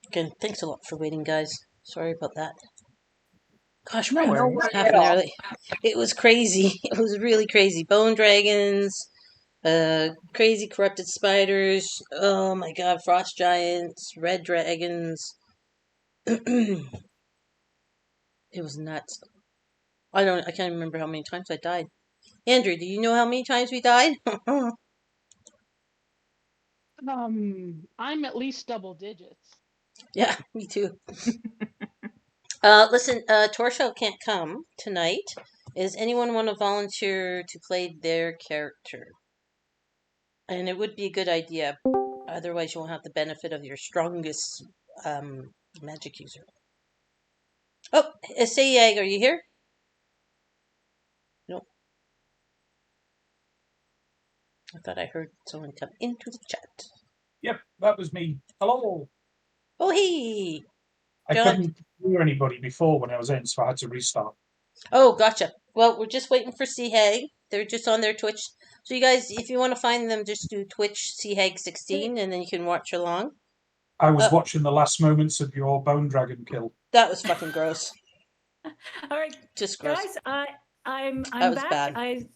Again, thanks a lot for waiting, guys. Sorry about that. Gosh, No we're worries half an hour late. It was crazy. It was really crazy. Bone dragons, crazy corrupted spiders. Oh my god, frost giants, red dragons. It was nuts. I can't remember how many times I died. Andrew, do you know how many times we died? I'm at least double digits. Yeah, me too. Listen, Torshell can't come tonight. Does anyone want to volunteer to play their character? And it would be a good idea. Otherwise, you won't have the benefit of your strongest magic user. Oh, Seahag, are you here? No. I thought I heard someone come into the chat. Yep, that was me. Hello. Oh, hey. I couldn't hear anybody before when I was in, so I had to restart. Oh, gotcha. Well, we're just waiting for Seahag. They're just on their Twitch. So you guys, if you want to find them, just do Twitch Seahag16, and then you can watch along. I was watching the last moments of your bone dragon kill. That was fucking gross. All right, just gross. Guys, I'm back. Bad.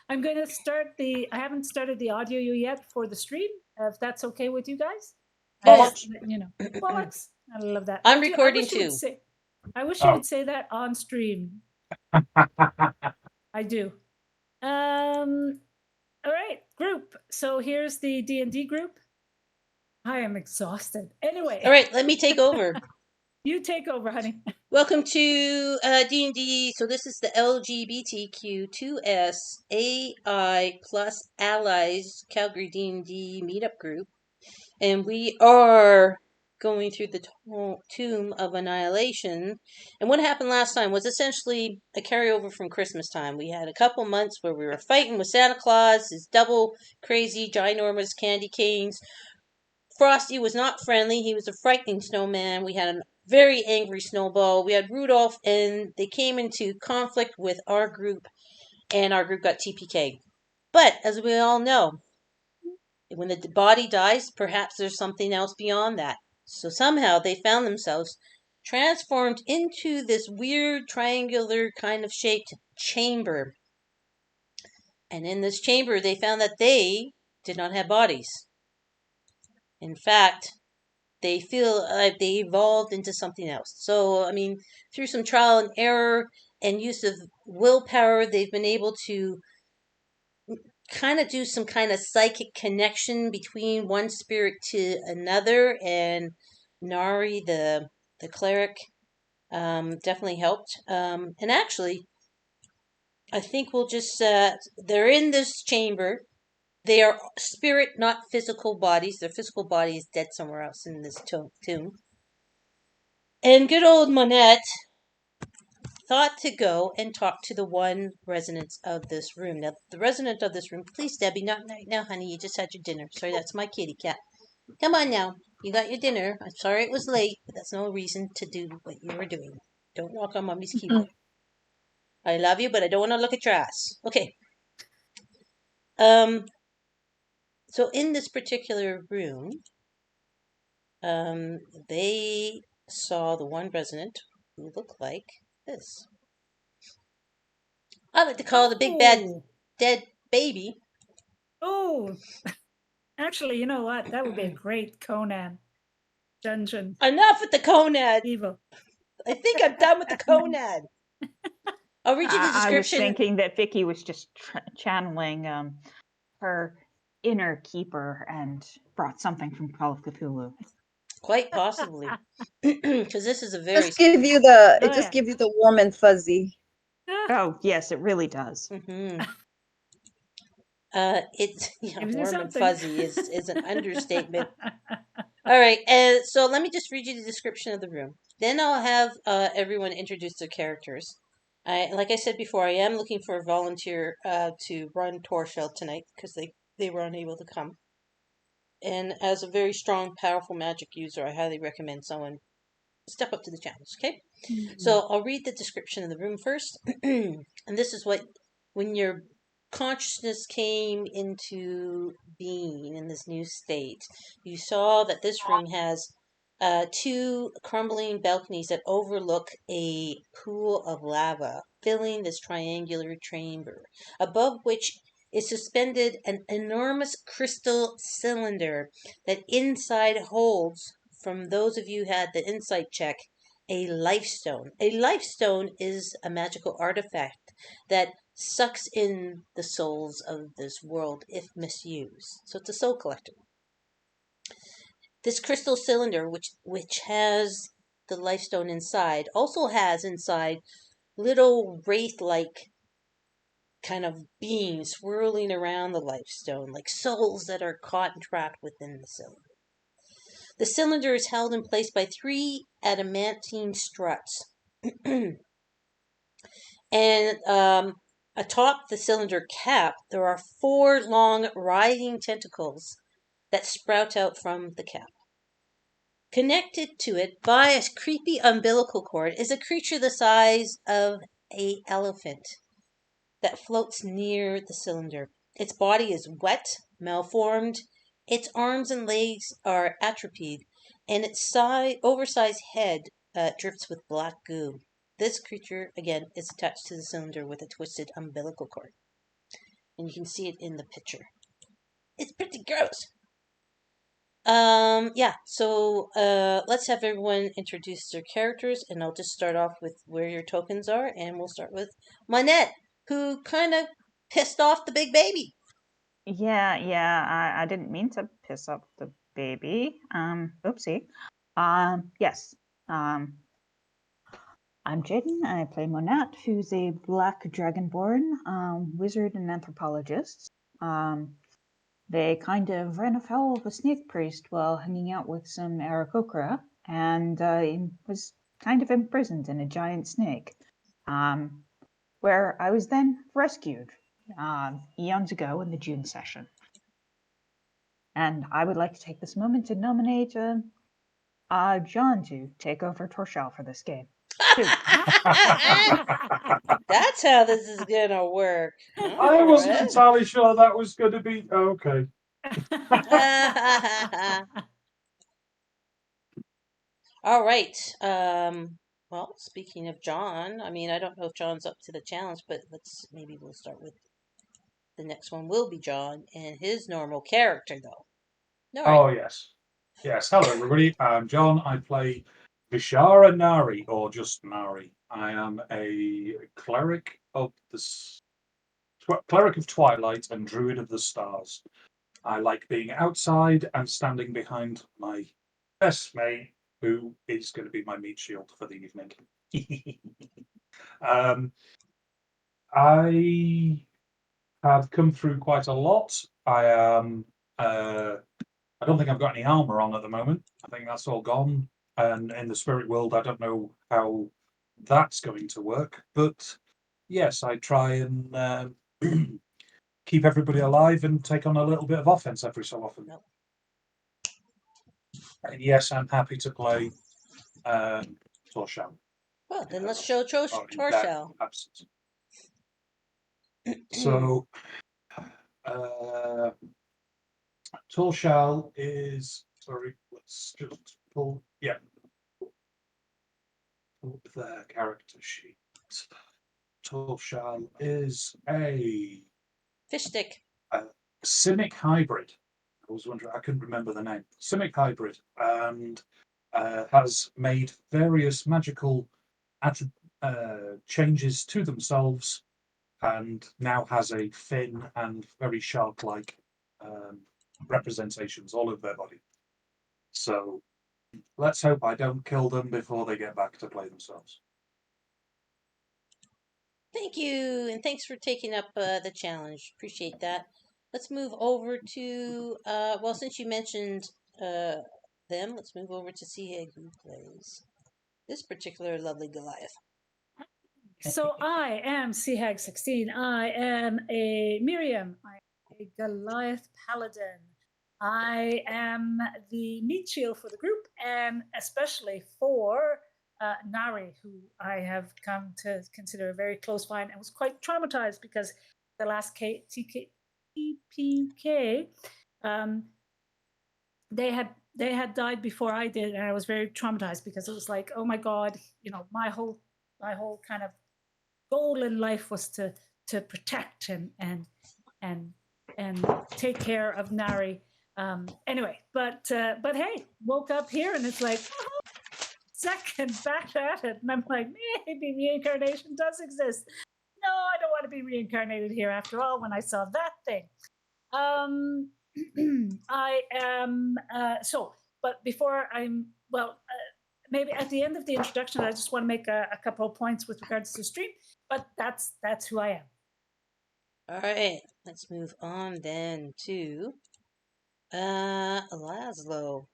I'm going to start I haven't started the audio yet for the stream. If that's okay with you guys. Bollocks. Bollocks. I love that. I'm recording too. I wish you would say that on stream. I do. All right, group. So here's the D&D group. I am exhausted. Anyway. All right, let me take over. You take over, honey. Welcome to D&D. So this is the LGBTQIA2S plus Allies Calgary D&D Meetup group. And we are going through the Tomb of Annihilation. And what happened last time was essentially a carryover from Christmas time. We had a couple months where we were fighting with Santa Claus, his double crazy ginormous candy canes. Frosty was not friendly. He was a frightening snowman. We had a very angry snowball. We had Rudolph, and they came into conflict with our group, and our group got TPK. But, as we all know, when the body dies, perhaps there's something else beyond that. So somehow they found themselves transformed into this weird triangular kind of shaped chamber. And in this chamber, they found that they did not have bodies. In fact, they feel like they evolved into something else. So, I mean, through some trial and error and use of willpower, they've been able to kind of do some kind of psychic connection between one spirit to another. And Nari, the cleric, definitely helped. And actually, I think we'll just, they're in this chamber. They are spirit, not physical bodies. Their physical body is dead somewhere else in this tomb. And good old Monette thought to go and talk to the one resident of this room. Now, the resident of this room, please, Debbie, not right now, honey. You just had your dinner. Sorry, that's my kitty cat. Come on now. You got your dinner. I'm sorry it was late, but that's no reason to do what you were doing. Don't walk on Mommy's keyboard. I love you, but I don't want to look at your ass. Okay. So in this particular room, they saw the one resident who looked like this. I like to call it the big bad dead baby. Oh, actually, you know what? That would be a great Conan dungeon. Enough with the Conan. Evil. I think I'm done with the Conan. I'll read you the description. I was thinking that Vicky was just channeling her inner keeper and brought something from Call of Cthulhu. Quite possibly, because this is a very just give you the give you the warm and fuzzy. Oh yes, it really does. Mm-hmm. It's warm and fuzzy is an understatement. All right, so let me just read you the description of the room. Then I'll have everyone introduce their characters. Like I said before, I am looking for a volunteer to run Torshell tonight because they were unable to come. And as a very strong, powerful magic user, I highly recommend someone step up to the challenge, okay? Mm-hmm. So I'll read the description of the room first. And this is what, when you're consciousness came into being in this new state, you saw that this room has two crumbling balconies that overlook a pool of lava, filling this triangular chamber, above which is suspended an enormous crystal cylinder that inside holds, from those of you who had the insight check, a life stone. A life stone is a magical artifact that sucks in the souls of this world if misused. So it's a soul collector. This crystal cylinder, which has the life stone inside, also has inside little wraith-like kind of beings swirling around the life stone, like souls that are caught and trapped within the cylinder. The cylinder is held in place by 3 adamantine struts. And atop the cylinder cap, there are 4 long writhing tentacles that sprout out from the cap. Connected to it by a creepy umbilical cord is a creature the size of an elephant that floats near the cylinder. Its body is wet, malformed, its arms and legs are atrophied, and its oversized head drips with black goo. This creature, again, is attached to the cylinder with a twisted umbilical cord. And you can see it in the picture. It's pretty gross. So let's have everyone introduce their characters, and I'll just start off with where your tokens are, and we'll start with Monette, who kind of pissed off the big baby. Yeah, I didn't mean to piss off the baby. Oopsie. Yes. I'm Jaden. I play Monette, who's a black dragonborn wizard and anthropologist. They kind of ran afoul of a snake priest while hanging out with some Aarakocra, and was kind of imprisoned in a giant snake, where I was then rescued eons ago in the June session. And I would like to take this moment to nominate John to take over Torshal for this game. That's how this is gonna work. I wasn't entirely sure that was going to be okay. All right. Well, speaking of John, I mean, I don't know if John's up to the challenge, but maybe we'll start with the next one. Will be John and his normal character, though. Oh yes, Hello, everybody. I'm John. I play Vishara Nari, or just Nari. I am a cleric of Twilight and druid of the stars. I like being outside and standing behind my best mate, who is going to be my meat shield for the evening. I have come through quite a lot. I am. I don't think I've got any armor on at the moment. I think that's all gone. And in the spirit world, I don't know how that's going to work. But yes, I try and keep everybody alive and take on a little bit of offense every so often. Nope. And yes, I'm happy to play Torshal. Well, then let's show Torshal. So, Torshal is, sorry, let's just pull their character sheet. Torshal is a fish stick. Simic hybrid. I was wondering, I couldn't remember the name. Simic hybrid, and has made various magical changes to themselves, and now has a fin and very shark-like representations all over their body. So let's hope I don't kill them before they get back to play themselves. Thank you, and thanks for taking up the challenge. Appreciate that. Let's move over to, well, since you mentioned them, let's move over to Seahag, who plays this particular lovely Goliath. So I am Seahag16. I am a Miriam. I am a Goliath Paladin. I am the meat shield for the group, and especially for Nari, who I have come to consider a very close friend and was quite traumatized because the last TPK, they had died before I did, and I was very traumatized because it was like, oh my God, my whole kind of goal in life was to protect and take care of Nari. Anyway, but hey, woke up here and it's like, second back at it, and I'm like, maybe reincarnation does exist. No, I don't want to be reincarnated here after all. When I saw that thing, I am but before maybe at the end of the introduction, I just want to make a couple of points with regards to stream, but that's who I am. All right, let's move on then to Laszlo.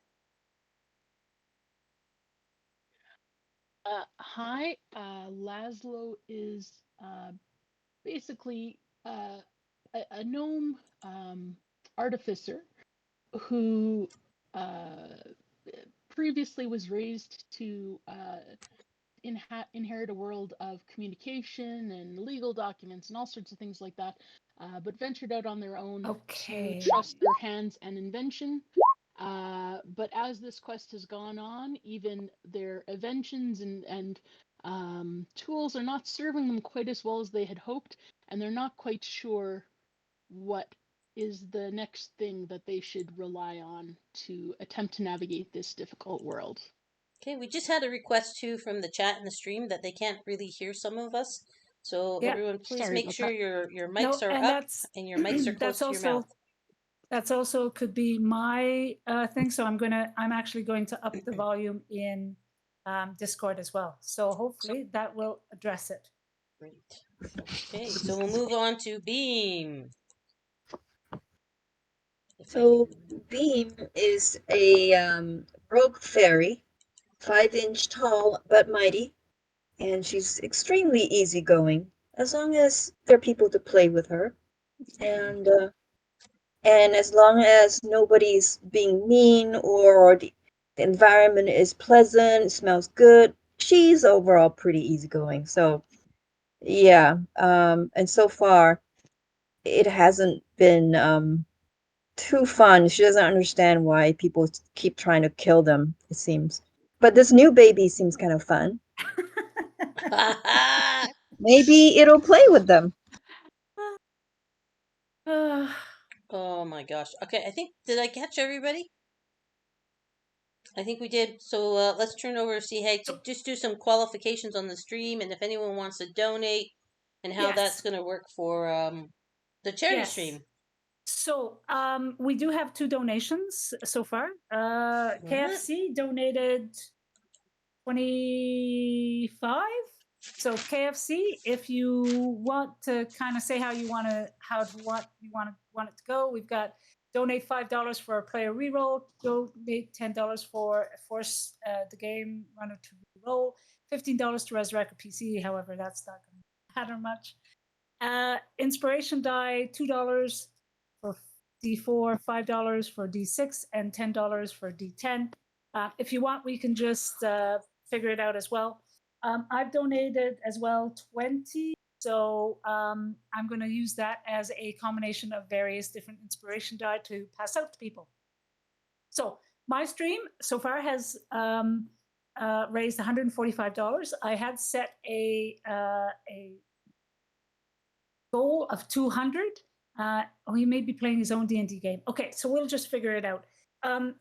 Hi, Laszlo is basically a gnome artificer who previously was raised to inherit a world of communication and legal documents and all sorts of things like that, but ventured out on their own to trust their hands and invention. But as this quest has gone on, even their inventions and tools are not serving them quite as well as they had hoped, and they're not quite sure what is the next thing that they should rely on to attempt to navigate this difficult world. Okay, we just had a request too from the chat and the stream that they can't really hear some of us. So everyone, please make sure your mics are up and your mics are close to your mouth. That's also could be my thing. So I'm actually going to up the volume in Discord as well. So hopefully that will address it. Great. Okay, so we'll move on to Beam. So Beam is a rogue fairy, 5-inch tall but mighty, and she's extremely easygoing as long as there are people to play with her, and as long as nobody's being mean or the environment is pleasant, smells good, she's overall pretty easygoing. So yeah, and so far it hasn't been too fun. She doesn't understand why people keep trying to kill them, it seems. But this new baby seems kind of fun. Maybe it'll play with them. Oh my gosh. Okay, did I catch everybody? I think we did. So let's turn over to Seahag to just do some qualifications on the stream, and if anyone wants to donate, and how that's going to work for the charity stream. So we do have 2 donations so far. KFC donated 25. So KFC, if you want to kind of say how you want it to go, we've got donate $5 for a player reroll, donate $10 for force the game runner to reroll, $15 to resurrect a PC. However, that's not going to matter much. Inspiration die, $2 for D4, $5 for D6, and $10 for D10. If you want, we can just figure it out as well. I've donated as well 20, so I'm going to use that as a combination of various different inspiration die to pass out to people. So my stream so far has raised $145. I had set a goal of 200. He may be playing his own D&D game. Okay, so we'll just figure it out.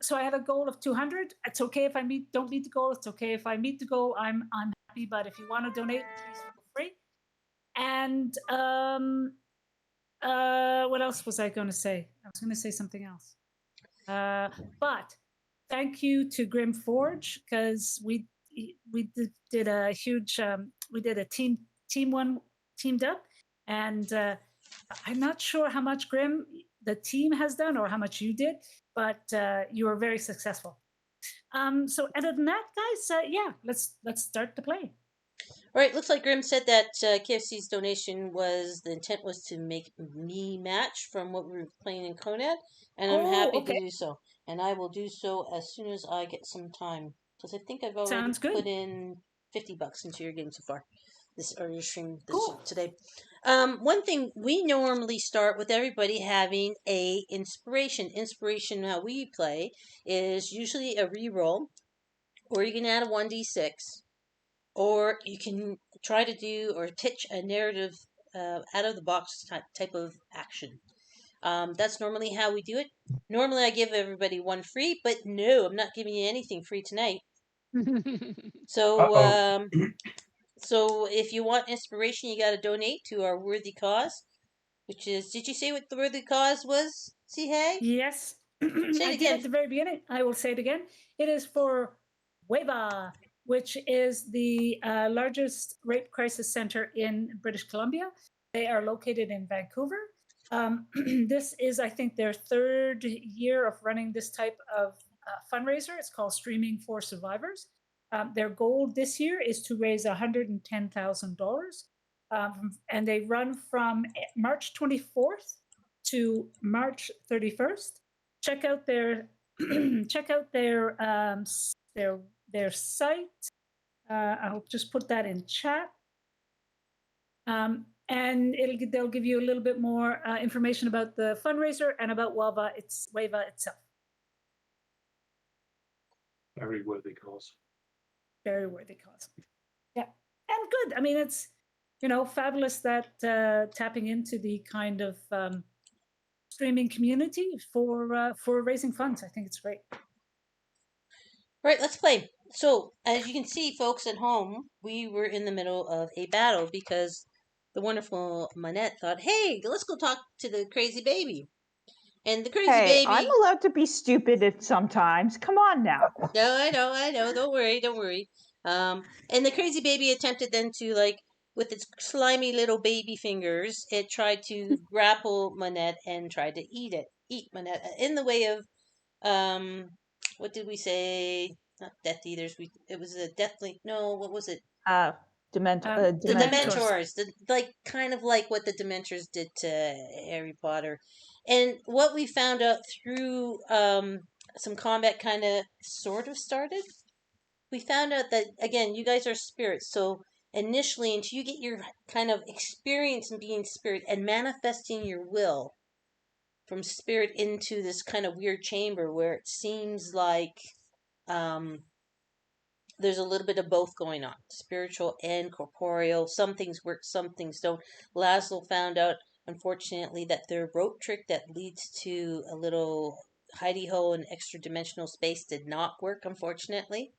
So I have a goal of 200. It's okay if I don't meet the goal. It's okay if I meet the goal. I'm happy. But if you want to donate, please feel free. And what else was I going to say? I was going to say something else. But thank you to Grim Forge, because we did a huge. We did a teamed up, and I'm not sure how much Grim the team has done or how much you did, but you were very successful. So other than that, guys, let's start the play. All right, looks like Grim said that KFC's donation the intent was to make me match from what we were playing in Conad, and I'm happy to do so. And I will do so as soon as I get some time, because I think I've already put in $50 into your game so far. your stream Cool. today. One thing, we normally start with everybody having a inspiration. Inspiration, how we play, is usually a reroll, or you can add a 1d6, or you can try to do or pitch a narrative out of the box type of action. That's normally how we do it. Normally, I give everybody one free, but no, I'm not giving you anything free tonight. So, so if you want inspiration, you got to donate to our worthy cause, which is, did you say what the worthy cause was, Seahag? Yes. Say I it did again. at the very beginning. I will say it again. It is for WEVA, which is the largest rape crisis center in British Columbia. They are located in Vancouver. This is, I think, their third year of running this type of fundraiser. It's called Streaming for Survivors. Their goal this year is to raise $110,000. And they run from March 24th to March 31st. Check out their check out their site. I'll just put that in chat. And they'll give you a little bit more information about the fundraiser and about WEVA itself. Very worthy cause. Very worthy cause. Yeah, and good. I mean, it's fabulous that tapping into the kind of streaming community for raising funds. I think it's great. Right, let's play. So, as you can see, folks at home, we were in the middle of a battle because the wonderful Manette thought, hey, let's go talk to the crazy baby. And the crazy baby... I'm allowed to be stupid sometimes. Come on now. No, I know. Don't worry. And the crazy baby attempted then to, like, with its slimy little baby fingers, it tried to grapple Manette and tried to eat Manette in the way of, what did we say? Not Death Eaters. It was a Deathly. No, what was it? The Dementors. Kind of like what the Dementors did to Harry Potter. And what we found out through some combat kind of sort of started, we found out that, again, you guys are spirits. So initially, until you get your kind of experience in being spirit and manifesting your will from spirit into this kind of weird chamber where it seems like there's a little bit of both going on, spiritual and corporeal. Some things work, some things don't. Laszlo found out, unfortunately, that their rope trick that leads to a little hidey-ho in extra dimensional space did not work, unfortunately.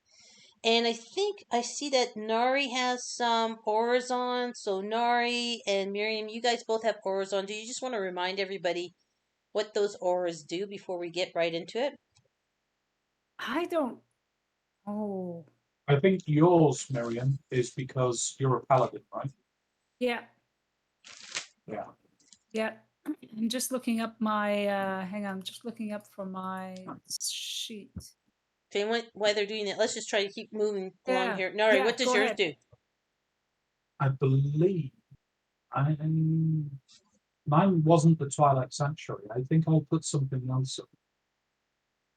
And I think I see that Nari has some auras on. So Nari and Miriam, you guys both have auras on. Do you just want to remind everybody what those auras do before we get right into it? I don't. Oh. I think yours, Miriam, is because you're a paladin, right? Yeah. Yeah. Yeah. I'm just looking up my. Hang on. I'm just looking up for my sheet. Okay, while they're doing it, let's just try to keep moving along here. Nari, what does yours do? I believe mine wasn't the Twilight Sanctuary. I think I'll put something else up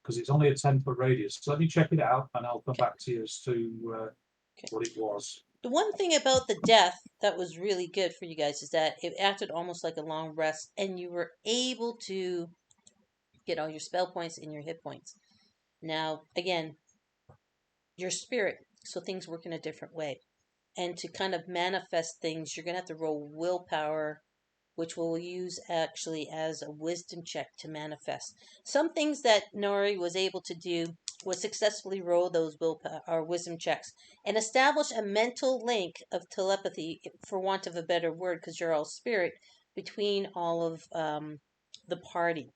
because it's only a 10-foot radius. So let me check it out and I'll come back to you as to what it was. The one thing about the death that was really good for you guys is that it acted almost like a long rest and you were able to get all your spell points and your hit points. Now, again, your spirit, so things work in a different way. And to kind of manifest things, you're going to have to roll willpower, which we'll use actually as a wisdom check to manifest. Some things that Nori was able to do was successfully roll those willpower or wisdom checks and establish a mental link of telepathy, for want of a better word, because you're all spirit, between all of the party.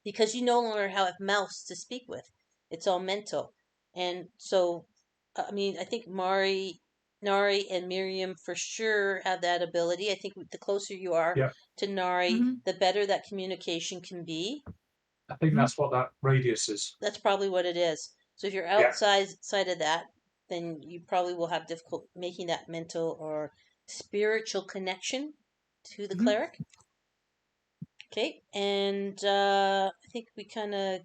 Because you no longer have mouths to speak with. It's all mental. And so, I mean, I think Nari and Miriam for sure have that ability. I think the closer you are to Nari, the better that communication can be. I think that's what that radius is. That's probably what it is. So if you're outside of that, then you probably will have difficulty making that mental or spiritual connection to the cleric. Okay, and I think we kind of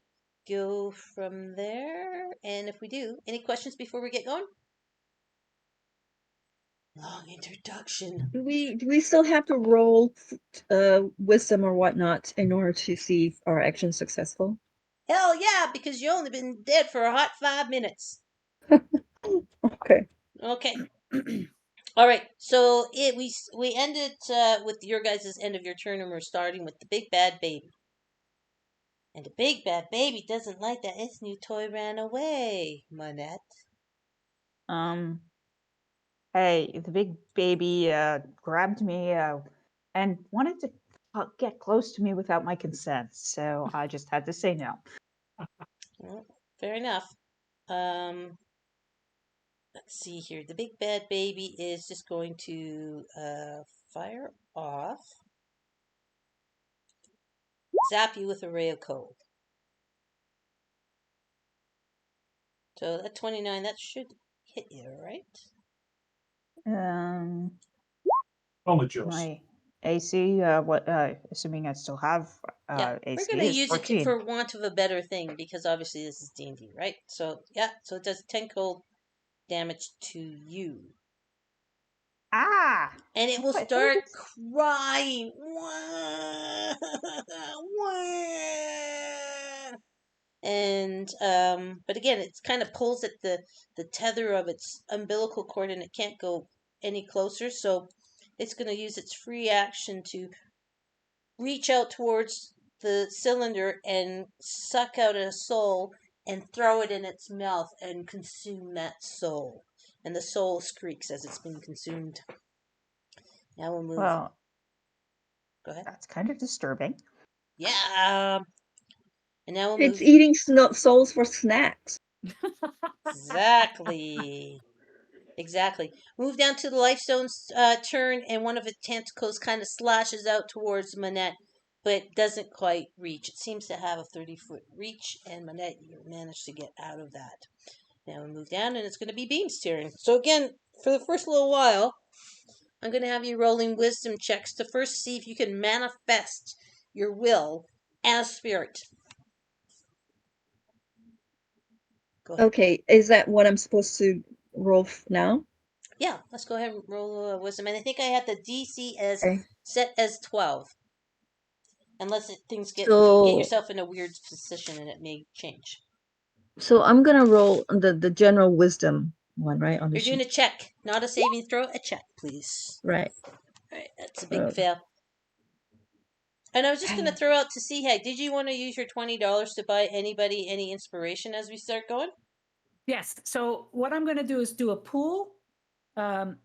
go from there. And if we do, any questions before we get going? Long introduction. Do we still have to roll wisdom or whatnot in order to see our action successful? Hell yeah, because you only been dead for a hot 5 minutes. Okay. Okay. All right. So we ended with your guys' end of your turn, and we're starting with the big bad baby. And the big bad baby doesn't like that its new toy ran away, Manette. Hey, the big baby grabbed me and wanted to get close to me without my consent, so I just had to say no. Well, fair enough. Let's see here. The big bad baby is just going to fire off, zap you with a ray of cold. So that 29, that should hit you, right? Only just. My AC, assuming I still have Yeah, AC, we're gonna is use 14. it for want of a better thing because obviously this is D&D, right? So yeah, so it does 10 cold damage to you, Ah! and it will But start it's- crying. Wah, wah. And but again, it's kind of pulls at the tether of its umbilical cord, and it can't go any closer. So it's going to use its free action to reach out towards the cylinder and suck out a soul and throw it in its mouth and consume that soul. And the soul squeaks as it's being consumed. Now we'll move. Well, Go ahead. that's kind of disturbing. Yeah. And now we'll It's move. eating souls for snacks. Exactly. Exactly. Move down to the life zone's turn, and one of its tentacles kind of slashes out towards Manette, but doesn't quite reach. It seems to have a 30-foot reach, and Manette, you managed to get out of that. Now we move down, and it's going to be Beam's turn. So again, for the first little while, I'm going to have you rolling wisdom checks to first see if you can manifest your will as spirit. Go ahead. Okay, is that what I'm supposed to roll now? Yeah, let's go ahead and roll wisdom. And I think I had the DC as Okay. set as 12. Unless things get So yourself in a weird position and it may change. I'm gonna roll the general wisdom one, right? On the You're doing a sheet. check, not a saving throw. A check, please. Right. Alright, that's a big fail. And I was just going to throw out to Seahag, did you want to use your $20 to buy anybody any inspiration as we start going? Yes. So what I'm going to do is do a pool of,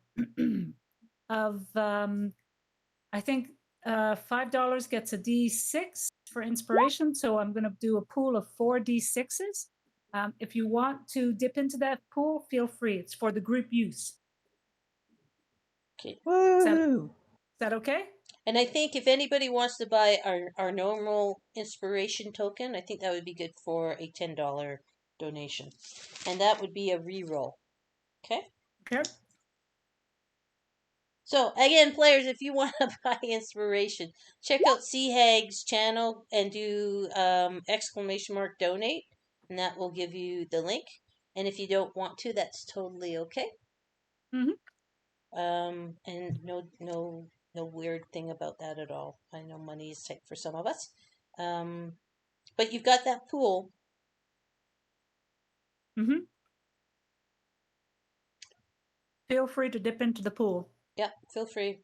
I think $5 gets a D6 for inspiration. So I'm going to do a pool of 4 D6s. If you want to dip into that pool, feel free. It's for the group use. Okay. Woo! Is that okay? And I think if anybody wants to buy our normal inspiration token, I think that would be good for a $10 donation. And that would be a reroll. Okay? Okay. So, again, players, if you want to buy inspiration, check out Seahag's channel and do !donate, and that will give you the link. And if you don't want to, that's totally okay. And no weird thing about that at all. I know money is tight for some of us. But you've got that pool. Feel free to dip into the pool. Yep, feel free.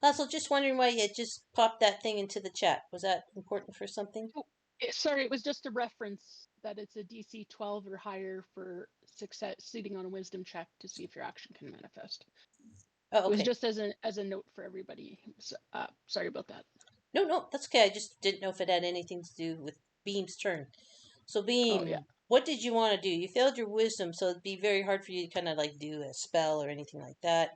Also, just wondering why you just popped that thing into the chat. Was that important for something? Oh, sorry, it was just a reference that it's a DC 12 or higher for succeeding on a wisdom check to see if your action can manifest. Oh, okay. It was just as a note for everybody. So, sorry about that. No, that's okay. I just didn't know if it had anything to do with Beam's turn. So, Beam, what did you want to do? You failed your wisdom, so it'd be very hard for you to kind of like do a spell or anything like that.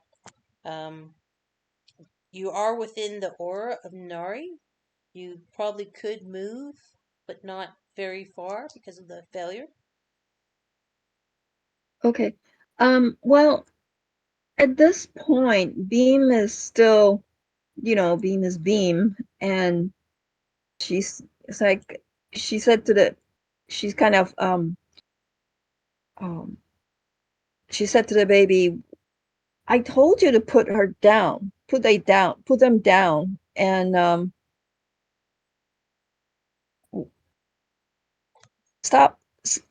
You are within the aura of Nari. You probably could move, but not very far because of the failure. Okay. Well, at this point, Beam is still, Beam is Beam, and she's like she said she's kind of she said to the baby, I told you to put her down, put them down, and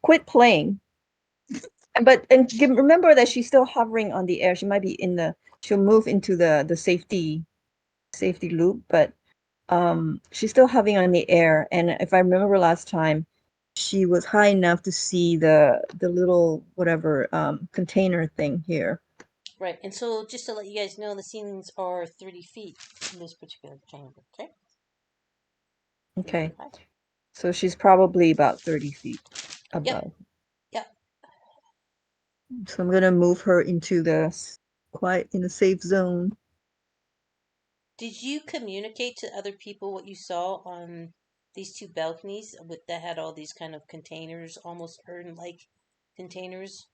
quit playing. Remember that she's still hovering on the air. She might be she'll move into the safety loop, but she's still hovering on the air. And if I remember last time, she was high enough to see the little whatever container thing here. Right, and so just to let you guys know, the ceilings are 30 feet in this particular chamber, okay? Okay. So she's probably about 30 feet above. Yep. So I'm gonna move her into the safe zone. Did you communicate to other people what you saw on these two balconies that had all these kind of containers, almost urn-like containers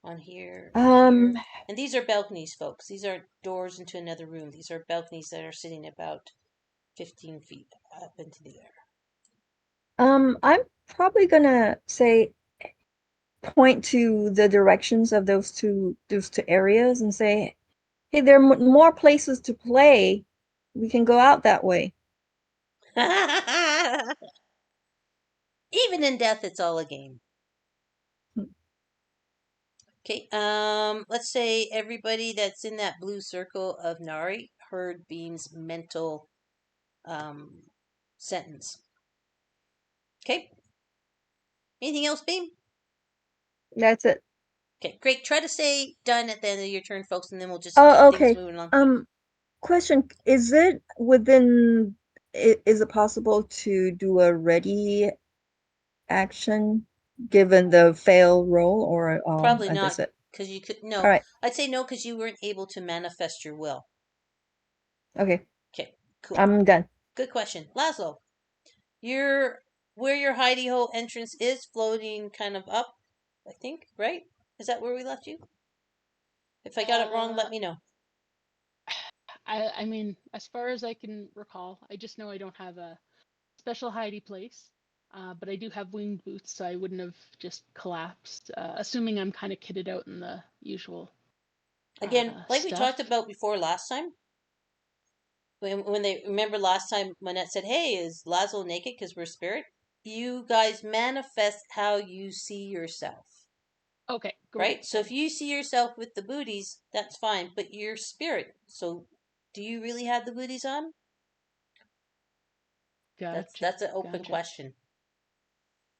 on here? And these are balconies, folks. These aren't doors into another room. These are balconies that are sitting about 15 feet up into the air. I'm probably gonna point to the directions of those two areas and say, hey, there are more places to play. We can go out that way. Even in death, it's all a game. Okay, let's say everybody that's in that blue circle of Nari heard Beam's mental sentence. Okay. Anything else, Beam? That's it. Okay, great. Try to stay done at the end of your turn, folks, and then we'll just keep things moving along. Question: is it possible to do a ready action given the fail roll, or probably not, because you could no. All right. I'd say no, because you weren't able to manifest your will. Okay. Okay, cool. I'm done. Good question, Laszlo. Where your hidey hole entrance is, floating kind of up, I think, right? Is that where we left you? If I got it wrong, let me know. I mean, as far as I can recall, I just know I don't have a special hidey place, but I do have winged boots, so I wouldn't have just collapsed, assuming I'm kind of kitted out in the usual Again, like stuff. we talked about before last time, when they remember last time Manette said, hey, is Laszlo naked because we're spirit? You guys manifest how you see yourself. Okay. Right? So if you see yourself with the booties, that's fine, but you're spirit. So do you really have the booties on? Gotcha. That's an open question.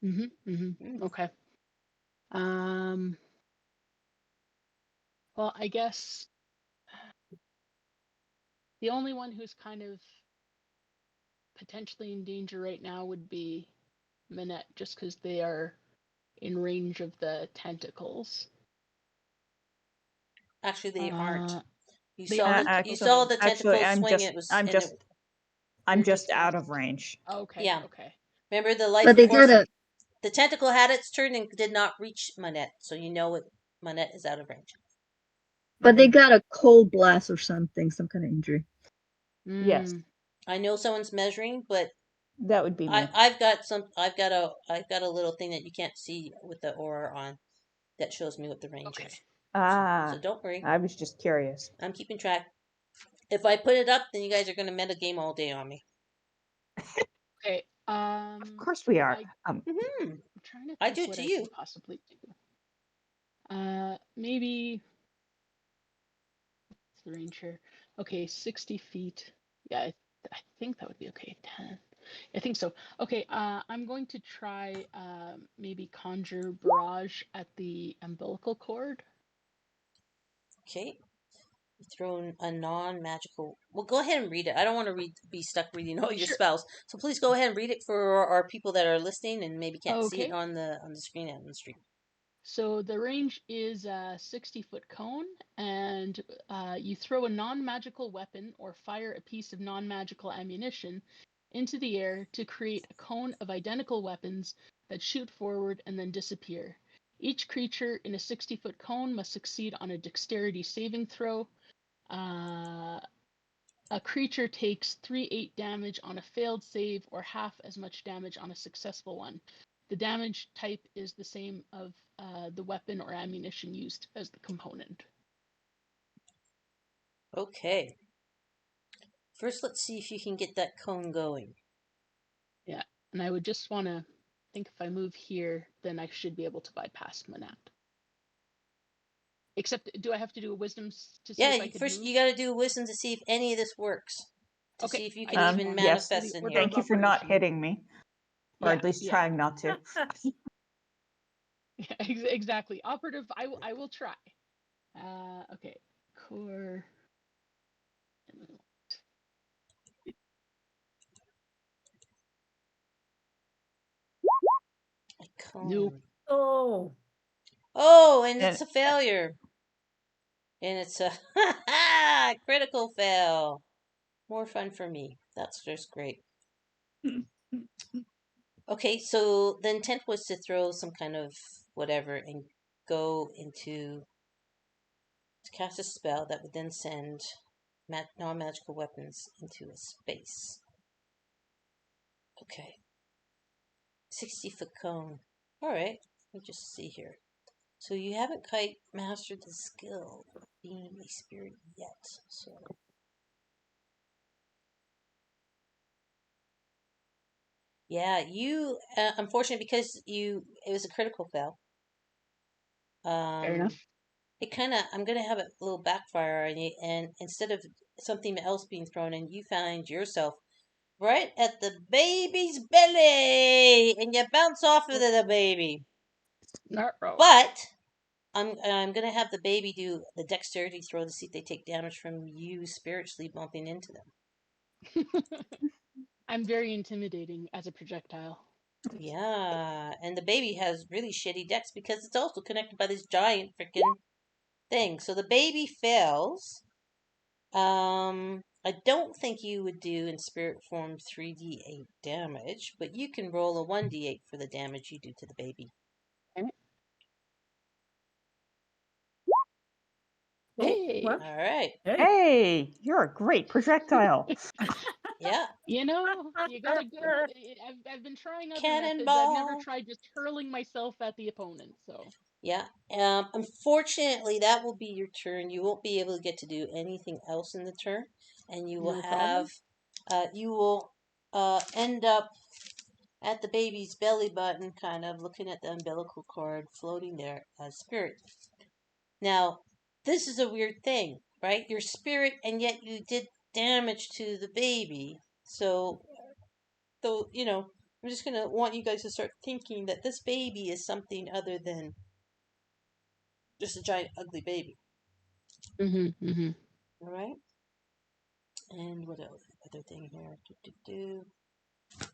Okay. Well, I guess the only one who's kind of potentially in danger right now would be Minette, just because they are in range of the tentacles. Actually, they aren't. You Actually, saw the tentacle swing. I'm just out of range. Okay. Yeah. Okay. Remember the life But force? The tentacle had its turn and did not reach Manette, so you know Manette is out of range. But they got a cold blast or something, some kind of injury. Yes. I know someone's measuring, but that would be me. I've got a little thing that you can't see with the aura on that shows me what the range is. So don't worry. I was just curious. I'm keeping track. If I put it up, then you guys are gonna meta game all day on me. Okay. Of course we are. I'm trying to think I do what to I you. could possibly do. Maybe what's the range here? Okay, 60 feet. Yeah, I think that would be okay. 10. I think so. Okay, I'm going to try maybe conjure barrage at the umbilical cord. Okay. Thrown a non-magical. Well, go ahead and read it. I don't want to be stuck reading all your spells. So please go ahead and read it for our people that are listening and maybe can't see it on the screen and on the stream. So the range is a 60-foot cone, and you throw a non-magical weapon or fire a piece of non-magical ammunition into the air to create a cone of identical weapons that shoot forward and then disappear. Each creature in a 60-foot cone must succeed on a dexterity saving throw. A creature takes 3/8 damage on a failed save or half as much damage on a successful one. The damage type is the same of the weapon or ammunition used as the component. Okay. First, let's see if you can get that cone going. Yeah, and I would just want to think if I move here, then I should be able to bypass Manat. Except, do I have to do a wisdom to see if I could first move? you got to do a wisdom to see if any of this works. To see if you can just even want to yes. manifest the in order here. of Thank you for not operation. hitting me, or at least trying not to. Yeah, exactly. Operative, I will try. Okay, core. A cone. Nope. Oh, and it's a failure. And it's a critical fail. More fun for me. That's just great. Okay, so the intent was to throw some kind of whatever and go into to cast a spell that would then send non-magical weapons into a space. Okay. 60-foot cone. Alright, let me just see here. So you haven't quite mastered the skill of being a spirit yet. So yeah, you unfortunately because it was a critical fail. Fair enough. It kind of I'm gonna have a little backfire on you, and instead of something else being thrown in, you find yourself right at the baby's belly, and you bounce off of the baby. Not wrong. But I'm gonna have the baby do the dexterity throw to see if they take damage from you spiritually bumping into them. I'm very intimidating as a projectile. Yeah, and the baby has really shitty dex because it's also connected by this giant freaking thing. So the baby fails. I don't think you would do in spirit form 3d8 damage, but you can roll a 1d8 for the damage you do to the baby. Hey. All right. Hey, you're a great projectile. Yeah. You know, you gotta go. I've been trying other methods. Cannonball. I've never tried just hurling myself at the opponent. So Yeah. Unfortunately, that will be your turn. You won't be able to get to do anything else in the turn, and you will you will end up at the baby's belly button, kind of looking at the umbilical cord floating there as spirit. Now, this is a weird thing, right? You're spirit, and yet you did damage to the baby. So, I'm just gonna want you guys to start thinking that this baby is something other than just a giant ugly baby. Mm-hmm. All right. And what else? Other thing here.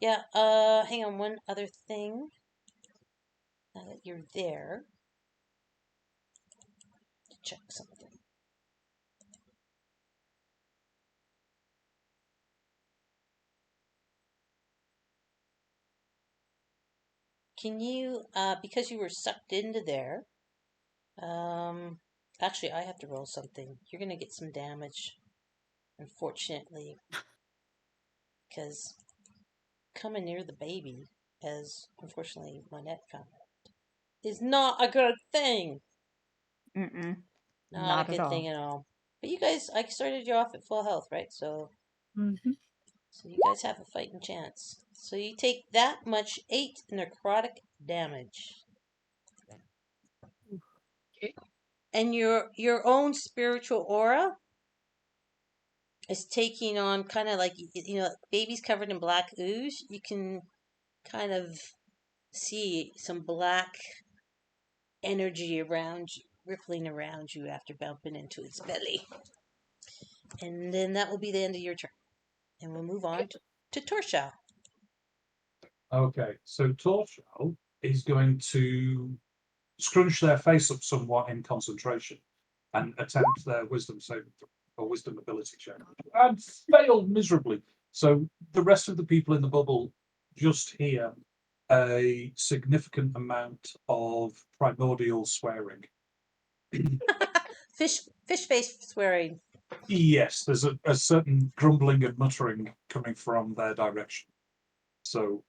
Yeah. Hang on. One other thing. Now that you're there, to check something. Can you, because you were sucked into there, actually, I have to roll something. You're going to get some damage, unfortunately, because coming near the baby, as unfortunately Monette found out, is not a good thing. Mm-mm. Not a good thing at all. But you guys, I started you off at full health, right? So, so you guys have a fighting chance. So you take that much 8 necrotic damage. Okay. And your own spiritual aura is taking on kind of like, babies covered in black ooze. You can kind of see some black energy around you, rippling around you after bumping into its belly. And then that will be the end of your turn. And we'll move on to Torshal. Okay, so Torshal is going to scrunch their face up somewhat in concentration and attempt their wisdom saving throw or wisdom ability check, and fail miserably. So the rest of the people in the bubble just hear a significant amount of primordial swearing. Fish face swearing. Yes, there's a certain grumbling and muttering coming from their direction. So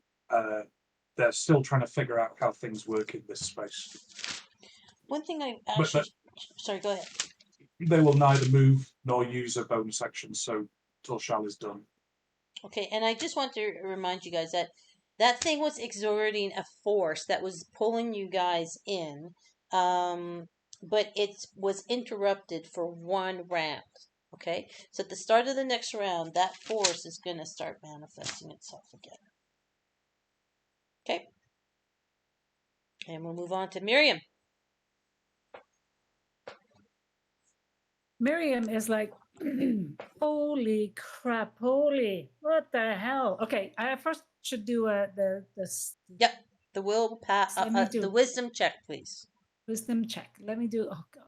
they're still trying to figure out how things work in this space. One thing I But actually... Sorry, go ahead. they will neither move nor use a bonus action, so till Shal is done. Okay, and I just want to remind you guys that that thing was exerting a force that was pulling you guys in, but it was interrupted for one round. Okay, so at the start of the next round, that force is going to start manifesting itself again. Okay, and we'll move on to Miriam. Miriam is like, holy crap, holy, what the hell? Okay, I first should do Yep, the the wisdom check, please. Wisdom check. Let me do, oh god.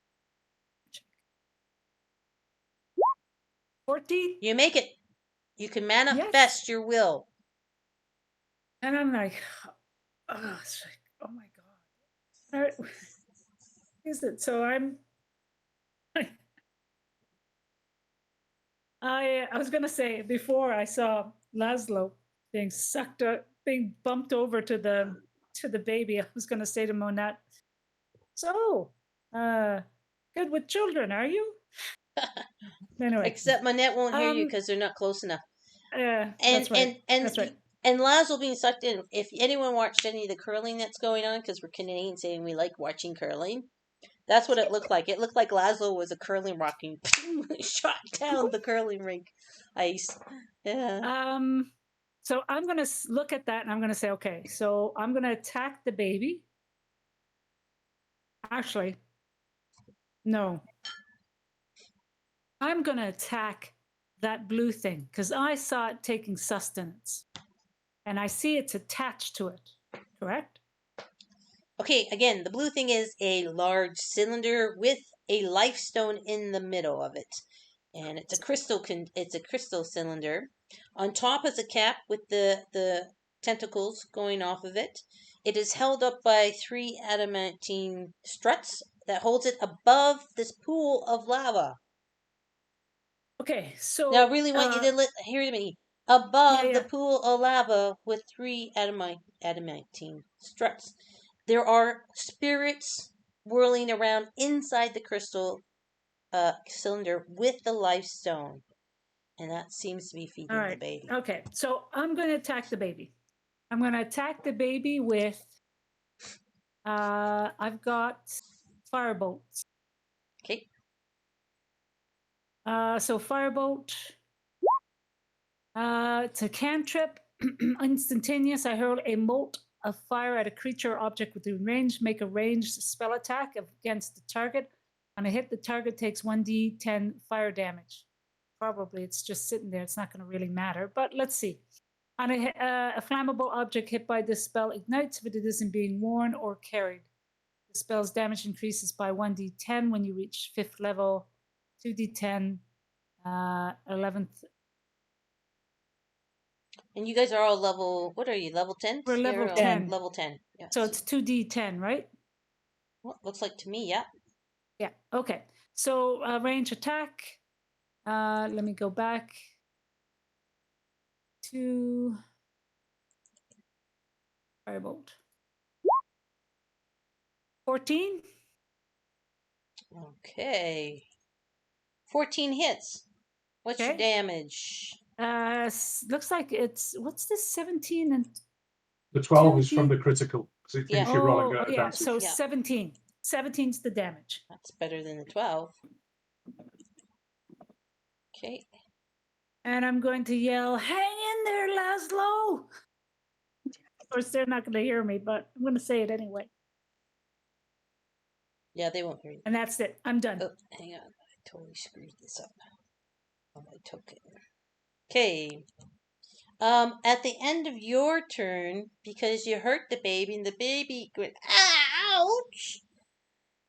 14? You make it. You can manifest your will. And I'm like, oh, it's like, oh my god. All right. Is it? So I was gonna say before I saw Laszlo being sucked up, being bumped over to the baby, I was gonna say to Monette, so good with children, are you? Anyway. Except Monette won't hear you because they're not close enough. Yeah, that's right. That's right. And Laszlo being sucked in. If anyone watched any of the curling that's going on, because we're Canadian saying we like watching curling, that's what it looked like. It looked like Laszlo was a curling rocking, shot down the curling rink ice. Yeah. So I'm gonna look at that and I'm gonna say, okay, so I'm gonna attack the baby. Actually, no. I'm gonna attack that blue thing because I saw it taking sustenance, and I see it's attached to it. Correct? Okay, again, the blue thing is a large cylinder with a life stone in the middle of it. And it's a crystal cylinder. On top is a cap with the tentacles going off of it. It is held up by 3 adamantine struts that holds it above this pool of lava. Okay, so now I really want you to hear me. Above the pool of lava with 3 adamantine struts. There are spirits whirling around inside the crystal cylinder with the life stone. And that seems to be feeding the baby. Okay, so I'm going to attack the baby. I'm going to attack the baby with, I've got firebolts. Okay. So firebolt, it's a cantrip, instantaneous. I hurl a bolt of fire at a creature or object within range. Make a ranged spell attack against the target. On a hit, the target takes 1d10 fire damage. Probably it's just sitting there. It's not going to really matter, but let's see. On a flammable object hit by this spell ignites if it isn't being worn or carried. The spell's damage increases by 1d10 when you reach 5th level, 2d10, 11th. And you guys are all level, what are you, level 10? We're level 10. Level 10. Yeah. So it's 2d10, right? Well, looks like to me, yeah. Yeah, okay. So range attack. Let me go back to firebolt. 14. Okay. 14 hits. What's your damage? Looks like it's, what's this, 17 and... The 12 is from the critical, because it thinks you're rolling at advantage. So 17. 17's the damage. That's better than the 12. Okay. And I'm going to yell, hang in there, Laszlo! Of course, they're not going to hear me, but I'm going to say it anyway. Yeah, they won't hear you. And that's it. I'm done. Oh, hang on. I totally screwed this up on my token. Okay. At the end of your turn, because you hurt the baby and the baby went, ouch!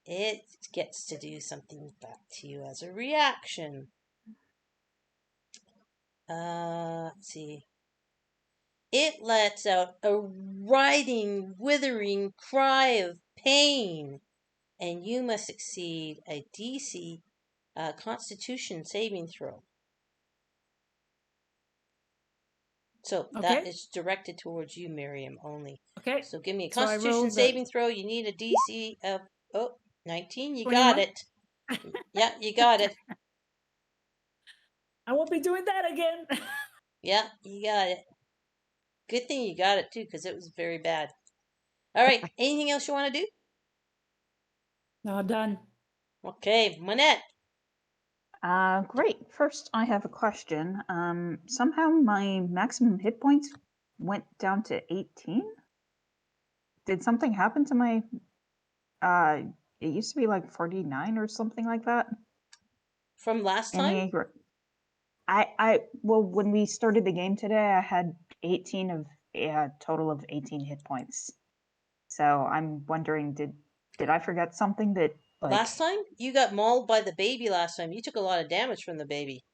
It gets to do something back to you as a reaction. Let's see. It lets out a writhing, withering cry of pain, and you must succeed a DC Constitution saving throw. So Okay. that is directed towards you, Miriam, only. Okay. So give me a So I Constitution rolled saving throw. You need a DC of 19. You 21? got it. Yeah, you got it. I won't be doing that again. Yeah, you got it. Good thing you got it too, because it was very bad. All right. Anything else you want to do? No, done. Okay, Manette. Great. First, I have a question. Somehow my maximum hit points went down to 18. Did something happen to my? It used to be like 49 or something like that. From last time? Well, when we started the game today, I had 18 of a total of 18 hit points. So I'm wondering, did I forget something that like Last time? You got mauled by the baby last time. You took a lot of damage from the baby.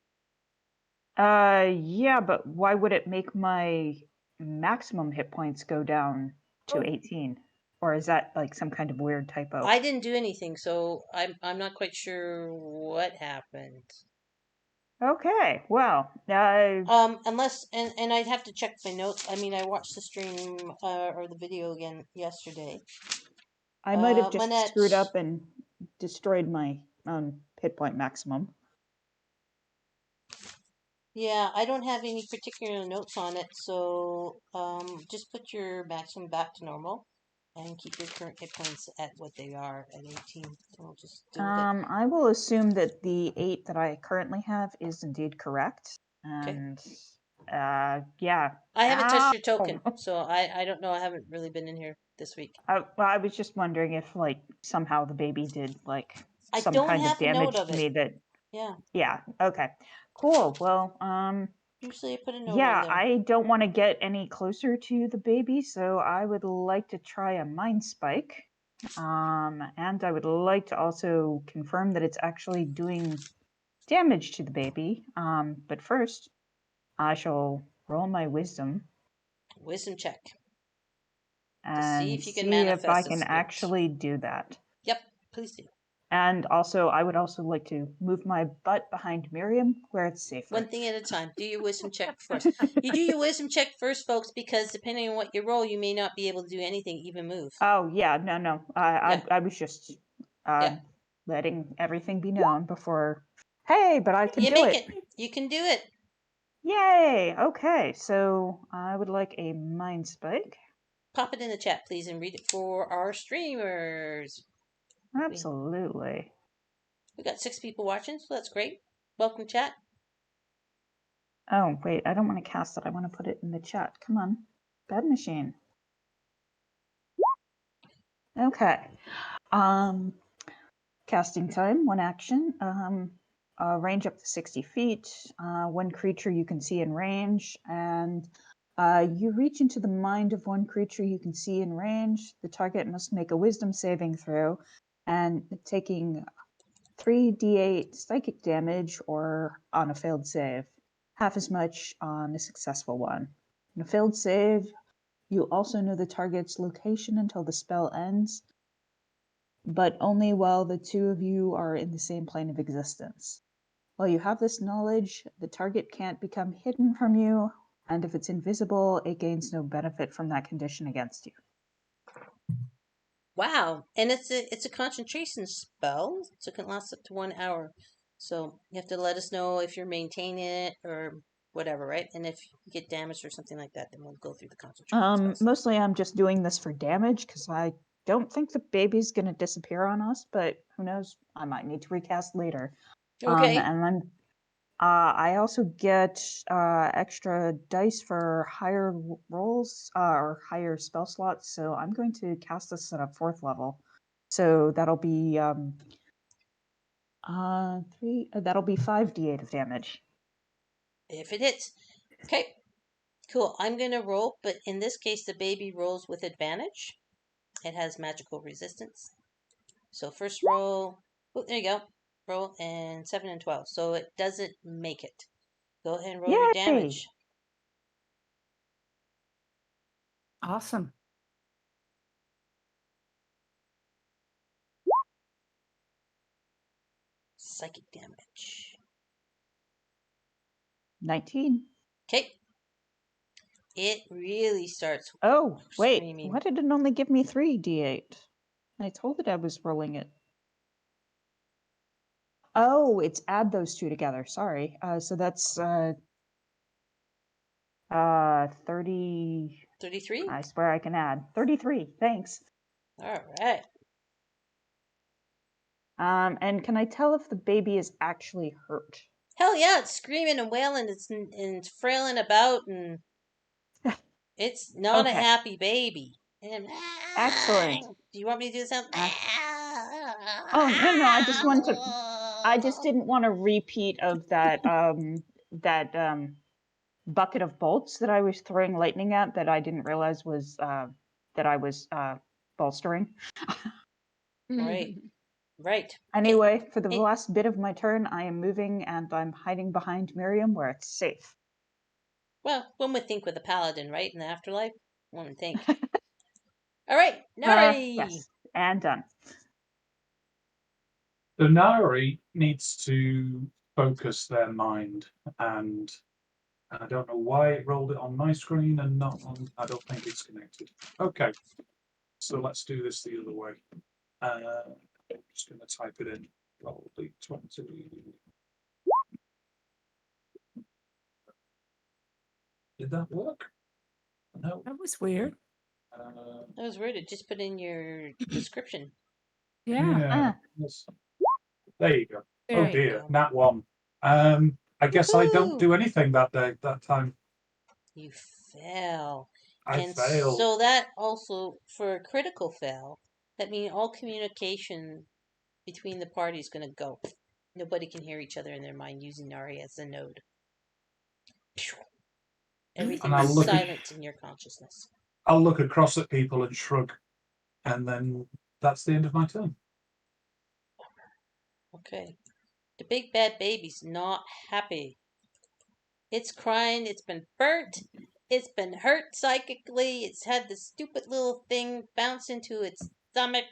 Yeah, but why would it make my maximum hit points go down to 18? Or is that like some kind of weird typo? I didn't do anything, so I'm not quite sure what happened. Okay, well, Unless and I'd have to check my notes. I mean, I watched the stream or the video again yesterday. I might have just Manette. screwed up and destroyed my own hit point maximum. Yeah, I don't have any particular notes on it, so just put your maximum back to normal and keep your current hit points at what they are at 18. We'll just deal with it. I will assume that the 8 that I currently have is indeed correct. And yeah. I haven't touched your Ow! token, so I don't know. I haven't really been in here this week. Well, I was just wondering if like somehow the baby did like I some don't kind of have a note damage of to it. me that Yeah, yeah, okay. Cool. Well, usually I put a note on yeah, there. I don't want to get any closer to the baby, so I would like to try a mind spike. And I would like to also confirm that it's actually doing damage to the baby. But first, I shall roll my wisdom Wisdom check to see and if you can see if I manifest a can spirit. actually do that. Yep, please do. And also, I would also like to move my butt behind Miriam where it's safer. One thing at a time. Do your wisdom check first. You do your wisdom check first, folks, because depending on what you roll, you may not be able to do anything, even move. Oh yeah, no. I was just Yeah. letting everything be known before. Hey, but I can You do make it. it. You can do it. Yay! Okay, so I would like a mind spike. Pop it in the chat, please, and read it for our streamers. Absolutely. We got 6 people watching, so that's great. Welcome, chat. Oh wait, I don't want to cast it. I want to put it in the chat. Come on, bad machine. Okay. Casting time, 1 action. Range up to 60 feet. 1 creature you can see in range, and you reach into the mind of 1 creature you can see in range. The target must make a wisdom saving throw, and taking 3d8 psychic damage or on a failed save, half as much on a successful one. On a failed save, you also know the target's location until the spell ends, but only while the 2 of you are in the same plane of existence. While you have this knowledge, the target can't become hidden from you, and if it's invisible, it gains no benefit from that condition against you. Wow, and it's a concentration spell, so it can last up to 1 hour. So you have to let us know if you're maintaining it or whatever, right? And if you get damaged or something like that, then we'll go through the concentration spells. Mostly I'm just doing this for damage because I don't think the baby's gonna disappear on us, but who knows? I might need to recast later. Okay. And then I also get extra dice for higher rolls or higher spell slots, so I'm going to cast this at a 4th level. So that'll be 5d8 of damage. If it hits. Okay. Cool. I'm going to roll, but in this case, the baby rolls with advantage. It has magical resistance. So first roll. Oh, there you go. Roll and 7 and 12. So it doesn't make it. Go ahead and roll your damage. Awesome. Psychic damage. 19. Okay. it really starts Oh, wait. screaming. Why did it only give me 3d8? I told it I was rolling it. Oh, it's add those two together. Sorry. So that's 30. 33? I swear I can add 33. Thanks. All right. And can I tell if the baby is actually hurt? Hell yeah, it's screaming and wailing and frailing about, and it's not a Okay. happy baby. And, Excellent. do you want me to do the sound? Oh, no, I just didn't want a repeat of that bucket of bolts that I was throwing lightning at that I didn't realize was that I was bolstering. Right. Right. Anyway, for the last bit of my turn, I am moving and I'm hiding behind Miriam where it's safe. Well, one would think with a paladin, right, in the afterlife? One would think. All right, Nari! Yes, and done. The Nari needs to focus their mind, and I don't know why it rolled it on my screen and not on. I don't think it's connected. Okay, so let's do this the other way. I'm just going to type it in. Roll d20. Did that work? No. That was weird. That was weird. It just put in your description. Yeah. Yes. There you go. There Oh you dear, go. nat one. I guess I don't do anything that day, that time. You fail. I And failed. so that also, for a critical fail, that means all communication between the parties is going to go. Nobody can hear each other in their mind using Nari as a node. Everything I'll is look silent in your consciousness. I'll look across at people and shrug, and then that's the end of my turn. Okay. The big bad baby's not happy. It's crying. It's been burnt. It's been hurt psychically. It's had this stupid little thing bounce into its stomach.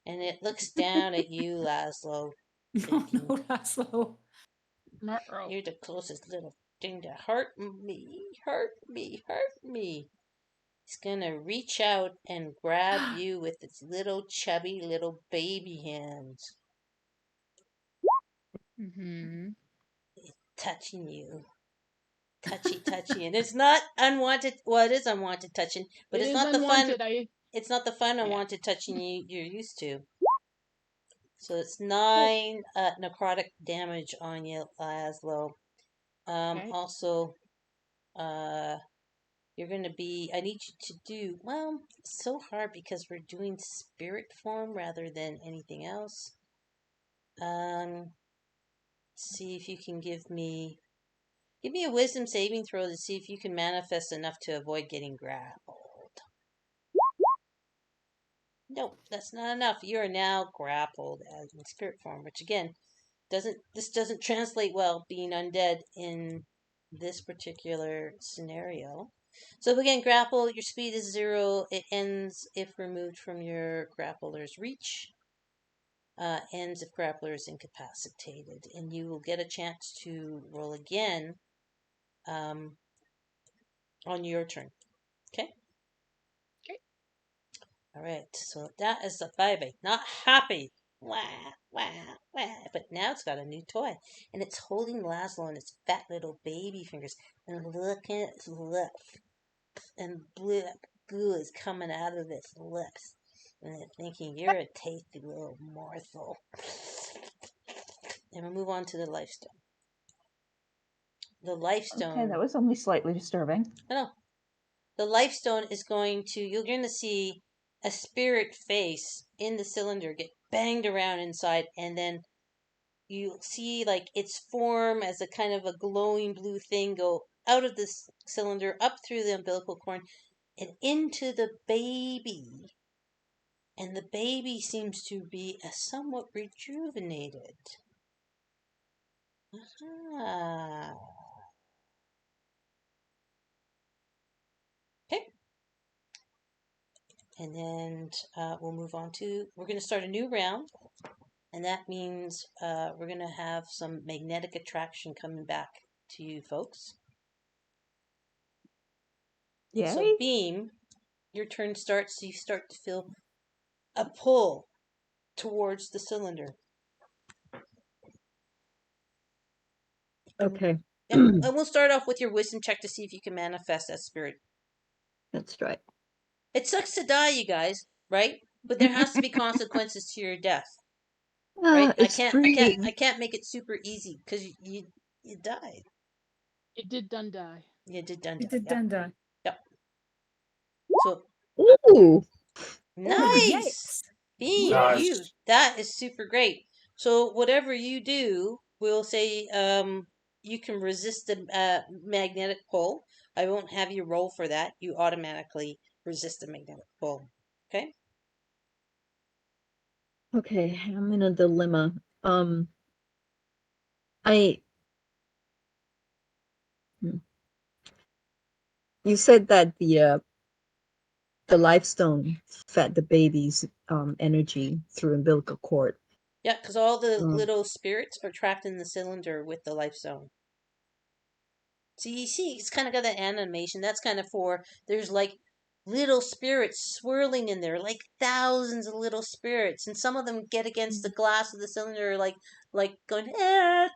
And it looks down at you, Laszlo. No, no, Laszlo. You're the closest little thing to hurt me. Hurt me. Hurt me. It's gonna reach out and grab you with its little chubby little baby hands. Mm-hmm. Touching you. Touchy. And it's not unwanted. Well, it is unwanted touching, but it's not unwanted. the fun. It's not the fun unwanted touching you're used to. So it's 9 necrotic damage on you, Laszlo. Okay. Also, you're going to be. I need you to do. Well, it's so hard because we're doing spirit form rather than anything else. See if you can give me a wisdom saving throw to see if you can manifest enough to avoid getting grappled. Nope, that's not enough. You are now grappled as in spirit form, which again doesn't translate well being undead in this particular scenario. So again, grapple, your speed is 0. It ends if removed from your grappler's reach. Ends if grappler is incapacitated. And you will get a chance to roll again on your turn. Okay? Okay. Alright, so that is the baby. Not happy. Wah, wah, wah. But now it's got a new toy. And it's holding Laszlo in its fat little baby fingers. And looking at its lips. And blue goo is coming out of its lips. And it's thinking you're a tasty little morsel. And we'll move on to the lifestone. The lifestone. Okay, that was only slightly disturbing. I know. The lifestone is you're going to see a spirit face in the cylinder get banged around inside, and then you see like its form as a kind of a glowing blue thing go out of this cylinder, up through the umbilical cord, and into the baby. And the baby seems to be somewhat rejuvenated. Aha. Okay. And then we'll move on to, we're going to start a new round. And that means we're going to have some magnetic attraction coming back to you folks. And so Yay. Beam, your turn starts, so you start to feel a pull towards the cylinder. Okay. And we'll start off with your wisdom check to see if you can manifest that spirit. That's right. It sucks to die, you guys, right? But there has to be consequences to your death, right? I It's free. can't make it super easy because you died. It did done die. You did done. It did done die. Yep. So Ooh. nice. Yes. Beam, Nice. you. That is super great. So whatever you do, we'll say you can resist the magnetic pull. I won't have you roll for that. You automatically resist the magnetic pull. Okay? Okay, I'm in a dilemma. I You said that the life stone fed the baby's energy through umbilical cord. Yeah, because all the little spirits are trapped in the cylinder with the life zone. So you see, it's kind of got that animation. That's kind of for, there's like little spirits swirling in there, like thousands of little spirits. And some of them get against the glass of the cylinder, like going,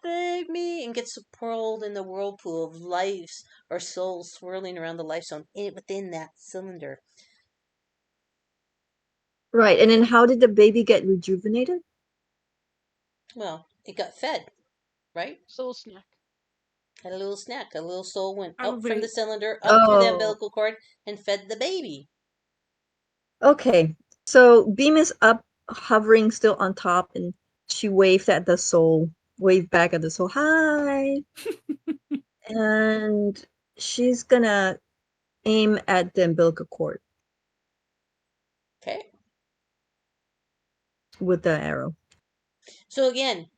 save me, and gets pulled in the whirlpool of lives or souls swirling around the life zone within that cylinder. Right, and then how did the baby get rejuvenated? Well, it got fed, right? Soul snack. Had a little snack. A little soul went out from Probably- the cylinder, up through the umbilical cord, and fed the baby. Okay, so Beam is up, hovering still on top, and she waved at the soul, waved back at the soul, hi. And she's gonna aim at the umbilical cord Okay. with the arrow. So again,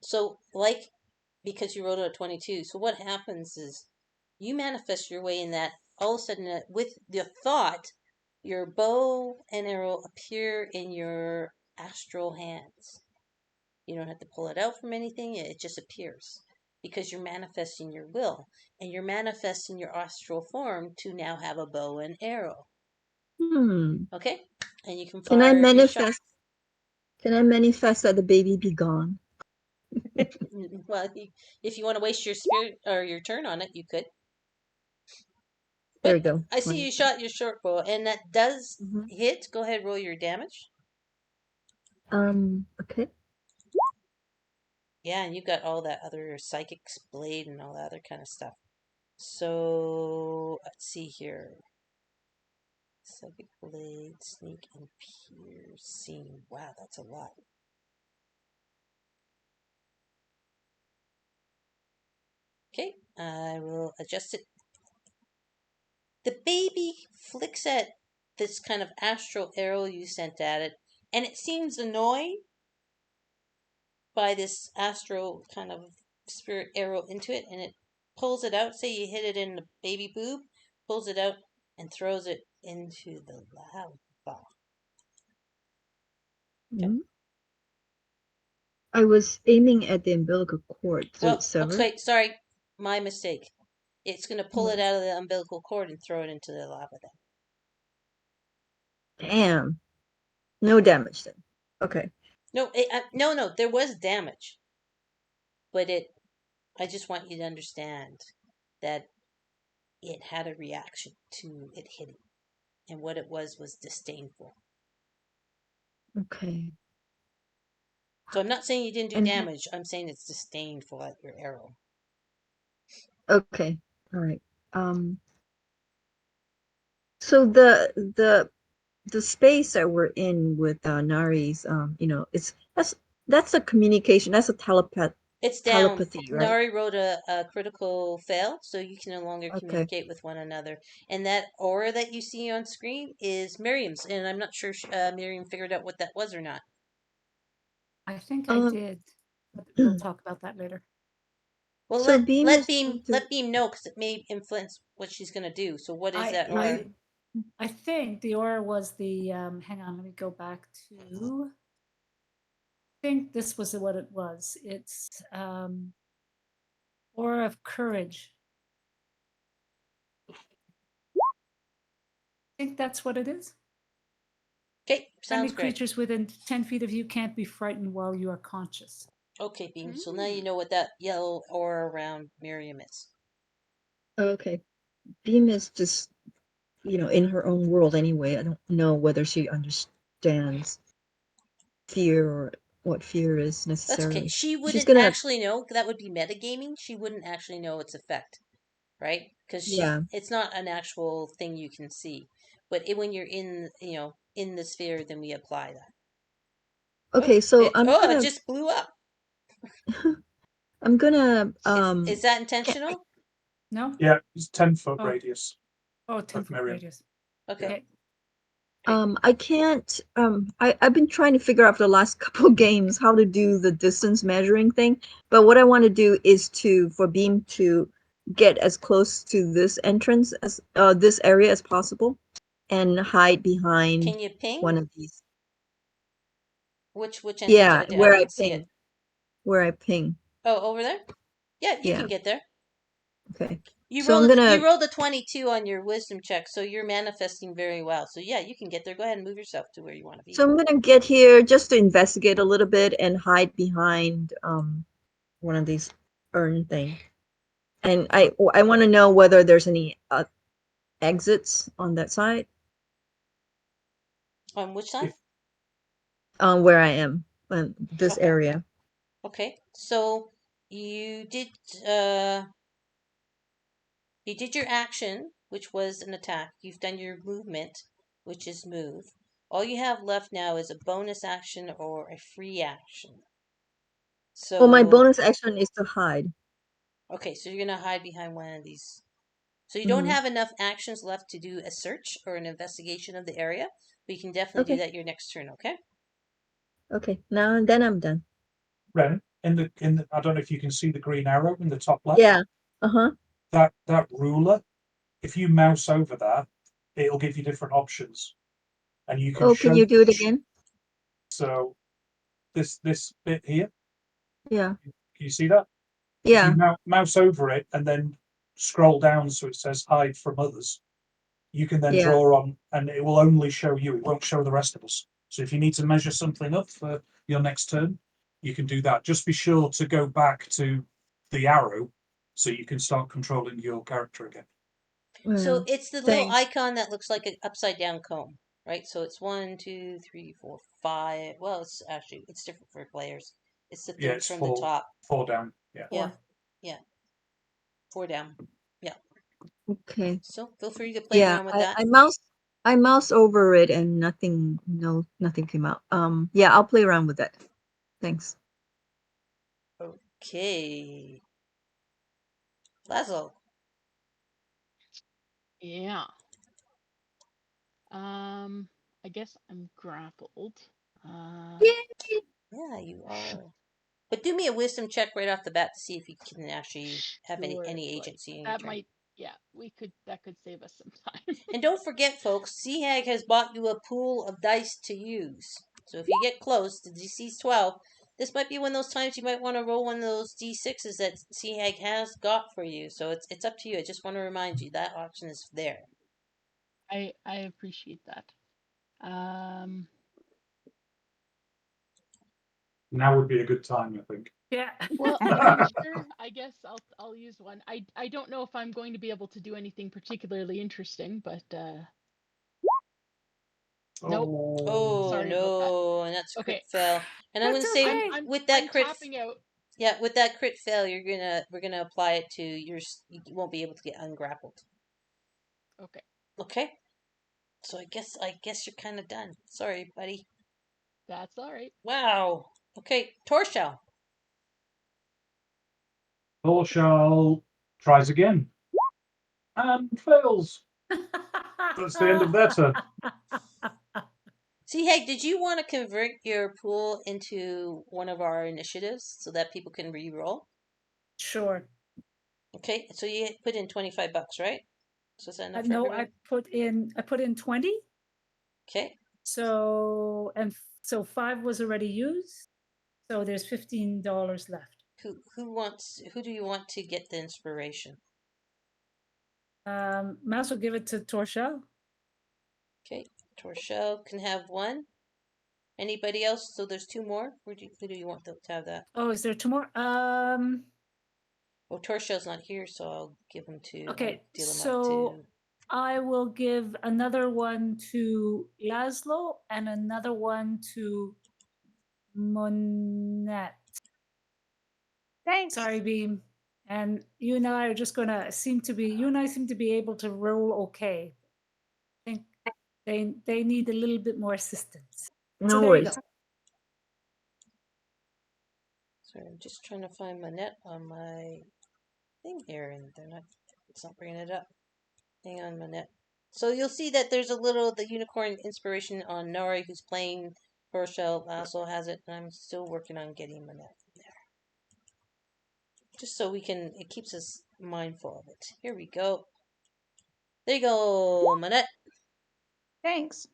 because you rolled a 22, so what happens is you manifest your way in that all of a sudden with the thought, your bow and arrow appear in your astral hands. You don't have to pull it out from anything, it just appears because you're manifesting your will and you're manifesting your astral form to now have a bow and arrow. Okay? And you can fire Can I your shot. manifest? Can I manifest that the baby be gone? Well, if you want to waste your spirit or your turn on it, you could. There we But go. I see you shot your short bow, and that does hit. Go ahead, roll your damage. Okay. Yeah, and you've got all that other psychic's blade and all that other kind of stuff. So let's see here. Psychic blade, sneak, and piercing. Wow, that's a lot. Okay, I will adjust it. The baby flicks at this kind of astral arrow you sent at it, and it seems annoyed by this astral kind of spirit arrow into it, and it pulls it out. Say you hit it in the baby boob, pulls it out and throws it into the lava. Okay. I was aiming at the umbilical cord. So Okay, sorry, my mistake. It's going to pull it out of the umbilical cord and throw it into the lava then. Damn. No damage then. Okay. No, no, there was damage. But I just want you to understand that it had a reaction to it hitting. And what it was disdainful. Okay. So I'm not saying you didn't do damage. I'm saying it's disdainful at your arrow. Okay. All right. So the space that we're in with Nari's, that's a communication. That's a telepathy. It's down. Right? Nari wrote a critical fail, so you can no longer communicate with one another. And that aura that you see on screen is Miriam's, and I'm not sure Miriam figured out what that was or not. I think I did. But we'll talk about that later. Well, so let Beam know because it may influence what she's going to do. So what is that aura? I think the aura was the. Hang on, let me go back to. I think this was what it was. It's aura of courage. think that's what it is. Okay, Friendly sounds great. creatures within 10 feet of you can't be frightened while you are conscious. Okay, Beam. So now you know what that yellow aura around Miriam is. Okay. Beam is just, in her own world anyway. I don't know whether she understands fear or what fear is That's okay. necessarily. She She's wouldn't gonna, actually know. That would be metagaming. She wouldn't actually know its effect, right? Because yeah. it's not an actual thing you can see. But when you're in, in the sphere, then we apply that. Okay, so it just blew up. I'm gonna, Is that intentional? No? Yeah, it's 10-foot Oh. radius. Oh, 10 foot Miriam. radius. Okay. I can't, I've been trying to figure out for the last couple of games how to do the distance measuring thing, but what I want to do is for Beam to get as close to this entrance as, this area as possible and hide behind Can you ping? one of these. Which entrance Yeah, right there? where I I didn't see ping. it. Where I ping. Oh, over there? Yeah, you Yeah. can get there. Okay. You So I'm gonna, rolled a 22 on your wisdom check, so you're manifesting very well. So yeah, you can get there. Go ahead and move yourself to where you want to be. so I'm gonna get here just to investigate a little bit and hide behind one of these urn thing. And I want to know whether there's any exits on that side. On which side? Where I am, this Okay. area. Okay. So you did your action, which was an attack. You've done your movement, which is move. All you have left now is a bonus action or a free action. So Well, my bonus action is to hide. Okay, so you're gonna hide behind one of these. So you don't Mhm. have enough actions left to do a search or an investigation of the area, but you can definitely do Okay. that your next turn, okay? Okay. Now then I'm done. Ren, in the I don't know if you can see the green arrow in the top left. Yeah. Uh-huh. That ruler, if you mouse over that, it'll give you different options, and you can Oh, can you do it again? So this bit here, Yeah. can you see that? If Yeah. you mouse over it and then scroll down so it says hide from others, you can then Yeah. draw on, and it will only show you. It won't show the rest of us. So if you need to measure something up for your next turn, you can do that. Just be sure to go back to the arrow so you can start controlling your character again. So Well, it's the little thanks. icon that looks like an upside down comb, right? So it's 1, 2, 3, 4, 5. Well, it's different for players. It's the Yeah, third it's from the top. 4 down. Yeah. Yeah. Yeah. 4 down. Yeah. Okay. So feel free to play Yeah, around with that. I mouse over it and nothing came out. Yeah, I'll play around with that. Thanks. Okay. Lazo. Yeah. I guess I'm grappled. Yay! Yeah, you are. But do me a wisdom check right off the bat to see if you can actually have any Sure, agency in your that turn. might, yeah, that could save us some time. And don't forget, folks, Seahag has bought you a pool of dice to use. So if you get close to DC's 12, this might be one of those times you might want to roll one of those D6s that Seahag has got for you. So it's up to you. I just want to remind you that option is there. I appreciate that. Now would be a good time, I think. Yeah. Well, sure. I guess I'll use one. I don't know if I'm going to be able to do anything particularly interesting, but nope. Oh Sorry about no, that. and that's Okay. crit fail. And I'm That's gonna say okay. with that I'm crit, tapping out. yeah, with that crit fail, we're gonna apply it to your. You won't be able to get ungrappled. Okay. Okay. So I guess you're kind of done. Sorry, buddy. That's all right. Wow. Okay, Torshell. Torshall tries again and fails. That's the end of their turn. See, hey, did you want to convert your pool into one of our initiatives so that people can re-roll? Sure. Okay, so you put in $25, right? So is that enough for No, everyone? I put in 20. Okay. So 5 was already used. So there's $15 left. Who do you want to get the inspiration? Might as well give it to Torshell. Okay, Torshell can have one. Anybody else? So there's 2 more. Who do you want to have that? Oh, is there 2 more? Well, Torshell's not here, so I'll give him to. Okay, deal him out so to. I will give another one to Laszlo and another one to Monette. Thanks. Sorry, Beam. And you and I are just gonna seem to be able to roll okay. I think they need a little bit more assistance. No so there worries. you go. Sorry, I'm just trying to find Manette on my thing here, and it's not bringing it up. Hang on, Manette. So you'll see that there's the unicorn inspiration on Nori, who's playing Torshell. Also has it, and I'm still working on getting Manette there. Just so it keeps us mindful of it. Here we go. There you go, Manette. Thanks.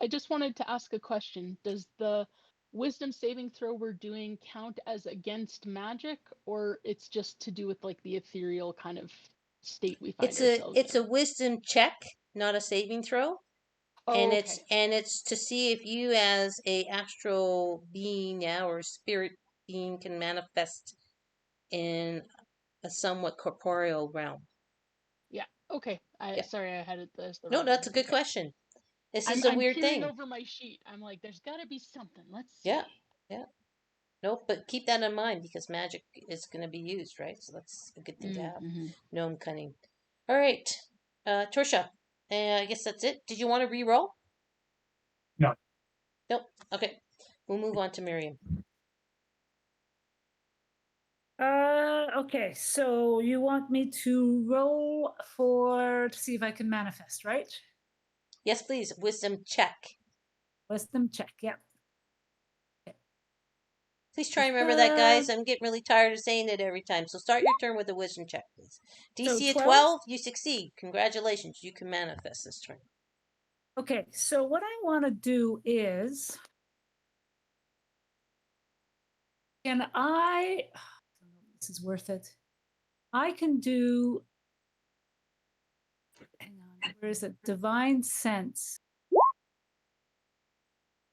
I just wanted to ask a question. Does the wisdom saving throw we're doing count as against magic, or it's just to do with like the ethereal kind of state we find ourselves It's in? a wisdom check, not a saving throw. Oh, And okay. it's to see if you as a astral being now or spirit being can manifest in a somewhat corporeal realm. Yeah. Okay. Yeah. Sorry, I had it as the No, wrong that's a one. good Okay. question. This is I'm a weird peering thing. over my sheet. I'm like, there's got to be something. Let's see. Yeah. Yeah. Nope, but keep that in mind because magic is going to be used, right? So that's a good thing to have. Mm-hmm. Gnome cunning. All right. Torsha, I guess that's it. Did you want to re-roll? No. Nope. Okay. We'll move on to Miriam. Okay, so you want me to roll to see if I can manifest, right? Yes, please. Wisdom check. Wisdom check, yeah. Please try and remember that, guys. I'm getting really tired of saying it every time. So start your turn with a wisdom check, please. DC So at 12, you succeed. Congratulations. You can manifest this turn. Okay, so what I want to do is, I don't know if this is worth it. I can do, hang on, where is it? Divine sense.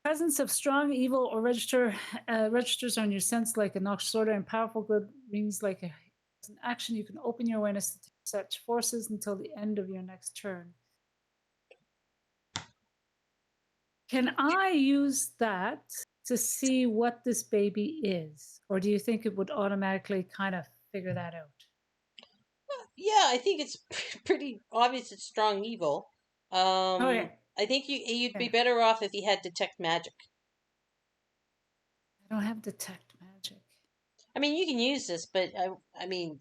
Presence of strong evil or registers on your sense like a noxious order, and powerful good means like as an action you can open your awareness to such forces until the end of your next turn. Can I use that to see what this baby is, or do you think it would automatically kind of figure that out? Yeah, I think it's pretty obvious it's strong evil. Okay. I think you'd be better off if you had detect magic. I don't have detect magic. I mean, you can use this, but I mean,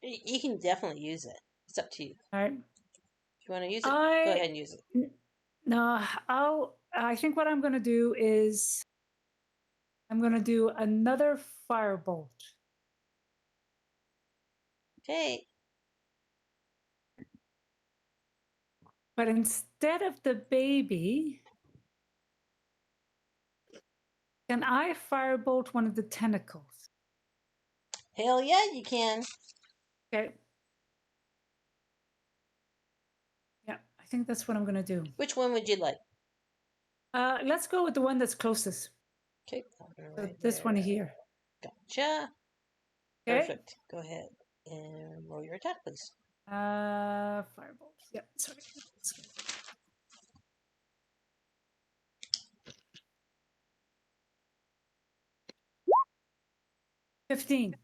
you can definitely use it. It's up to you. All right. If you want to use it, go ahead and use it. No, I think what I'm going to do is I'm going to do another firebolt. Okay. But instead of the baby, can I firebolt one of the tentacles? Hell yeah, you can. Okay. Yeah, I think that's what I'm going to do. Which one would you like? Let's go with the one that's closest. Okay. So this one here. Gotcha. Okay. Perfect. Go ahead and roll your attack, please. Firebolt. Yeah, sorry. 15.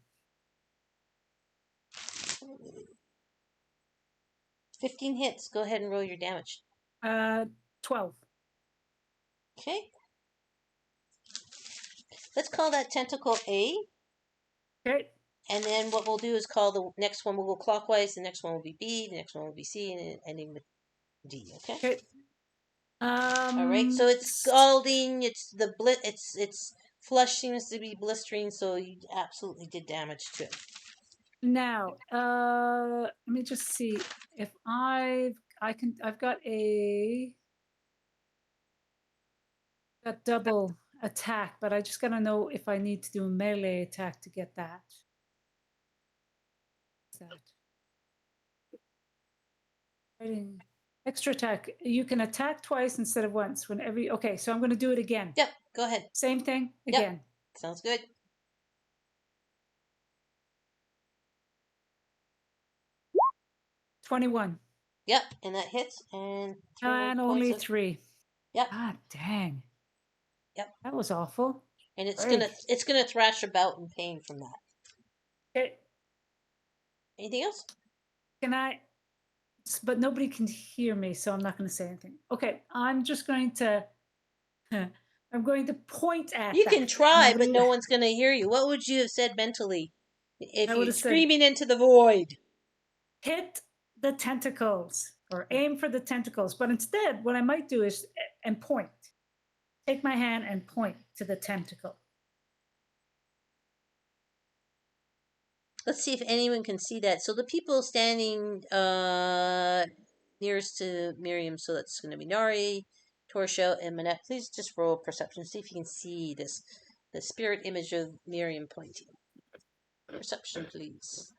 15 hits. Go ahead and roll your damage. 12. Okay. Let's call that tentacle A. Okay. And then what we'll do is call the next one, we'll go clockwise, the next one will be B, the next one will be C, and ending with D, okay? Okay. All right, so it's scalding, it's flesh seems to be blistering, so you absolutely did damage to it. Now, let me just see if I've got double attack, but I just gotta know if I need to do a melee attack to get that. that? Fighting. Extra attack. You can attack twice instead of once. Whenever. Okay, so I'm going to do it again. Yep, go ahead. Same thing Yep. again. Sounds good. $21. Yep, and that hits. And only 3. Yep. God dang. Yep. That was awful. And it's Great. gonna thrash about in pain from that. Okay. Anything else? Can I? But nobody can hear me, so I'm not going to say anything. Okay, I'm just going to. I'm going to point at. You can try, but no one's going to hear you. What would you have said mentally if I you're would have said, screaming into the void? Hit the tentacles or aim for the tentacles. But instead, what I might do is and point. Take my hand and point to the tentacle. Let's see if anyone can see that. So the people standing nearest to Miriam, so that's going to be Nari, Torsha, and Manette. Please just roll perception. See if you can see this, the spirit image of Miriam pointing. Perception, please.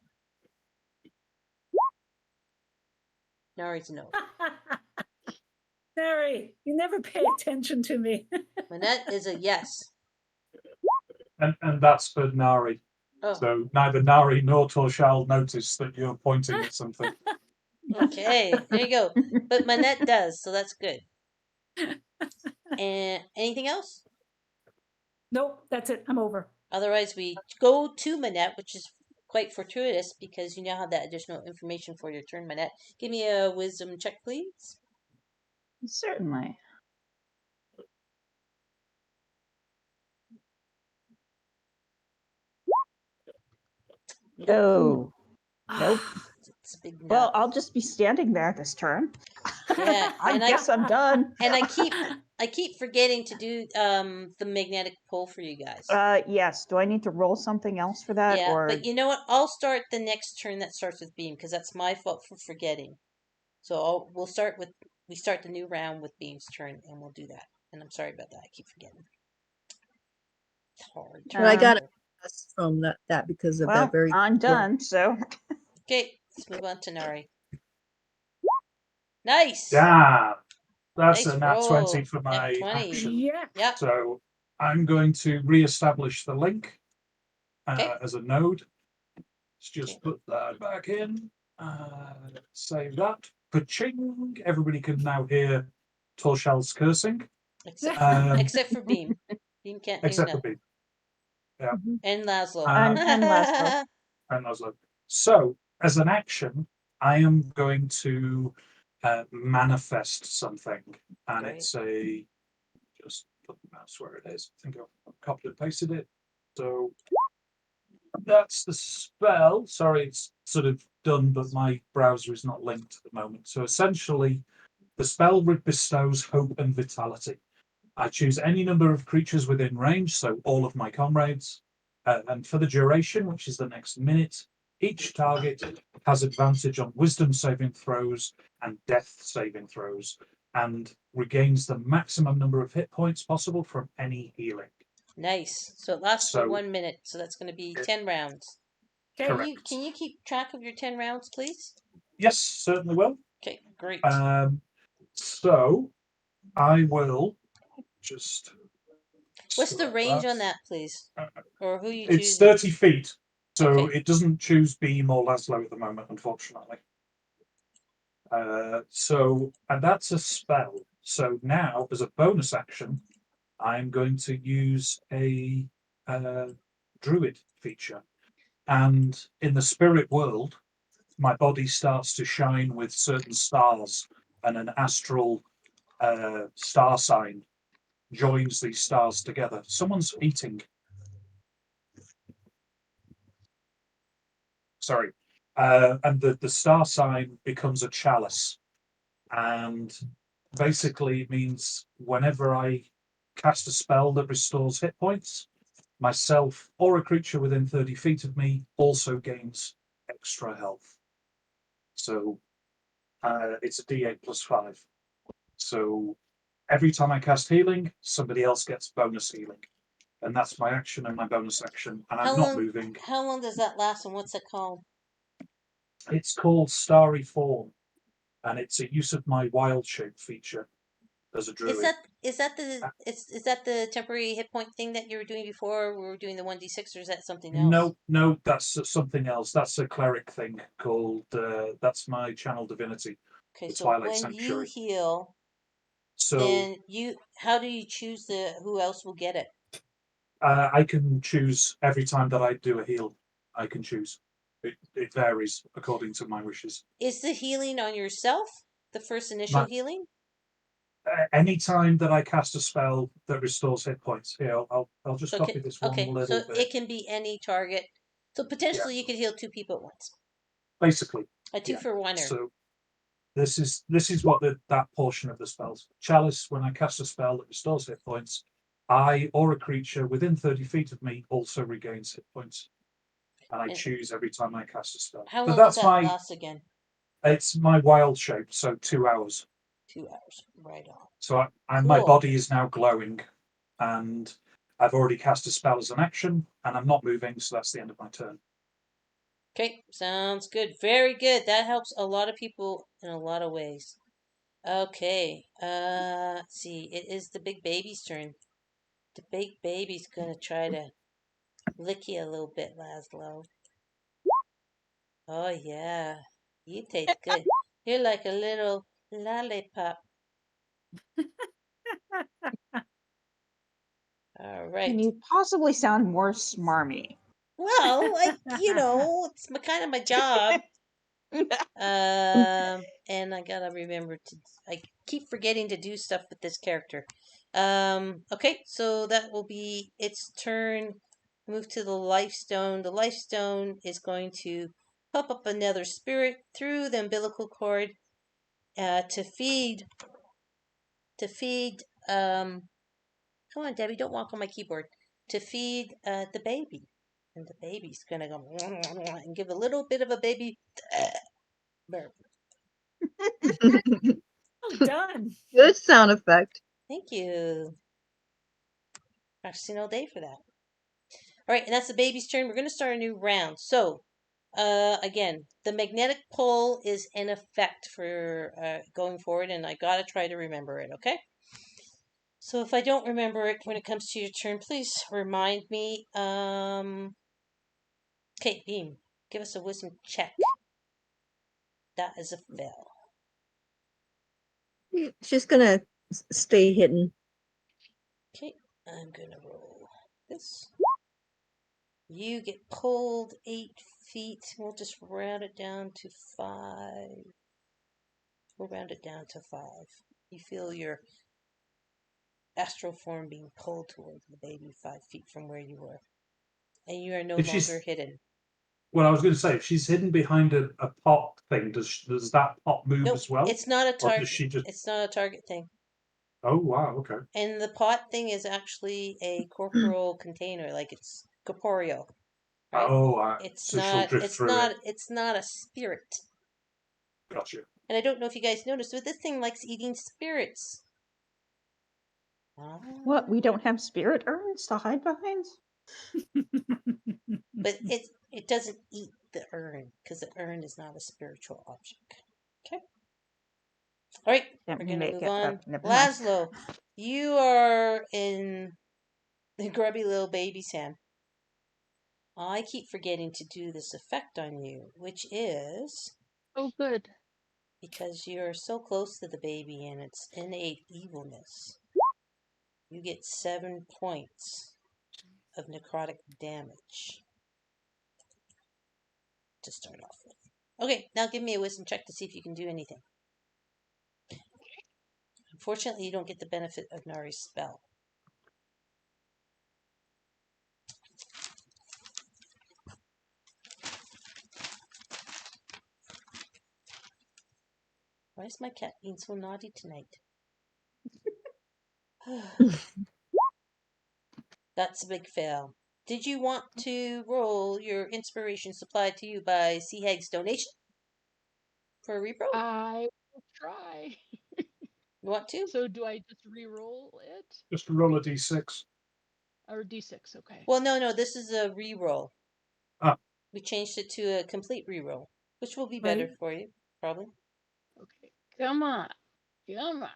Nari's a no. Nari, you never pay attention to me. Manette is a yes. And that's for Nari. Oh. So neither Nari nor Torshal notice that you're pointing at something. Okay, there you go. But Manette does, so that's good. And anything else? Nope, that's it. I'm over. Otherwise, we go to Manette, which is quite fortuitous because you now have that additional information for your turn, Manette. Give me a wisdom check, please. Certainly. Oh. Nope. It's a big no. Well, I'll just be standing there this turn. Yeah, I guess I'm done. And I keep forgetting to do the magnetic pull for you guys. Yes. Do I need to roll something else for that? Yeah, or... but you know what? I'll start the next turn that starts with Beam because that's my fault for forgetting. So we start the new round with Beam's turn, and we'll do that. And I'm sorry about that. I keep forgetting. It's hard. But I got a plus from that because of that very. I'm done. So. Okay, let's move on to Nari. Nice. Damn. That's Nice a nat roll. 20 for my Nat 20. action. Yeah. Yep. So I'm going to re-establish the link as a node. Let's just put that back in. Save that. Ka-ching. Everybody can now hear Torshal's cursing. Except for Beam. Beam can't hear Except for Beam. Yeah. And Laszlo. And Laszlo. And Laszlo. So, as an action, I am going to manifest something. And Great. it's a... Just put the mouse where it is. I think I've copied and pasted it. So... That's the spell. Sorry, it's sort of done, but my browser is not linked at the moment. So essentially, the spell bestows hope and vitality. I choose any number of creatures within range, so all of my comrades. And for the duration, which is the next minute, each target has advantage on wisdom saving throws and death saving throws, and regains the maximum number of hit points possible from any healing. Nice. So it lasts for 1 minute. So that's going to be 10 rounds. Correct. Can you keep track of your 10 rounds, please? Yes, certainly will. Okay, great. So I will just. What's the range on that, please? Or who you choose? It's 30 feet, so it doesn't choose Beam or Laszlo at the moment, unfortunately. And that's a spell. So now, as a bonus action, I'm going to use a druid feature. And in the spirit world, my body starts to shine with certain stars, and an astral star sign joins these stars together. Someone's eating. Sorry. And the star sign becomes a chalice. And basically it means whenever I cast a spell that restores hit points, myself or a creature within 30 feet of me also gains extra health. So it's a D8 plus 5. So every time I cast healing, somebody else gets bonus healing. And that's my action and my bonus action. And I'm not moving. How long does that last and what's it called? It's called Starry Form, and it's a use of my wild shape feature as a druid. Is that the temporary hit point thing that you were doing before? We were doing the 1d6, or is that something else? No, that's something else. That's a cleric thing called. That's my channel divinity. Okay, The so Twilight when Sanctuary. you heal, So then how do you choose who else will get it? I can choose every time that I do a heal. I can choose. It varies according to my wishes. Is the healing on yourself? The first initial My, healing? any time that I cast a spell that restores hit points. Here, I'll just So copy this one little bit. it can be any target. So potentially Yeah, you could heal 2 people at once. basically. A 2-for-1er. So this is what that portion of the spells. Chalice, when I cast a spell that restores hit points, I or a creature within 30 feet of me also regains hit points. And I choose every time I cast a spell. How But long does that last again? It's my wild shape, so 2 hours. 2 hours. Right on. So Cool. my body is now glowing, and I've already cast a spell as an action, and I'm not moving, so that's the end of my turn. Okay, sounds good. Very good. That helps a lot of people in a lot of ways. Okay, let's see. It is the big baby's turn. The big baby's gonna try to lick you a little bit, Laszlo. Oh yeah, you taste good. You're like a little lollipop. All right. Can you possibly sound more smarmy? Well, it's kind of my job. And I gotta remember I keep forgetting to do stuff with this character. Okay, so that will be its turn. Move to the life stone. The life stone is going to pop up another spirit through the umbilical cord, to feed. Come on, Debbie, don't walk on my keyboard. To feed the baby, and the baby's gonna go and give a little bit of a baby burp. Well done. Good sound effect. Thank you. Practicing all day for that. All right, and that's the baby's turn. We're going to start a new round. So, again, the magnetic pull is in effect for going forward, and I got to try to remember it, okay? So if I don't remember it when it comes to your turn, please remind me. Okay, Beam, give us a wisdom check. That is a fail. She's gonna stay hidden. Okay, I'm going to roll this. You get pulled 8 feet. We'll just round it down to 5. We'll round it down to 5. You feel your astral form being pulled towards the baby 5 feet from where you were. And you are no longer hidden. Well, I was going to say, if she's hidden behind a pot thing, does that pot move Nope, as well? it's not a target. Or does she just... It's not a target thing. Oh, wow, okay. And the pot thing is actually a corporal container, like it's corporeal. Right? Oh, it's so not. she'll drift It's through not. it. It's not a spirit. Gotcha. And I don't know if you guys noticed, but this thing likes eating spirits. What? We don't have spirit urns to hide behind? But it doesn't eat the urn, because the urn is not a spiritual object. Okay. All right, we're going to move on. Laszlo, you are in the grubby little baby's hand. I keep forgetting to do this effect on you, which is... Oh, good. Because you're so close to the baby and its innate evilness, you get 7 points of necrotic damage to start off with. Okay, now give me a wisdom check to see if you can do anything. Unfortunately, you don't get the benefit of Nari's spell. Why is my cat being so naughty tonight? That's a big fail. Did you want to roll your inspiration supplied to you by Seahag's donation for a reroll? I will try. You want to? So do I just re-roll it? Just roll a d6. Or d6, okay. Well, no, this is a reroll. Ah. We changed it to a complete reroll. which will be better Right. for you, probably. Okay, come on. Come on.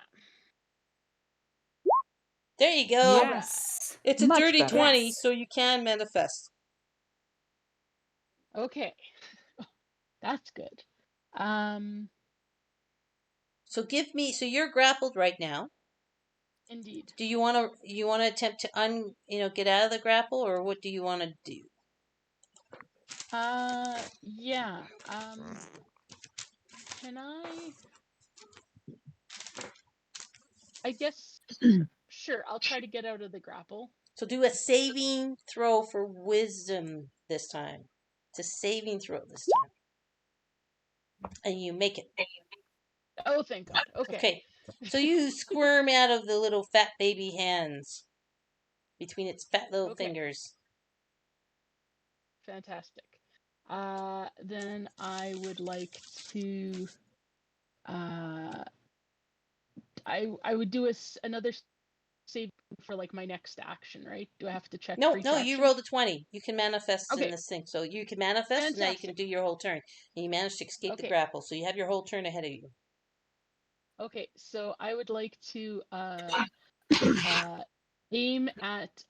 There you go. Yes. It's a Much dirty better. 20, Yes. so you can manifest. Okay. That's good. So give me. So you're grappled right now. Indeed. Do you want to attempt to get out of the grapple, or what do you want to do? Yeah. Can I guess sure, I'll try to get out of the grapple. So do a saving throw for wisdom this time. It's a saving throw this time. And you make it. Oh, thank God. Okay. Okay. So you squirm out of the little fat baby hands between its fat little Okay. fingers. Fantastic. Then I would like to I would do another save for like my next action, right? Do I have to check for each No, action? you rolled a 20. You can manifest in Okay. this thing. So you can manifest, and now you can Fantastic. do your whole turn. And you managed to escape the Okay. grapple, so you have your whole turn ahead of you. Okay, so I would like to aim at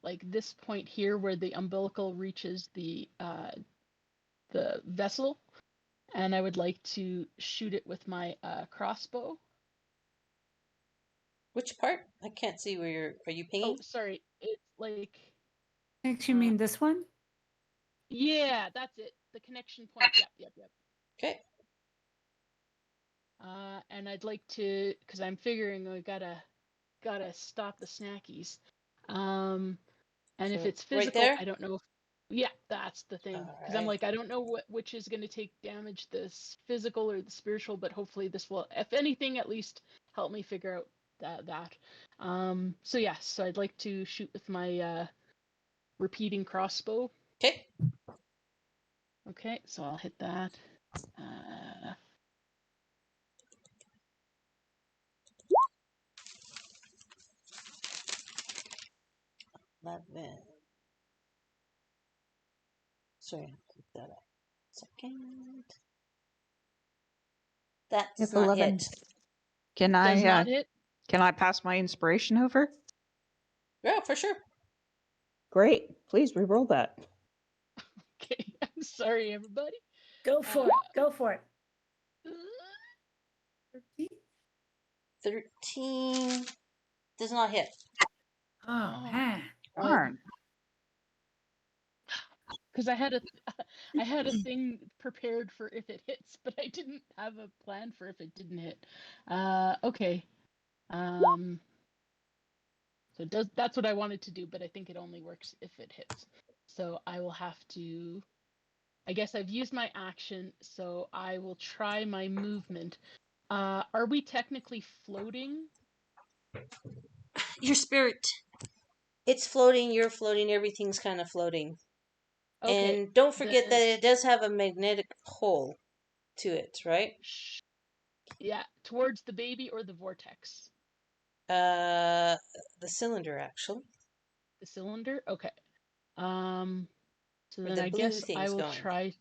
like this point here where the umbilical reaches the vessel, and I would like to shoot it with my crossbow. Which part? I can't see where are you pinging? Oh, sorry. It's like I think you mean this one? yeah, that's it. The connection point. Yep. Okay. And I'd like to, because I'm figuring we gotta stop the snackies. And So, if it's right physical, there? I don't know if yeah, that's the thing. Because I'm Alright. like, I don't know which is going to take damage, this physical or the spiritual, but hopefully this will, if anything, at least help me figure out that. So yeah, so I'd like to shoot with my repeating crossbow. Okay. Okay, so I'll hit that. Uh, 11. Sorry, I'll keep that up. Second. That does If not 11, hit. can does not I hit. can I pass my inspiration over? Yeah, for sure. Great. Please re-roll that. Okay, I'm sorry, everybody. Go for it. Go for it. 13 does not hit. Oh, man. Darn. Because I had a thing prepared for if it hits, but I didn't have a plan for if it didn't hit. Okay. So that's what I wanted to do, but I think it only works if it hits. So I will have to. I guess I've used my action, so I will try my movement. Are we technically floating? Your spirit. It's floating, you're floating, everything's kind of floating. Okay. And don't forget then, that it does have a magnetic pole to it, right? Yeah, towards the baby or the vortex? The cylinder, actually. The cylinder? Okay. So Where then the I blue guess I thing's will going. try.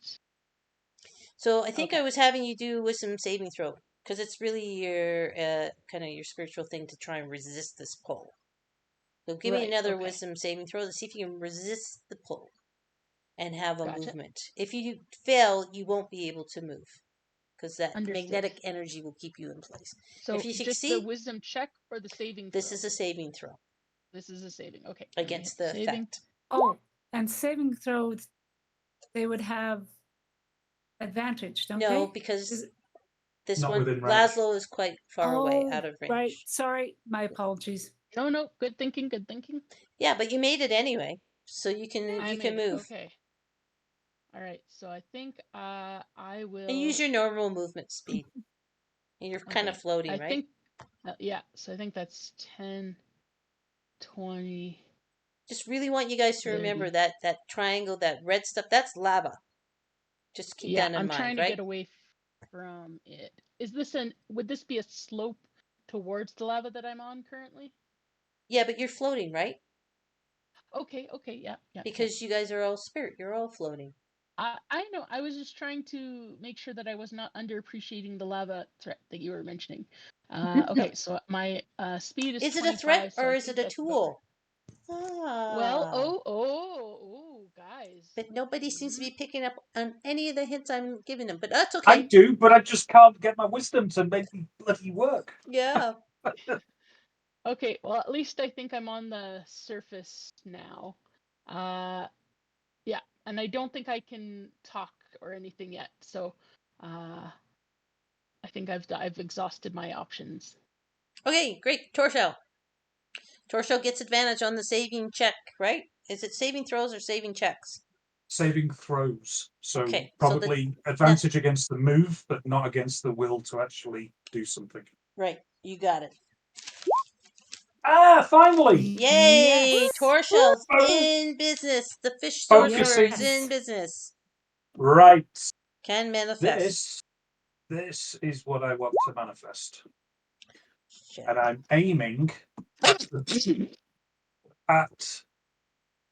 So I think I Okay. was having you do wisdom saving throw, because it's really your kind of your spiritual thing to try and resist this pull. So give me Right, another okay. wisdom saving throw to see if you can resist the pull and have a Gotcha. movement. If you fail, you won't be able to move, because that Understood. magnetic energy will keep you in place. So if you just the succeed, wisdom check or the saving throw? this is a saving throw This is a saving. Okay. Let me hit against the saving. effect. Oh, and saving throws, they would have advantage, don't No, they? because this Not one, within range. Laszlo is quite far away, Oh, out of range. right. Sorry. My apologies. No, good thinking, good thinking. Yeah, but you made it anyway, so you I can made it. move. Okay. All right. So I think I will. And use your normal movement speed. And you're kind of Okay. floating, I right? think. Yeah. So I think that's 10, 20. Just really want you guys to 30. remember that triangle, that red stuff, that's lava. Just keep Yeah, that in I'm mind, trying to right? get away from it. Would this be a slope towards the lava that I'm on currently? Yeah, but you're floating, right? Okay, yeah. Because you guys are all spirit. You're all floating. I know. I was just trying to make sure that I was not underappreciating the lava threat that you were mentioning. Okay, so my speed is Is it a 25, threat so or I is think it a that's about tool? right. Well, Ah. guys. But nobody seems to Mhm. be picking up on any of the hints I'm giving them. But that's I okay. do, but I just can't get my wisdom to make me bloody work. Yeah. Okay, well, at least I think I'm on the surface now. Yeah, and I don't think I can talk or anything yet. So, I think I've exhausted my options. Okay, great. Torso. Torso gets advantage on the saving check, right? Is it saving throws or saving checks? Saving throws. So Okay, probably advantage against the move, but not against the will to actually do something. Right, you got it. Ah, finally! Yay! Yes. Torshell's in business. The fish sorcerer is Focusing. in business. Right. Can manifest. This is what I want to manifest. Shit. And I'm aiming at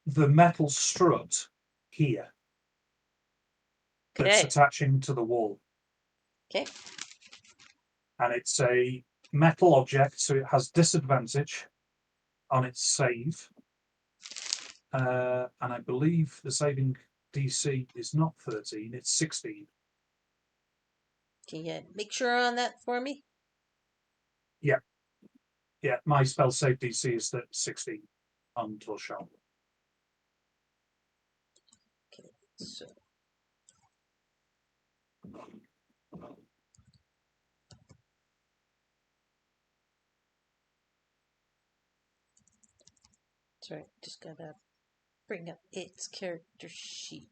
the metal strut here that's Okay. attaching to the wall. Okay. And it's a metal object, so it has disadvantage on its save. And I believe the saving DC is not 13, it's 16. Can you make sure on that for me? Yeah. Yeah, my spell save DC is 16 on Torshell. Okay, so. Sorry, just gotta bring up its character sheet.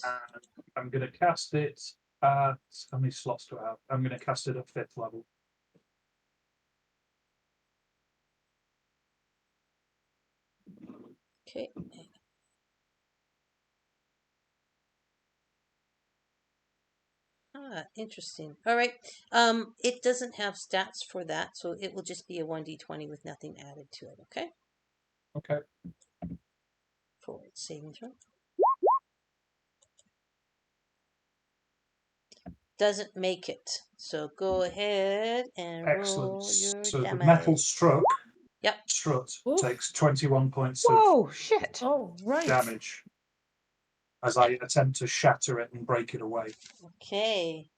And I'm going to cast it at, how many slots do I have? I'm going to cast it at 5th level. Okay. Ah, interesting. All right. It doesn't have stats for that, so it will just be a 1d20 with nothing added to it, okay? Okay. For its saving throw. Doesn't make it. So go ahead and Excellent. roll your So damage. the metal strut Yep. Oof. takes 21 points Whoa, shit. Oh, of right. damage as I attempt to shatter it and break it away. Okay.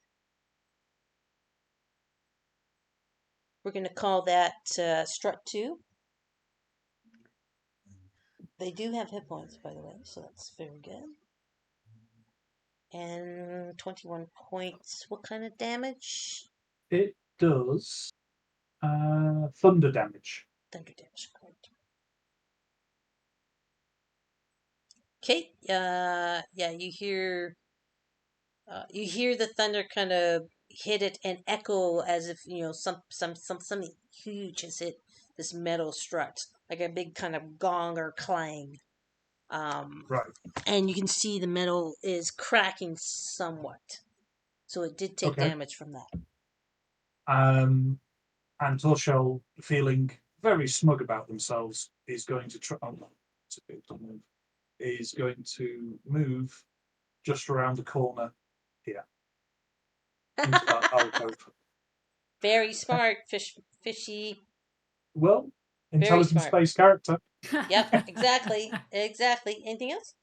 We're going to call that strut 2. They do have hit points, by the way, so that's very good. And 21 points. What kind of damage? It does thunder damage. Thunder damage. Great. Okay. Yeah, you hear the thunder kind of hit it and echo as if something huge has hit this metal strut, like a big kind of gong or clang. Right. And you can see the metal is cracking somewhat, so it did take damage from that. And Torshell, feeling very smug about themselves, is going to try. Is going to move just around the corner here into that alcove. Very smart, fishy. Well, Very intelligent smart. space character. Yep, exactly. Anything else?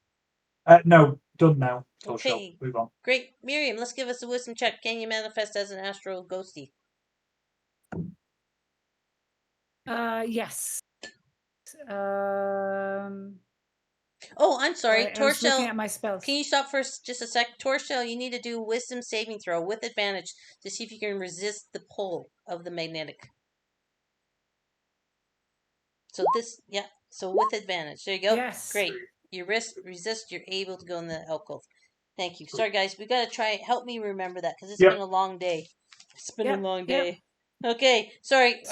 No, done now. Torshell, Okay. move on. Great. Miriam, let's give us a wisdom check. Can you manifest as an astral ghosty? Yes. Oh, I'm sorry. I was looking Torshell, at my spells. can you stop for just a sec? Torshell, you need to do a wisdom saving throw with advantage to see if you can resist the pull of the magnetic. So with advantage. There you go. Yes. Great. You resist, you're able to go in the alcove. Thank you. Sorry, guys. We got to try. Help me remember that because it's been a long day. It's been a long day. Okay. Sorry,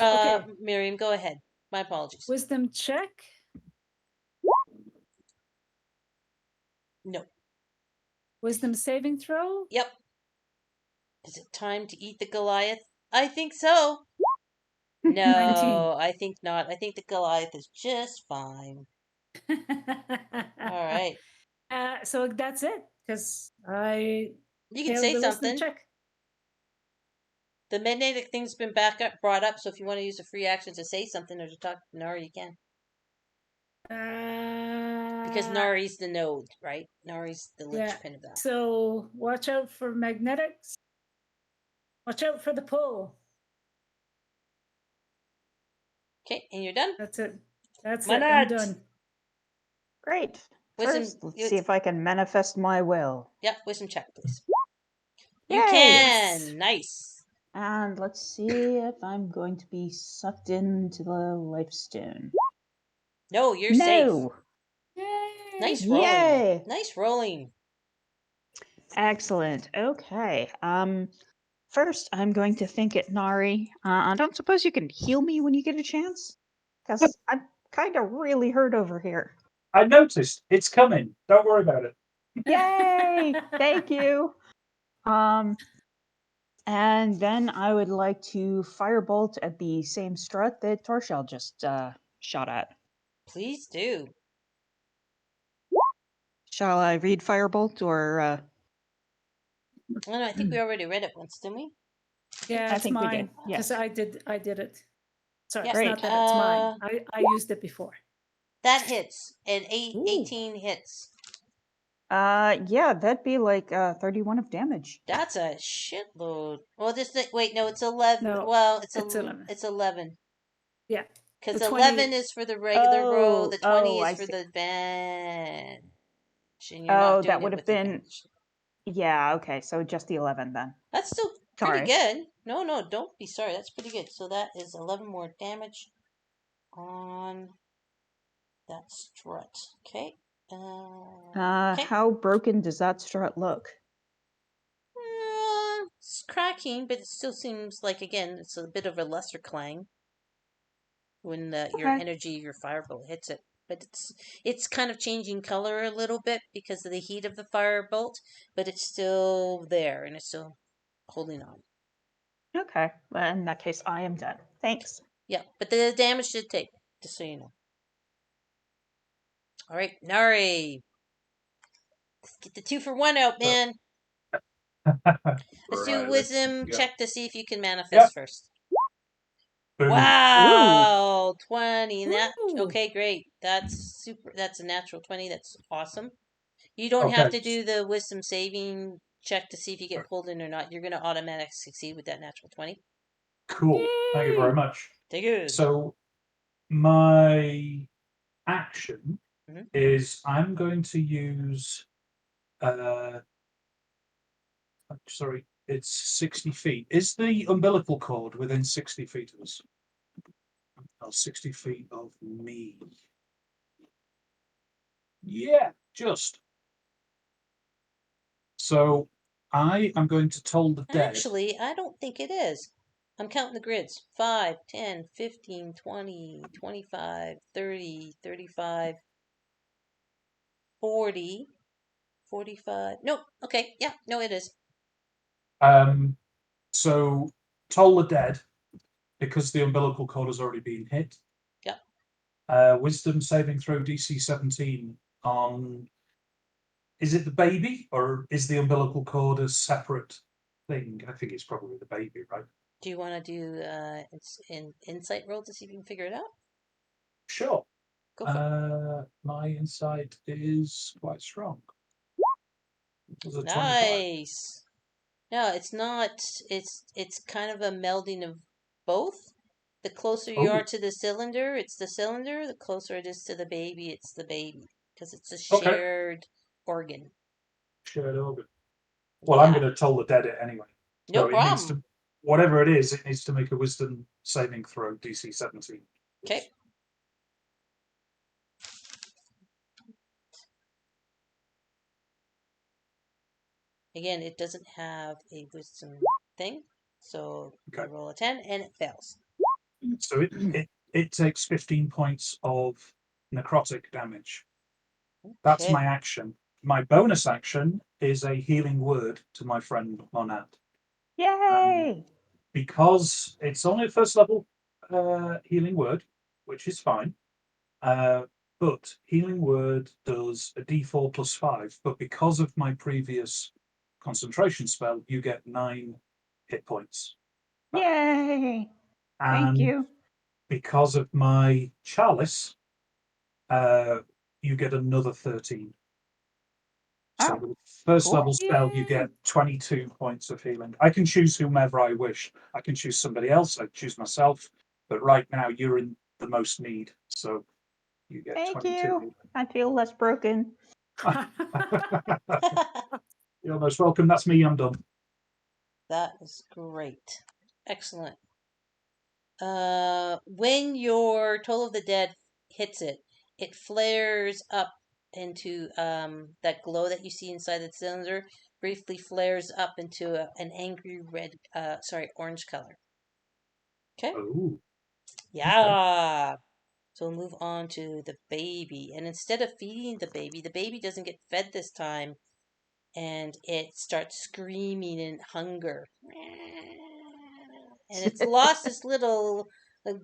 Miriam, go ahead. My apologies. Wisdom check? No. Wisdom saving throw? Yep. Is it time to eat the Goliath? I think so. No, 19. I think not. I think the Goliath is just fine. All right. So that's it. because I You can failed say the wisdom something. check. The magnetic thing's been brought up, so if you want to use a free action to say something or to talk to Nari, you can. Because Nari's the node, right? Nari's the linchpin of that. So watch out for magnetics. Watch out for the pull. Okay, and you're done? That's it. That's Why it. I'm not? done. Great. Wisdom- First, let's see if I can manifest my will. Yep, wisdom check, please. Yay! You can! Yes. Nice. And let's see if I'm going to be sucked into the lifestone. No, you're safe. Yay! Nice rolling. Yay! Nice rolling. Excellent. Okay. First, I'm going to think at Nari. I don't suppose you can heal me when you get a chance? Because I'm kind of really hurt over here. I noticed. It's coming. Don't worry about it. Yay! Thank you. And then I would like to firebolt at the same strut that Torshell just shot at. Please do. Shall I read firebolt or? Oh, no, I think we already read it once, didn't we? Yeah, I it's think we mine did, yes. because I did it. Sorry, Yeah, it's Great. not that it's mine. I used it before. That hits. And Ooh. 18 hits. Yeah, that'd be like 31 of damage. That's a shitload. Well, wait, no, it's 11. No, well, it's 11. It's 11. Yeah. Because The 11 20 is for the regular roll, the 20 is I for see. the advantage. And you're not doing that it would have with been. advantage. Yeah, okay, so just the 11 then. That's still pretty Sorry. good. No, don't be sorry. That's pretty good. So that is 11 more damage on that strut. Okay. Okay. How broken does that strut look? It's cracking, but it still seems like, again, it's a bit of a lesser clang when your Okay. energy, your firebolt hits it. But it's kind of changing color a little bit because of the heat of the firebolt, but it's still there and it's still holding on. Okay, well, in that case, I am done. Thanks. Yeah, but the damage did take, just so you know. All right, Nari. Let's get the 2-for-1 out, man. Let's do a wisdom check to see if you can manifest first. Boom. Wow, 20. Ooh. Okay, great. That's super. That's a natural 20. That's awesome. You don't Okay. have to do the wisdom saving check to see if you get pulled in or not. You're going to automatically succeed with that natural 20. Cool. Thank you very Yay. much. Take it. So my action Mhm. is I'm going to use sorry, it's 60 feet. Is the umbilical cord within 60 feet of us? Or 60 feet of me? Yeah, just. So I am going to toll the dead. Actually, I don't think it is. I'm counting the grids. 5, 10, 15, 20, 25, 30, 35, 40, 45. No, okay. Yeah, no, it is. So toll the dead because the umbilical cord has already been hit. Yep. Wisdom saving throw DC 17 on. Is it the baby or is the umbilical cord a separate thing? I think it's probably the baby, right? Do you want to do an insight roll to see if you can figure it out? Sure. Go for it. My insight is quite strong. It was a 25. Nice. No, it's not. It's kind of a melding of both. The closer you are to the cylinder, it's the cylinder. The closer it is to the baby, it's the baby. Because it's a shared organ. Shared organ. Well, I'm going to toll the dead it anyway. No So it needs problem. to, whatever it is, it needs to make a wisdom saving throw, DC 17. Okay. Again, it doesn't have a wisdom thing. So you roll a 10 and it fails. So it takes 15 points of necrotic damage. That's my action. My bonus action is a healing word to my friend Monad. Yay! Because it's only a first level healing word, which is fine. But but Healing Word does a D4 plus 5, but because of my previous concentration spell, you get 9 hit points. Yay! And Thank you. because of my chalice, you get another 13. So Oh, the first cool. level spell, you get 22 points of healing. I can choose whomever I wish. I can choose somebody else. I choose myself. But right now, you're in the most need. So you get Thank 22 you. healing. I feel less broken. You're most welcome. That's me. I'm done. That is great. Excellent. When your Toll of the Dead hits it, it flares up into that glow that you see inside the cylinder. Briefly flares up into an angry orange color. Okay. Oh. Yeah. So we'll move on to the baby, and instead of feeding the baby doesn't get fed this time, and it starts screaming in hunger. And it's lost this little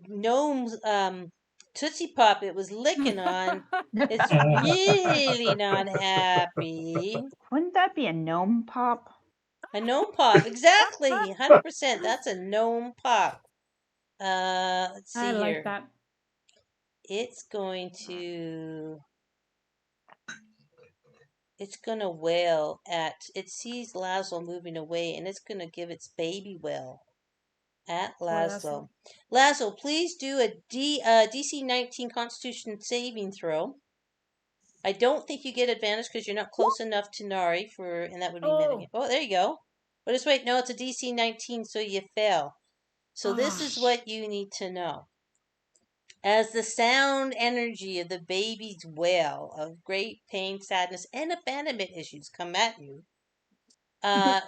gnome Tootsie Pop it was licking on. It's really not happy. Wouldn't that be a gnome pop? A gnome pop, exactly, 100%. That's a gnome pop. Let's see I like here. that. It's gonna wail at. It sees Laszlo moving away, and it's gonna give its baby wail at Laszlo. Laszlo, please do a DC 19 Constitution saving throw. I don't think you get advantage because you're not close enough to Nari and that would be metagame. Oh, there you go. But just wait, no, it's a DC 19, so you fail. So this is what you need to know. As the sound energy of the baby's wail of great pain, sadness, and abandonment issues come at you,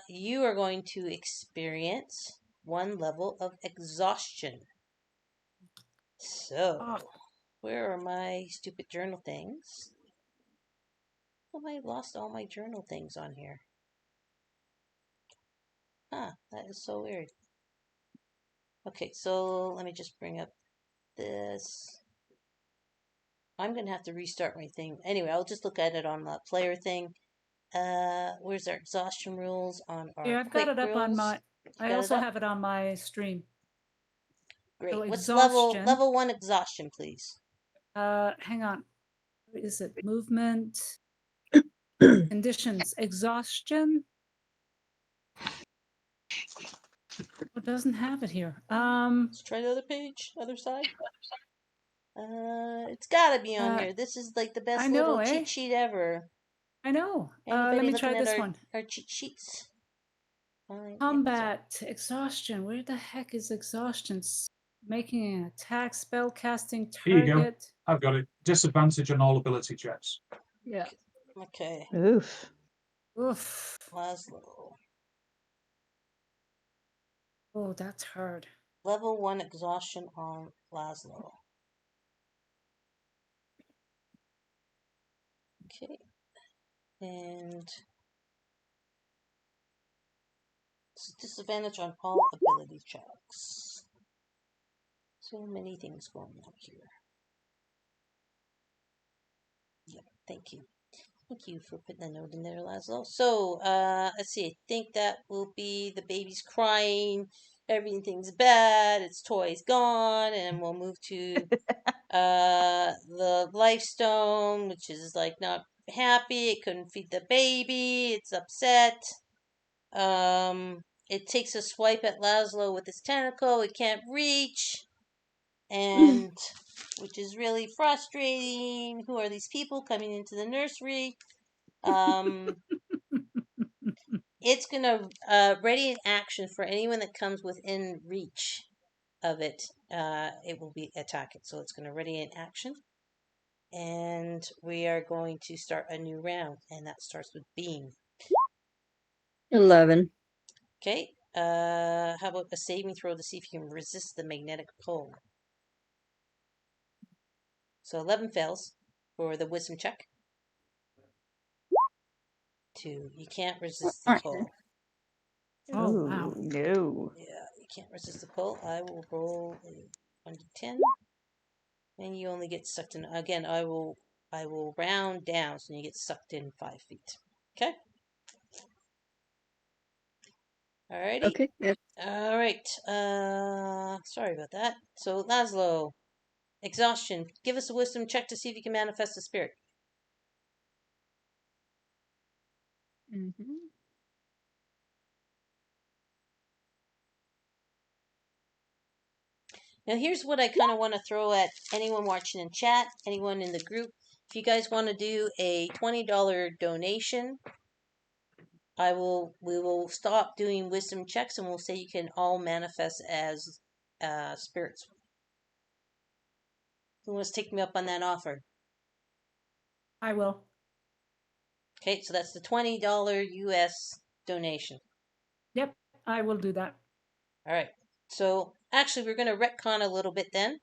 you are going to experience 1 level of exhaustion. So, where are my stupid journal things? Oh, I lost all my journal things on here. Huh, that is so weird. Okay, so let me just bring up this. I'm going to have to restart my thing. Anyway, I'll just look at it on the player thing. Where's our exhaustion rules on our Yeah, I've quick got it up on rules? my. I also have it on my stream. Great. So What's exhaustion. level 1 exhaustion, please? Hang on. What is it? Movement. Conditions. Exhaustion. It doesn't have it here. Let's try the other page, other side. It's gotta be on here. This is like the best little cheat sheet ever. I know. Anybody Let me looking try at this one. Our cheat sheets? Combat exhaustion. Where the heck is exhaustion? Making an attack, spell casting target. Here you go. I've got it. Disadvantage on all ability checks. Yeah. Okay. Oof. Oof. Laszlo. Oh, that's hard. Level 1 exhaustion on Laszlo. Okay. And disadvantage on all ability checks. So many things going on here. Yeah, thank you. Thank you for putting a note in there, Laszlo. So, let's see. I think that will be the baby's crying. Everything's bad. Its toy's gone. And we'll move to the life stone, which is like not happy. It couldn't feed the baby. It's upset. It takes a swipe at Laszlo with its tentacle. It can't reach. And which is really frustrating. Who are these people coming into the nursery? It's gonna ready an action for anyone that comes within reach of it. It will be attack it. So it's gonna ready an action, and we are going to start a new round, and that starts with Beam. 11. Okay. How about a saving throw to see if you can resist the magnetic pull? So 11 fails for the wisdom check. 2. You can't resist the pull. Oh, wow. No. Yeah, you can't resist the pull. I will roll a 1d10. And you only get sucked in. Again, I will round down so you get sucked in 5 feet. Okay? Alrighty. Okay. Yep. All right. Sorry about that. So Laszlo, exhaustion. Give us a wisdom check to see if you can manifest the spirit. Mm-hmm. Now, here's what I kind of want to throw at anyone watching in chat, anyone in the group. If you guys want to do a $20 donation, we will stop doing wisdom checks and we'll say you can all manifest as spirits. Who wants to take me up on that offer? I will. Okay, so that's the $20 US donation. Yep, I will do that. All right. So actually, we're going to retcon a little bit then.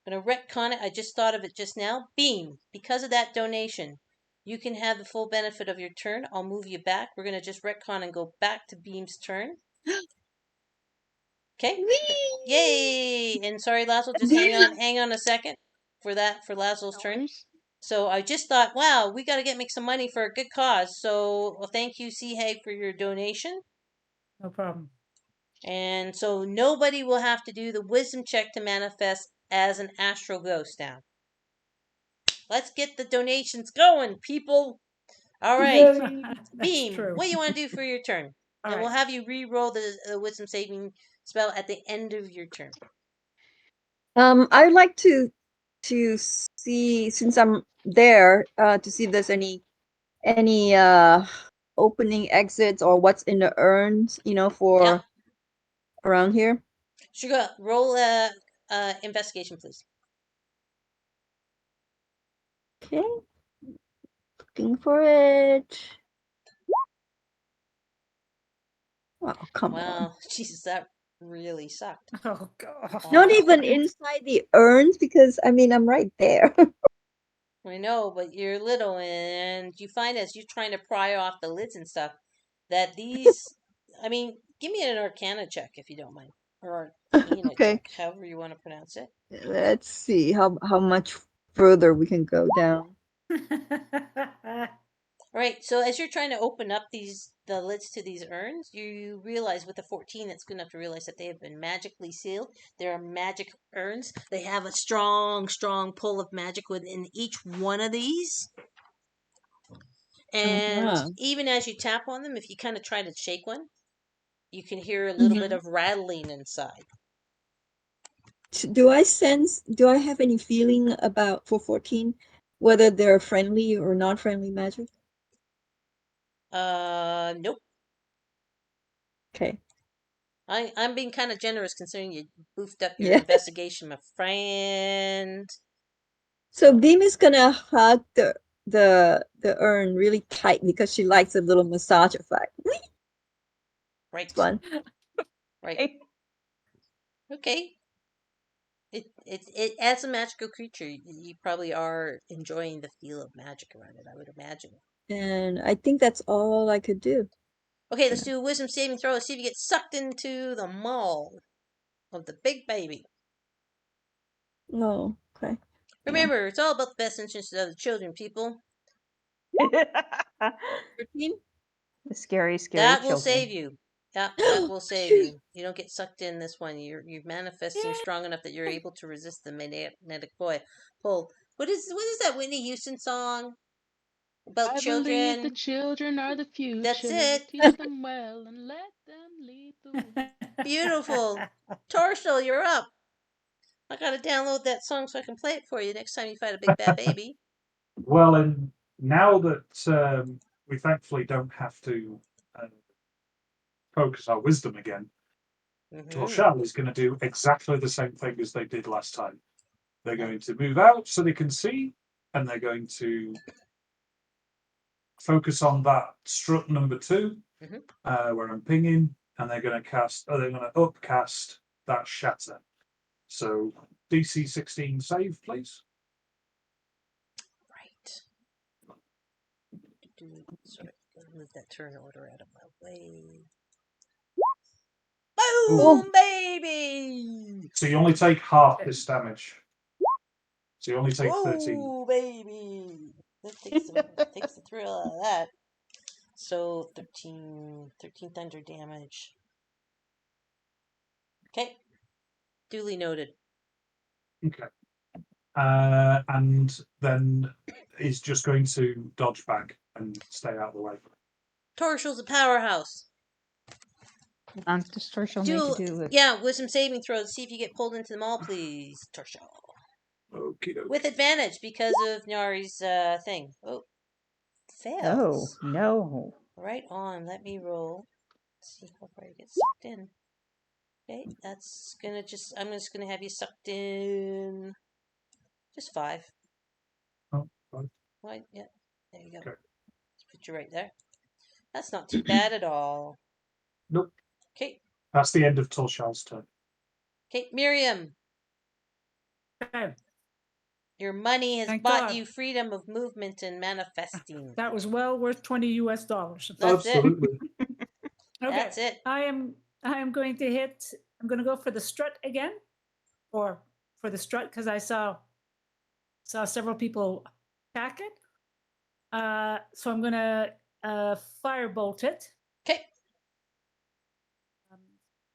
I'm going to retcon it. I just thought of it just now. Beam, because of that donation, you can have the full benefit of your turn. I'll move you back. We're going to just retcon and go back to Beam's turn. Okay? Whee! Yay! And sorry, Laszlo, just hang on a second for Laszlo's No turn. worries. So I just thought, wow, we got to make some money for a good cause. So thank you, Seahag, for your donation. No problem. And so nobody will have to do the wisdom check to manifest as an astral ghost now. Let's get the donations going, people. All right. Beam, True. what do you want to do for your turn? All And right. we'll have you re-roll the wisdom saving spell at the end of your turn. I'd like to see, since I'm there, to see if there's any opening exits or what's in the urns, for Yep. around here. Sure. Roll investigation, please. Okay. Looking for it. Oh, come on. Wow, Jesus, that really sucked. Oh God. Not even inside the urns, because I'm right there. I know, but you're little, and you find as you're trying to pry off the lids and stuff that these. I mean, give me an Arcana check if you don't mind, or Arcana Okay. check, however you want to pronounce it. Let's see how much further we can go down. All right, so as you're trying to open up the lids to these urns, you realize with the 14 that's good enough to realize that they have been magically sealed. They are magic urns. They have a strong, strong pull of magic within each one of these. And Uh-huh. even as you tap on them, if you kind of try to shake one, you can hear a little bit of rattling inside. Do I have any feeling about for 14 whether they're friendly or not friendly magic? Nope. Okay. I'm being kind of generous considering you boofed up your Yeah. investigation, my friend. So Beam is gonna hug the urn really tight because she likes a little massage effect. Right. It's fun. Right. Okay. It as a magical creature, you probably are enjoying the feel of magic around it, I would imagine. And I think that's all I could do. Okay, let's do a wisdom saving throw. Let's see if you get sucked into the maw of the big baby. Oh, okay. Remember, it's all about the best interests of the children, people. 13? The scary, scary That will children. save you. That will save you. You don't get sucked in this one. You're manifesting strong enough that you're able to resist the magnetic pull. What is that Whitney Houston song about I believe the children? children are the future. That's it. Teach them well and let them lead the way. Beautiful. Torso, you're up. I gotta download that song so I can play it for you next time you fight a big bad baby. Well, and now that we thankfully don't have to focus our wisdom again, Torshal is going to do exactly the same thing as they did last time. They're going to move out so they can see, and they're going to focus on that strut number 2, where I'm pinging, and they're going to upcast that shatter. So DC 16 save, please. Right. Sorry, gotta move that turn order out of my way. Boom, Ooh. baby! So you only take half this damage. So you only take 13. Oh, baby! That takes the thrill out of that. So 13 thunder damage. Okay. Duly noted. Okay. And then he's just going to dodge back and stay out of the way. Torshall's a powerhouse. Does Torshall need to do it? Yeah, wisdom saving throw to see if you get pulled into them all, please, Torshall. Okay. With advantage because of Nyari's thing. Oh, fails. Oh, no. Right on. Let me roll. Let's see how far you get sucked in. Okay, that's gonna just. I'm just gonna have you sucked in. Just 5. Oh, fine. What? Yeah. There you go. Okay. Let's put you right there. That's not too bad at all. Nope. Okay. That's the end of Torshall's turn. Okay, Miriam. Okay. Your money has Thank bought God. you freedom of movement and manifesting. That was well worth $20. That's Absolutely. Okay. That's it. I am going to hit. I'm going to go for the strut again, or for the strut because I saw several people attack it. So I'm going to firebolt it. Okay. I'm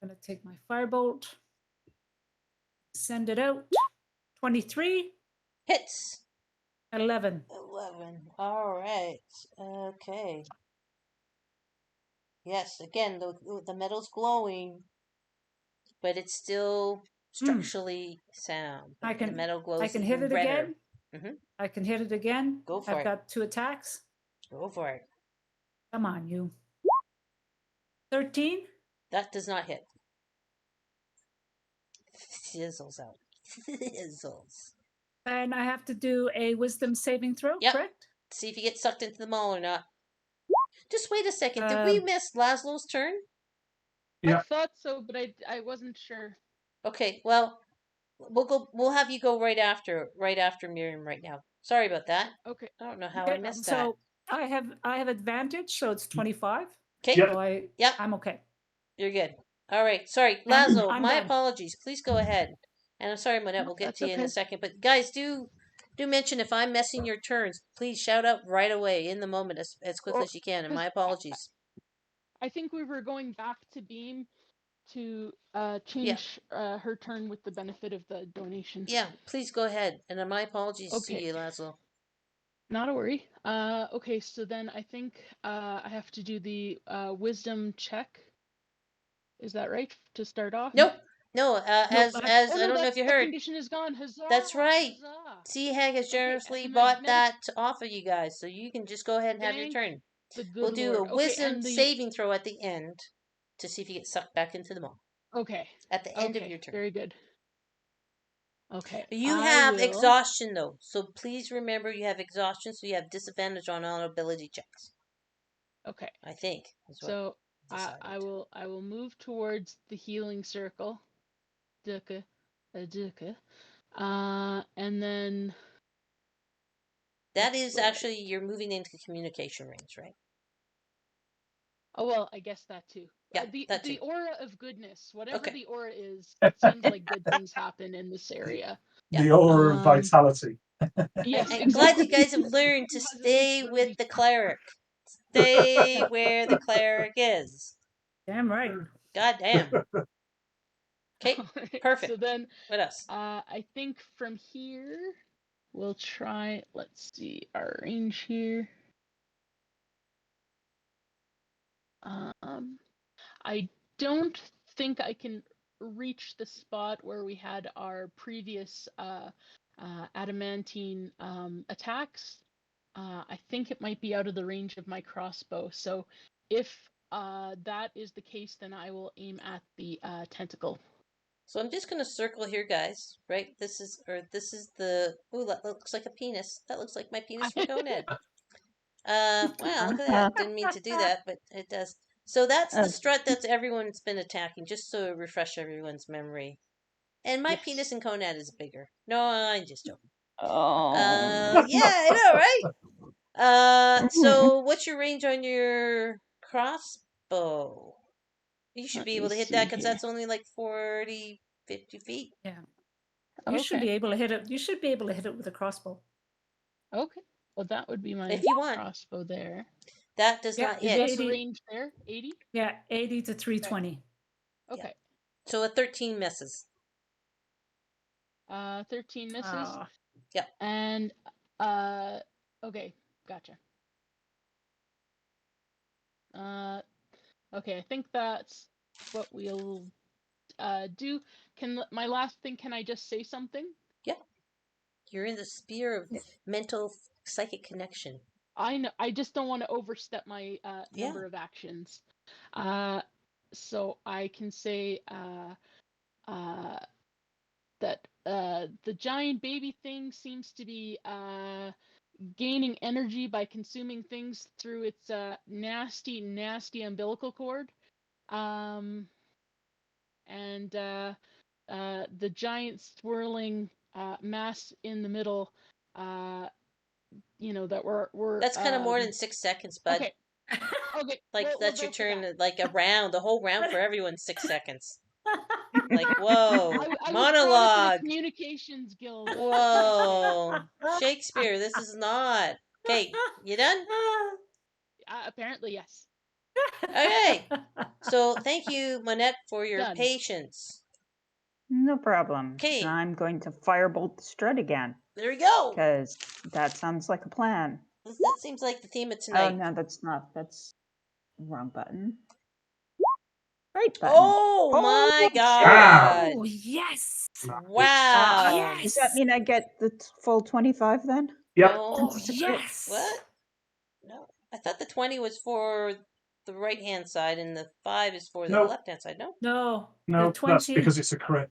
going to take my firebolt, send it out. 23. Hits. 11. 11. All right. Okay. Yes, again, the metal's glowing, but it's still structurally sound. The metal glows. I can hit it redder. again. I can hit it again. Go for I've it. got 2 attacks. Go for it. Come on, you. 13. That does not hit. Sizzles out. Sizzles. And I have to do a wisdom saving throw, correct? See if you get sucked into the mall or not. Just wait a second. Did we miss Laszlo's turn? Yeah. I thought so, but I wasn't sure. Okay, well, we'll have you go right after Miriam right now. Sorry about that. Okay. I don't know how I missed that. So I have advantage, so it's 25. Okay. So I'm okay. You're good. All right. Sorry, Laszlo. My apologies. Please go ahead. And I'm sorry, Monette. We'll get to you in a second. But guys, do mention if I'm messing your turns. Please shout out right away in the moment as quickly as you can. And my apologies. I think we were going back to Beam to change her turn with the benefit of the donation. Yeah, please go ahead. And my apologies to you, Laszlo. Not a worry. Okay, so then I think I have to do the wisdom check. Is that right to start off? Nope. No, I don't know if you heard. Condition is gone. Huzzah! That's right. Huzzah. Seahag has generously bought that to offer you guys, so you can just go ahead and have your turn. We'll do a wisdom saving throw at the end to see if you get sucked back into the mall. Okay. At the end of your turn. Very good. Okay. You have exhaustion though, so please remember you have exhaustion, so you have disadvantage on all ability checks. Okay. I think. So I will move towards the healing circle. Duka. And then that is actually you're moving into communication range, right? Oh well, I guess that too. Yeah, the aura of goodness, whatever the aura is, it seems like good things happen in this area. The aura of vitality. Yes, I'm glad you guys have learned to stay with the cleric. Stay where the cleric is. Damn right. God damn. Okay, perfect. So then, what else? I think from here, we'll try. Let's see our range here. I don't think I can reach the spot where we had our previous adamantine attacks. I think it might be out of the range of my crossbow. So if that is the case, then I will aim at the tentacle. So I'm just going to circle here, guys. Right? This is the. Ooh, that looks like a penis. That looks like my penis from Coned. Wow, look at that. Didn't mean to do that, but it does. So that's the strut that everyone's been attacking, just to refresh everyone's memory. And my penis in Coned is bigger. No, I'm just joking. Oh. Yeah, I know, right? So what's your range on your crossbow? You should be able to hit that because that's only like 40, 50 feet. Yeah. You should Okay. be able to hit it. You should be able to hit it with a crossbow. Okay. Well, that would be my If you want. crossbow there. That does Yeah, not Is hit. what's the 80. range there? 80? Yeah, 80 to 320. Okay. So a 13 misses. 13 misses. Oh. Yep. And okay, gotcha. Okay, I think that's what we'll do. My last thing, can I just say something? Yep. You're in the sphere of mental psychic connection. I know. I just don't want to overstep my number of actions. So I can say that the giant baby thing seems to be gaining energy by consuming things through its nasty, nasty umbilical cord. And the giant swirling mass in the middle, that we're That's kind of more than 6 seconds, bud. Okay. Okay. Like we'll that's go your for turn. that. Like a round, the whole round for everyone, 6 seconds. Like whoa, I was brought up in a monologue. communications guild. Whoa, Shakespeare. This is not. Okay, you done? Apparently, yes. Okay. So thank you, Monette, for your Done. patience. No problem. Okay. I'm going to firebolt the strut again. There we go. Because that sounds like a plan. That seems like the theme of Oh, tonight. no, that's not. That's wrong button. Right button. Oh my shit. god. Oh, yes. Wow. Does that mean I get the full 25 then? Yep. No. Oh, yes. What? No. I thought the 20 was for the right hand side and the 5 is for the No. left hand side. No? No. No, the 20. that's because it's a crit.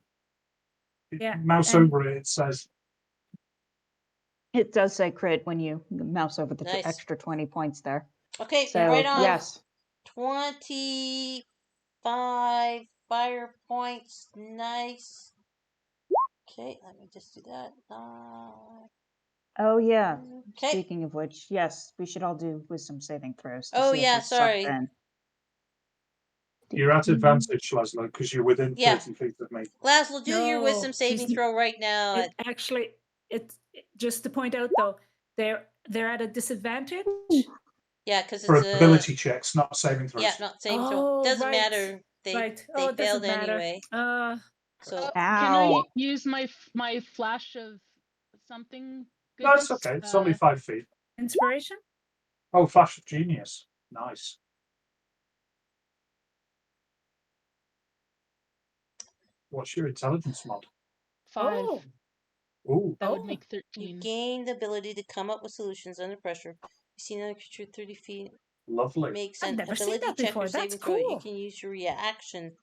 Yeah, Mouse and- over it, it says. It does say crit when you mouse over the Nice. extra 20 points there. Okay, So, right on. yes. 25 fire points. Nice. Okay, let me just do that. Oh, yeah. Okay. Speaking of which, yes, we should all do wisdom saving throws. To Oh, see if yeah, we're sucked sorry. in. You're at advantage, Laszlo, because you're within 30 Yeah. feet of me. Laszlo, do your No, wisdom saving he's- throw right now. It actually, just to point out though, they're at a disadvantage. Yeah, because For it's ability checks, not saving throws. Yeah, not saving throw. Oh, Doesn't right. matter. They Right. they Oh, it failed doesn't matter. anyway. So Can I Ow. use my flash of something? No, it's goodness? okay. It's only 5 feet. Inspiration? Oh, Flash of Genius. Nice. What's your intelligence mod? 5. Oh. Ooh. That would Oh. make you 13. gain the ability to come up with solutions under pressure. You see another creature 30 feet Lovely. makes I've an never seen ability that check or before. That's saving throw. You cool. can use your reaction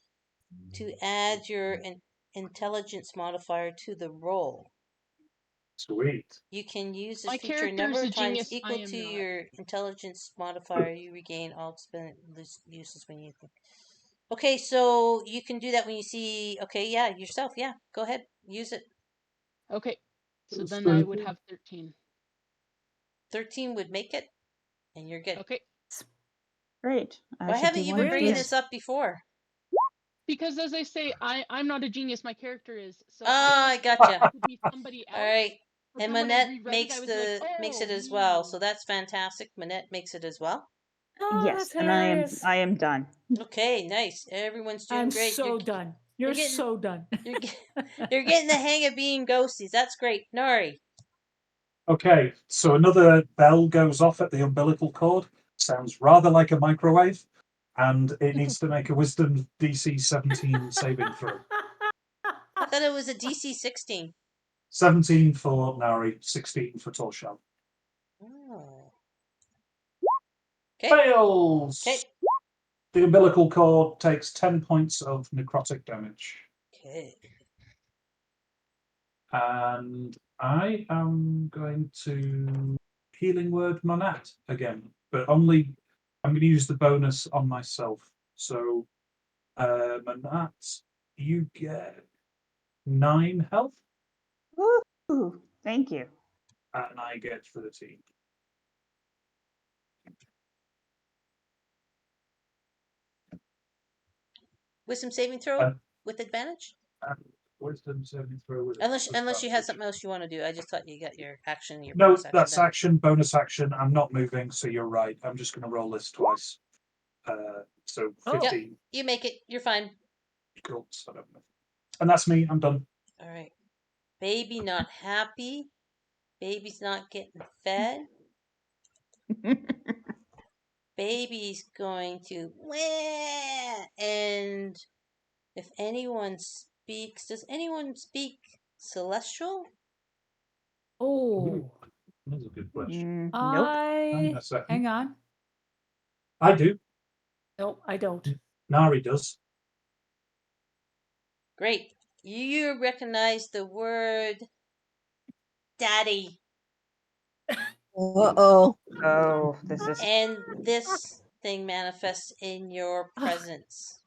to add your intelligence modifier to the roll. Sweet. You can use this My feature a character number is a of times genius, I equal am to not. your intelligence modifier. You regain all uses when you think. Okay, so you can do that when you see. Okay, yeah, yourself. Yeah, go ahead, use it. Okay. So It's then I would 13. have 13. 13 would make it, and you're good. Okay. Great. Why should haven't do you one been of bringing these. this up before? Because as I say, I'm not a genius. My character is. So I thought gotcha. it could be somebody else. All right, But and then when I Manette reread it, I was like, makes it oh, as well. me. So that's fantastic. Manette makes it as well. Oh, Yes, that's and hilarious. I am done. Okay, nice. Everyone's doing I'm great. so done. You're getting- so done. You're getting the hang of being ghosties. That's great, Nari. Okay, so another bell goes off at the umbilical cord. Sounds rather like a microwave, and it needs to make a wisdom DC 17 saving throw. I thought it was a DC 16. 17 for Nari, 16 for Torsham. Oh. Okay. Fails! Okay. The umbilical cord takes 10 points of necrotic damage. Okay. And I am going to Healing Word Monat again, but only I'm going to use the bonus on myself. So, Monat, you get 9 health, Ooh, thank you. and I get 13. Wisdom saving throw with advantage? Wisdom saving throw with Unless you had advantage. something else you want to do. I just thought you got your action, your No, bonus action that's done. action, bonus action. I'm not moving, so you're right. I'm just going to roll this twice. So Oh. 15. Yep, you make it. You're fine. Cool. So I don't know. And that's me. I'm done. All right. Baby not happy. Baby's not getting fed. Baby's going to wah! And if anyone speaks, does anyone speak Celestial? Oh. That's a good question. Nope. I hang on. I do. Nope, I don't. Nari does. Great. You recognize the word daddy. Uh-oh. Oh, this is. And this thing manifests in your presence.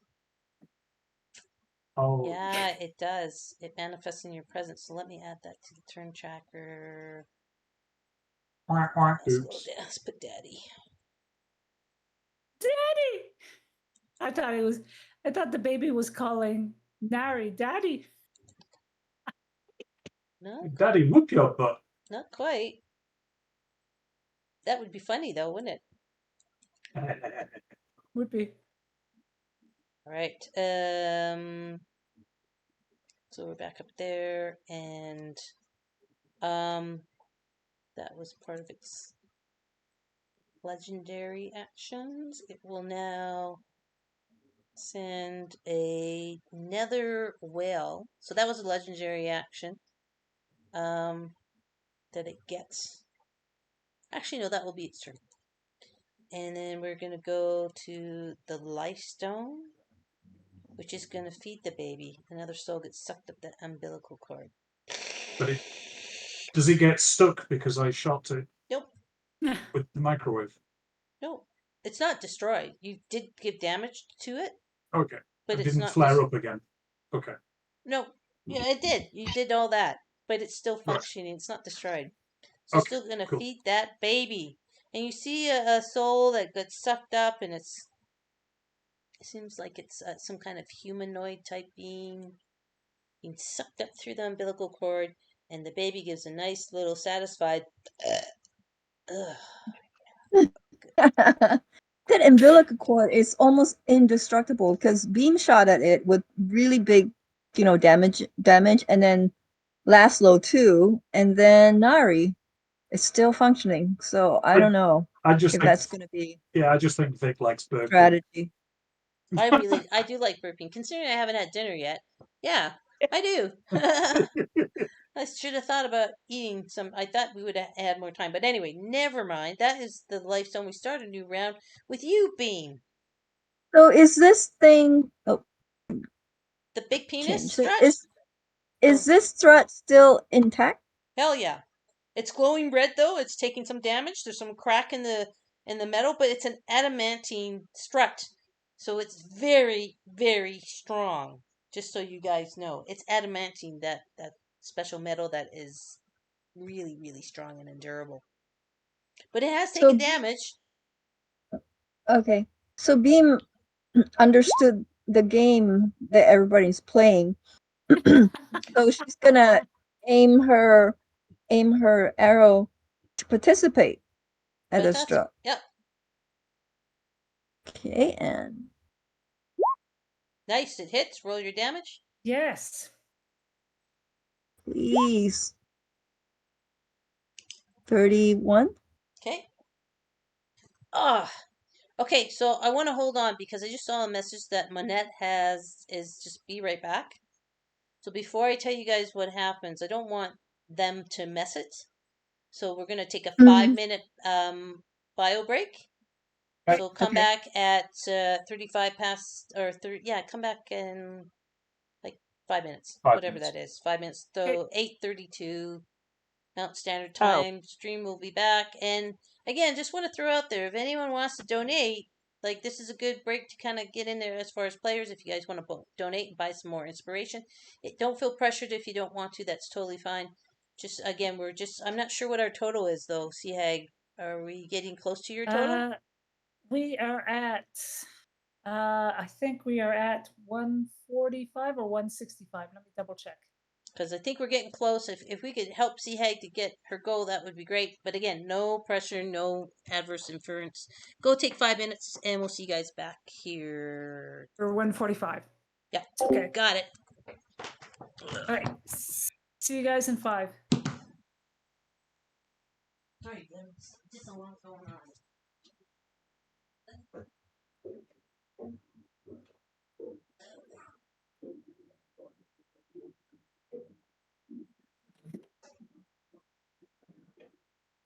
Oh, Yeah, it does. It manifests in your presence. So let me add that to the turn tracker. quack, quack. Let's go Oops. down. Let's put daddy. Daddy! I thought the baby was calling Nari Daddy. No, Daddy, whoop your butt. not quite. That would be funny though, wouldn't it? Would be. All right. So we're back up there, and that was part of its legendary actions. It will now send a nether whale. So that was a legendary action. That it gets. Actually, no, that will be its turn. And then we're gonna go to the life stone, which is gonna feed the baby. Another soul gets sucked up the umbilical cord. But does it get stuck because I shot it Nope. with the microwave? No, it's not destroyed. You did give damage to it. Okay. But it it's didn't not flare up again. Okay. No, yeah, it did. You did all that, but it's still Right. functioning. It's not destroyed. So it's Okay, still gonna cool. feed that baby. And you see a soul that gets sucked up, and it seems like it's some kind of humanoid type being sucked up through the umbilical cord, and the baby gives a nice little satisfied. That umbilical cord is almost indestructible because Beam shot at it with really big, damage, and then Laszlo too, and then Nari is still functioning. So I don't know I just if think that's going to be I just think Vic likes burping. strategy. I do like burping. Considering I haven't had dinner yet, yeah, I do. I should have thought about eating some. I thought we would have had more time. But anyway, never mind. That is the lifestone. We start a new round with you, Beam. So is this thing The big penis so strut? is this strut still intact? Hell yeah. It's glowing red though. It's taking some damage. There's some crack in the metal, but it's an adamantine strut. So it's very, very strong. Just so you guys know. It's adamantine, that special metal that is really, really strong and endurable. But it has taken damage. Okay. So Beam understood the game that everybody's playing. So she's gonna aim her arrow to participate at the Fantastic. strut. Yep. Okay, and Nice. It hits. Roll your damage. Yes. please 31. Okay. Ah. Okay, so I want to hold on because I just saw a message that Monette is just be right back. So before I tell you guys what happens, I don't want them to mess it. So we're going to take a 5-minute bio break. Okay. So come back at 35 past, or 30, yeah, come back in like 5 minutes, 5 whatever minutes. that is. 5 minutes. So 8:32 Mountain Standard Oh. Time. Stream will be back. And again, just want to throw out there, if anyone wants to donate, like this is a good break to kind of get in there as far as players. If you guys want to donate and buy some more inspiration, don't feel pressured if you don't want to. That's totally fine. Just again, I'm not sure what our total is though. Seahag, are we getting close to your total? We are at I think we are at 145 or 165. Let me double check. Because I think we're getting close. If we could help Seahag to get her goal, that would be great. But again, no pressure, no adverse inference. Go take 5 minutes, and we'll see you guys back here. We're 145. Yeah. Okay. Got it. All right. See you guys in 5. Sorry, there's just a lot going on.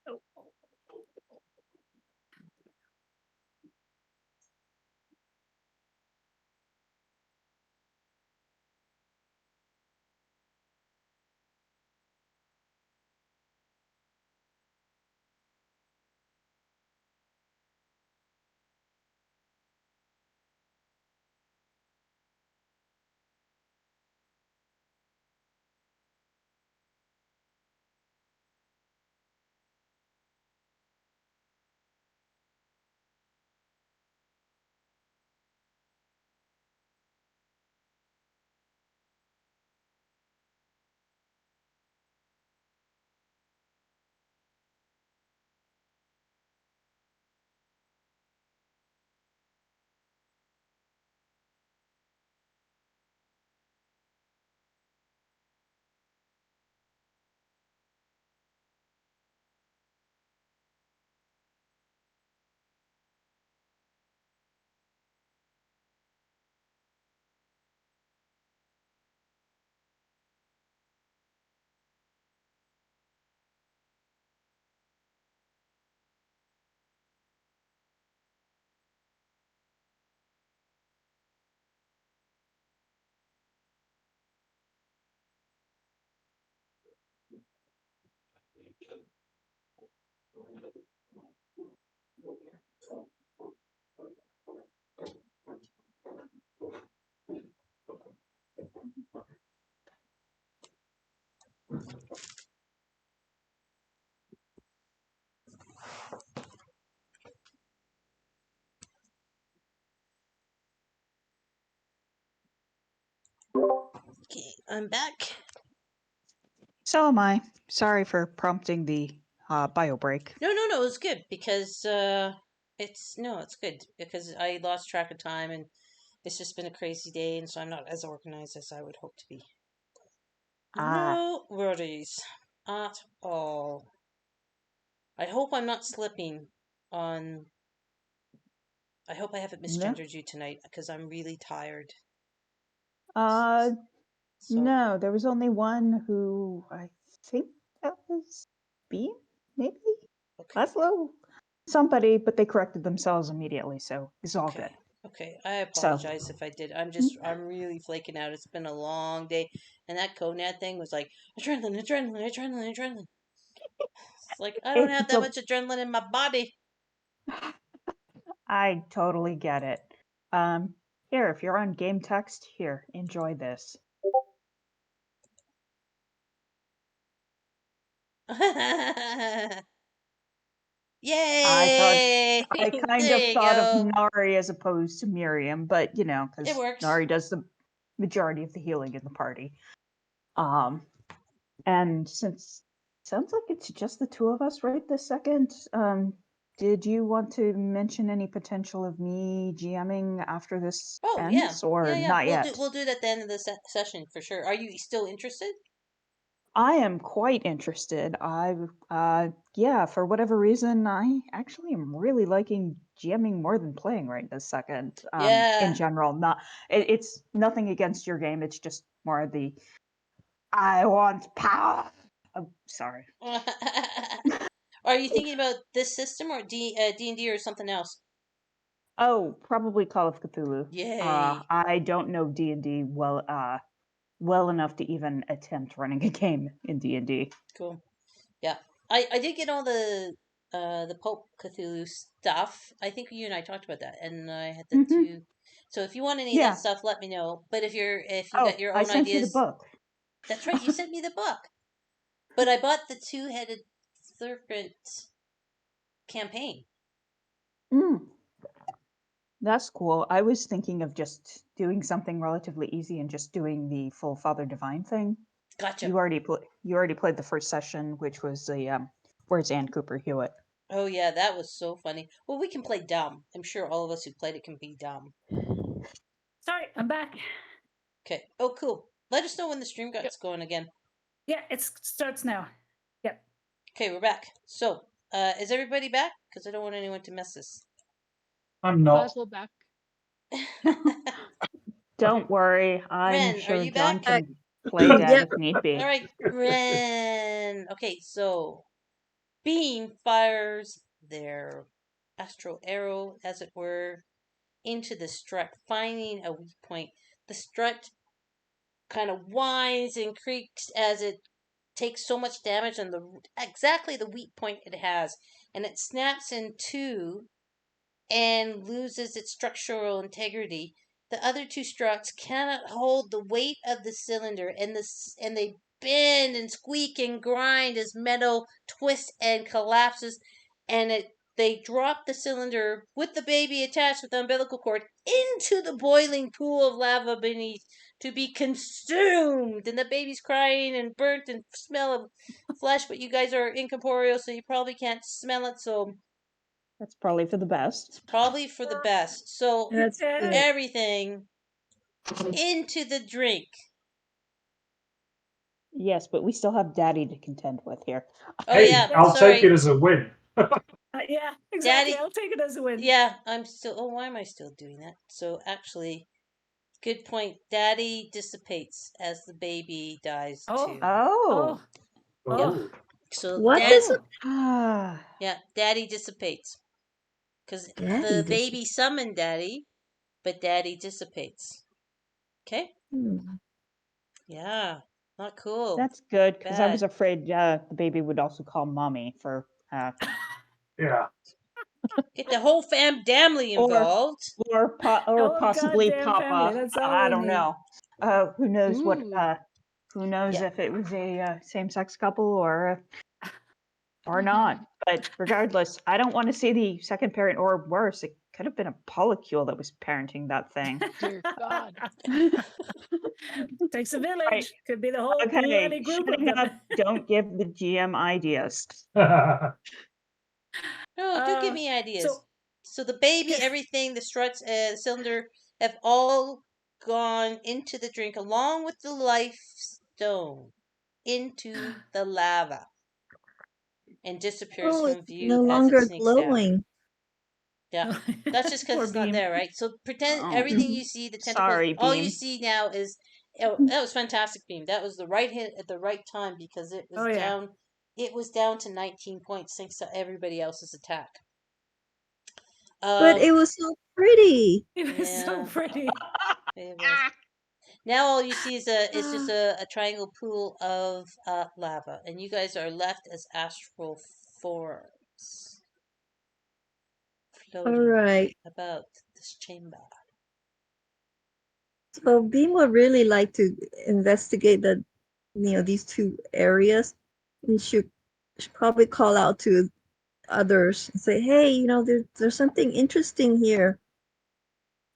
Oh. Okay, I'm back. So am I. Sorry for prompting the bio break. No, it's good because it's good because I lost track of time and it's just been a crazy day, and so I'm not as organized as I would hope to be. No worries at all. I hope I'm not slipping on. I hope I haven't misgendered you tonight because I'm really tired. Uh, So, no, there was only one who I think that was Bean, maybe? okay. Laszlo? Somebody, but they corrected themselves immediately, so it's all good. Okay, I apologize if I did. I'm really flaking out. It's been a long day, and that Conad thing was like adrenaline. It's like I don't have that much adrenaline in my body. I totally get it. Here, if you're on game text, here, enjoy this. Yay! I kind of thought of Nari as opposed to Miriam, but because Nari does the majority of the healing in the party. And since sounds like it's just the two of us right this second, did you want to mention any potential of me GMing after this ends, or not yet? We'll do it at the end of the session for sure. Are you still interested? I am quite interested. For whatever reason, I actually am really liking GMing more than playing right this second. In general, it's nothing against your game. It's just more the I want power. Oh, sorry. Are you thinking about this system or D&D or something else? Oh, probably Call of Cthulhu. Yay! I don't know D&D well enough to even attempt running a game in D&D. Cool. Yeah, I did get all the Pulp Cthulhu stuff. I think you and I talked about that, and I had the two. So if you want any of that stuff, let me know. But if you got your own I sent ideas, you the book. That's right. You sent me the book. But I bought the two-headed serpent campaign. That's cool. I was thinking of just doing something relatively easy and just doing the full Father Divine thing. Gotcha. You already played the first session, which was the where's Ann Cooper Hewitt. Oh yeah, that was so funny. Well, we can play dumb. I'm sure all of us who played it can be dumb. Sorry, I'm back. Okay. Oh, cool. Let us know when the stream gets going again. Yeah, it starts now. Yep. Okay, we're back. So, is everybody back? Because I don't want anyone to miss this. I'm not. Laszlo back. Don't worry, I'm Ren, are sure you John back? can play dead Yep. if need be. All right, Ren. Okay, so Beam fires their astral arrow, as it were, into the strut, finding a weak point. The strut kind of whines and creaks as it takes so much damage on exactly the weak point it has, and it snaps in two and loses its structural integrity. The other two struts cannot hold the weight of the cylinder, and they bend and squeak and grind as metal twists and collapses, and they drop the cylinder with the baby attached with the umbilical cord into the boiling pool of lava beneath to be consumed. And the baby's crying and burnt and smell of flesh, but you guys are incorporeal, so you probably can't smell it, so That's probably for the best. it's probably for the best. So That's good. everything into the drink. Yes, but we still have Daddy to contend with here. Oh Hey, yeah, I'll sorry. take it as a win. Yeah, exactly. Daddy- I'll take it as a win. Yeah, I'm still. Oh, why am I still doing that? So actually, good point. Daddy dissipates as the baby dies too. Oh. Oh. So What Dad, does Ah. yeah, Daddy dissipates because Daddy the baby summoned Daddy, but Daddy dissipates. Okay. Yeah, not cool. That's good because I was Bad. afraid the baby would also call Mommy for Yeah. Get the whole family involved. or possibly goddamn Papa. family, that's all I we don't need. know. Who knows what? Ooh. Who knows Yeah. if it was a same-sex couple or not? But regardless, I don't want to see the second parent, or worse, it could have been a polycule that was parenting that thing. Dear God. Takes a village. Right. Could be the whole Okay, bloody group of shutting them. up. Don't give the GM ideas. No, do give me ideas. So, So the baby, Yeah. everything, the struts, the cylinder have all gone into the drink along with the life stone into the lava and disappears Oh, from it's view no as it longer sneaks down. glowing. Yeah, that's just because Poor it's not Beam. there, right? So pretend Oh. everything you see, the tentacles, Sorry, all you Beam. see now is. Oh, that was fantastic, Beam. That was the right hit at the right time because it was Oh, yeah. down. It was down to 19 points thanks to everybody else's attack. But it was so pretty. It was so Yeah. pretty. It was. Now all you see is just a triangle pool of lava, and you guys are left as astral forms All floating right. about this chamber. So Beam would really like to investigate these two areas, and should probably call out to others and say, "Hey, there's something interesting here,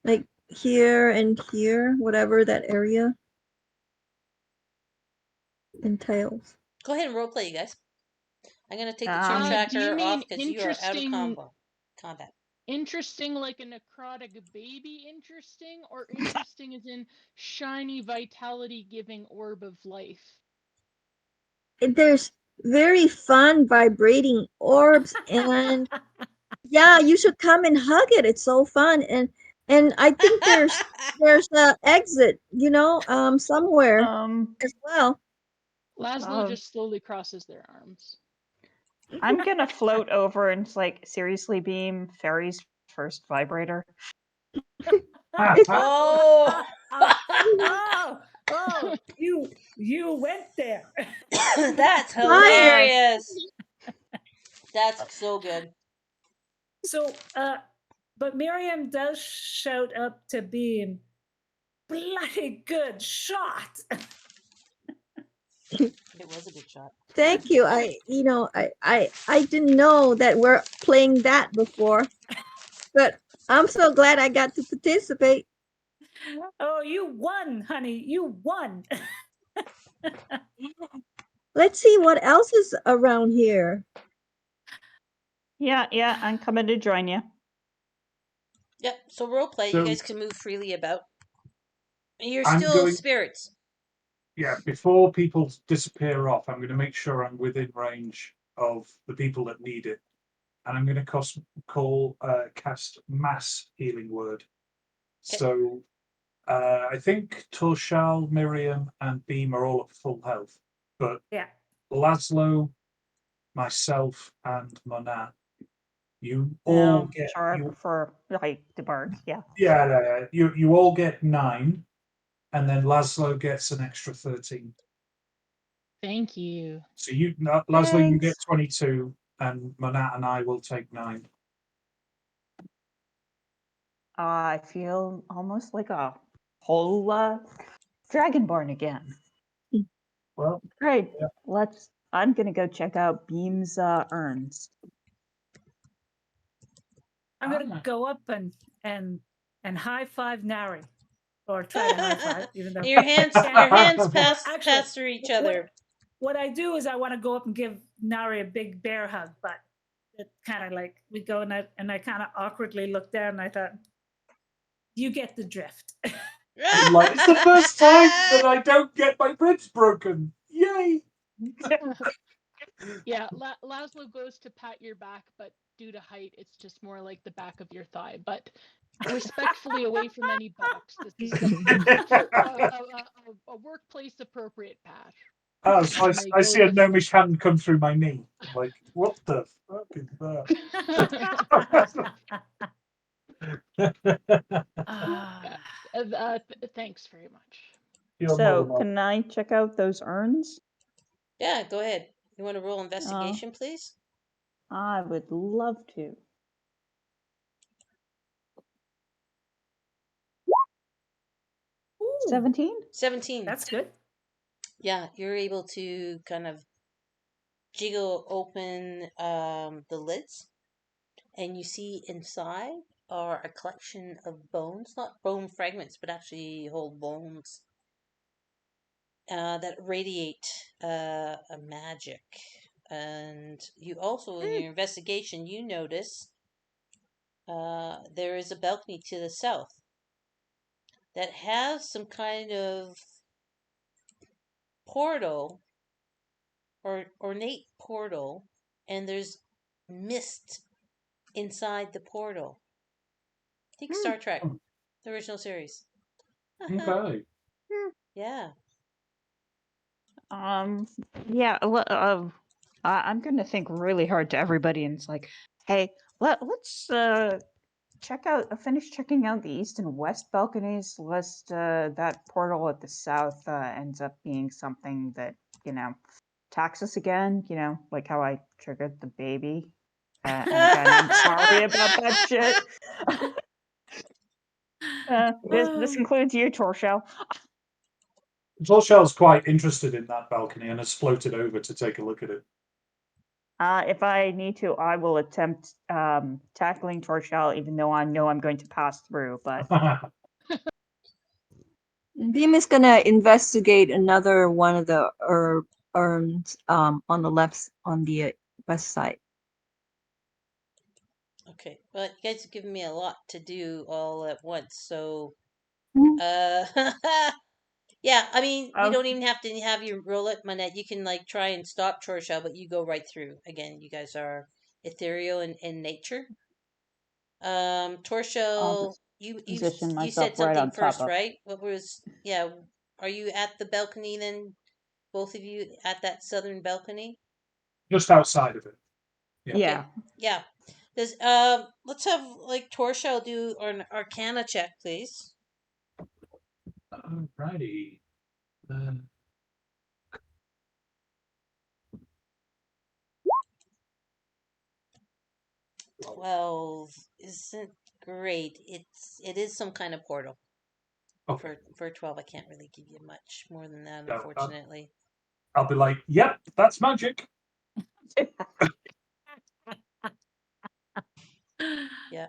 like here and here, whatever that area entails." Go ahead and roleplay, you guys. I'm gonna take the Um, turn do you tracker mean off because you are out of interesting? combat. Interesting like a necrotic baby interesting, or interesting as in shiny vitality giving orb of life? There's very fun vibrating orbs, and yeah, you should come and hug it. It's so fun, and I think there's an exit, somewhere as well. Laszlo just slowly crosses their arms. I'm gonna float over and it's like, seriously, Beam, Fairy's first vibrator. Oh, Oh, you went there. that's hilarious. That's so good. So, but Miriam does shout up to Beam, bloody good shot. It was a good shot. Thank you. I didn't know that we're playing that before, but I'm so glad I got to participate. Oh, you won, honey. You won. Let's see what else is around here. Yeah, I'm coming to join you. Yep. So role play. You So- guys can move freely about. You're I'm still going- spirits. Yeah, before people disappear off, I'm going to make sure I'm within range of the people that need it. And I'm going to cast Mass Healing Word. Okay. So I think Torshal, Miriam, and Beam are all at full health. But Yeah. Laszlo, myself, and Monat, you all get for like the bark. Yeah. you all get 9, and then Laszlo gets an extra 13. Thank you. So Laszlo, you get Thanks. 22, and Monat and I will take 9. I feel almost like a whole dragonborn again. Well, Great. yeah. I'm gonna go check out Beam's urns. I'm gonna go up and high five Nari, or try to high five, even though Your hands pass through each other. What I do is I want to go up and give Nari a big bear hug, but it kind of like we go and I kind of awkwardly look down and I thought, you get the drift. It's the first time that I don't get my ribs broken. Yay! Yeah, Laszlo goes to pat your back, but due to height, it's just more like the back of your thigh. But respectfully away from any buttocks. This is a workplace appropriate pat. Oh, so I see a gnomish hand come through my knee. I'm like, what the fuck is that? Thanks very much. So, can I check out those urns? Yeah, go ahead. You want to roll investigation, please? I would love to. Ooh, 17? 17. That's good. Yeah, you're able to kind of jiggle open the lids, and you see inside are a collection of bones, not bone fragments, but actually whole bones that radiate a magic. And you also, in your investigation, you notice there is a balcony to the south that has some kind of portal or ornate portal, and there's mist inside the portal. Think Star Trek, the original series. Okay. Yeah. Yeah. I'm going to think really hard to everybody, and it's like, hey, let's finish checking out the east and west balconies, lest that portal at the south ends up being something that attacks us again. Like how I triggered the baby. And again, I'm sorry about that shit. This includes you, Torshell. Torshell's quite interested in that balcony and has floated over to take a look at it. If I need to, I will attempt tackling Torshell, even though I know I'm going to pass through. But Beam is gonna investigate another one of the urns on the west side. Okay. Well, you guys have given me a lot to do all at once, so yeah, I mean, we don't even have to have you roll it, Manette. You can like try and stop Torshell, but you go right through. Again, you guys are ethereal in nature. Torshell, you said something first, right? What was are you at the balcony then? Both of you at that southern balcony? Just outside of it. Yeah. Okay. Yeah. Does let's have like Torshell do an Arcana check, please. Alrighty. 12 isn't great. It is some kind of portal. Okay. For 12, I can't really give you much more than that, unfortunately. I'll be like, yep, that's magic. Yeah.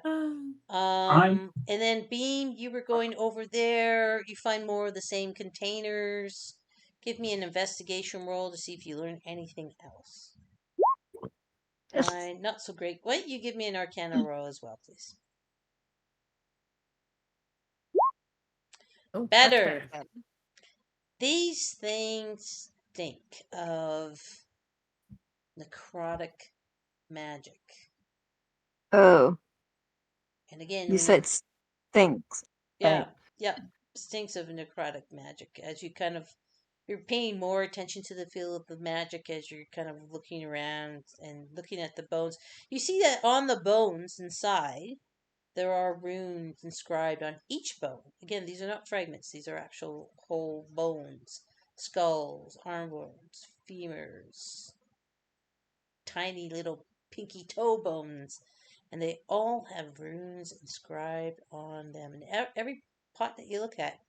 I'm- And then Beam, you were going over there. You find more of the same containers. Give me an investigation roll to see if you learn anything else. Not so great. Wait, you give me an Arcana roll as well, please. Oh, Better. that's better. These things stink of necrotic magic. Oh, And again, you said stinks. yeah, yeah, stinks of necrotic magic. As you kind of, you're paying more attention to the feel of the magic as you're kind of looking around and looking at the bones. You see that on the bones inside, there are runes inscribed on each bone. Again, these are not fragments, these are actual whole bones, skulls, arm bones, femurs, tiny little pinky toe bones. And they all have runes inscribed on them. And every pot that you look at,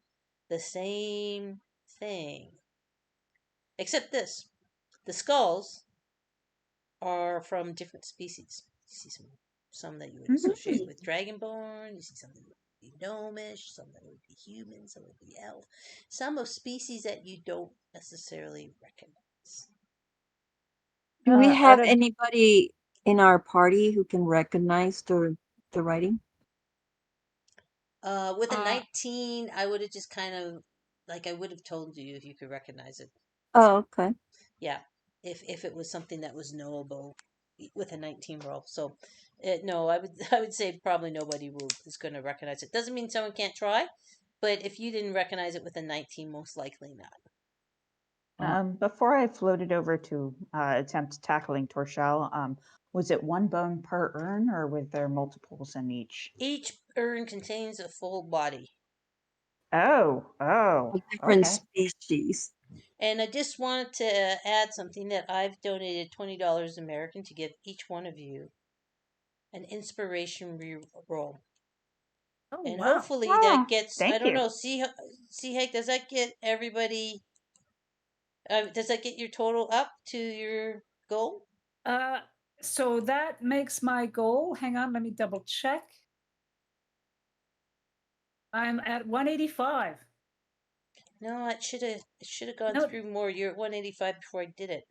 the same thing. Except this. The skulls are from different species. You see some that you would associate with Dragonborn. You see some that would be gnomish, some that would be human, some would be elf. Some of species that you don't necessarily recognize. Do we have out of- anybody in our party who can recognize the writing? With a 19, I would have just kind of, like, I would have told you if you could recognize it. Oh, okay. Yeah, if it was something that was knowable with a 19 roll. So, no, I would say probably nobody is going to recognize it. Doesn't mean someone can't try, but if you didn't recognize it with a 19, most likely not. Before I floated over to attempt tackling Torshell, was it one bone per urn, or were there multiples in each? Each urn contains a full body. Oh, Different okay. species. And I just wanted to add something that I've donated $20 American to give each one of you an inspiration roll. Oh, And wow. hopefully Oh, that gets, I thank don't you. know, Seahag, does that get everybody, does that get your total up to your goal? So that makes my goal. Hang on, let me double check. I'm at 185. No, it should have gone No. through more. You're at 185 before I did it.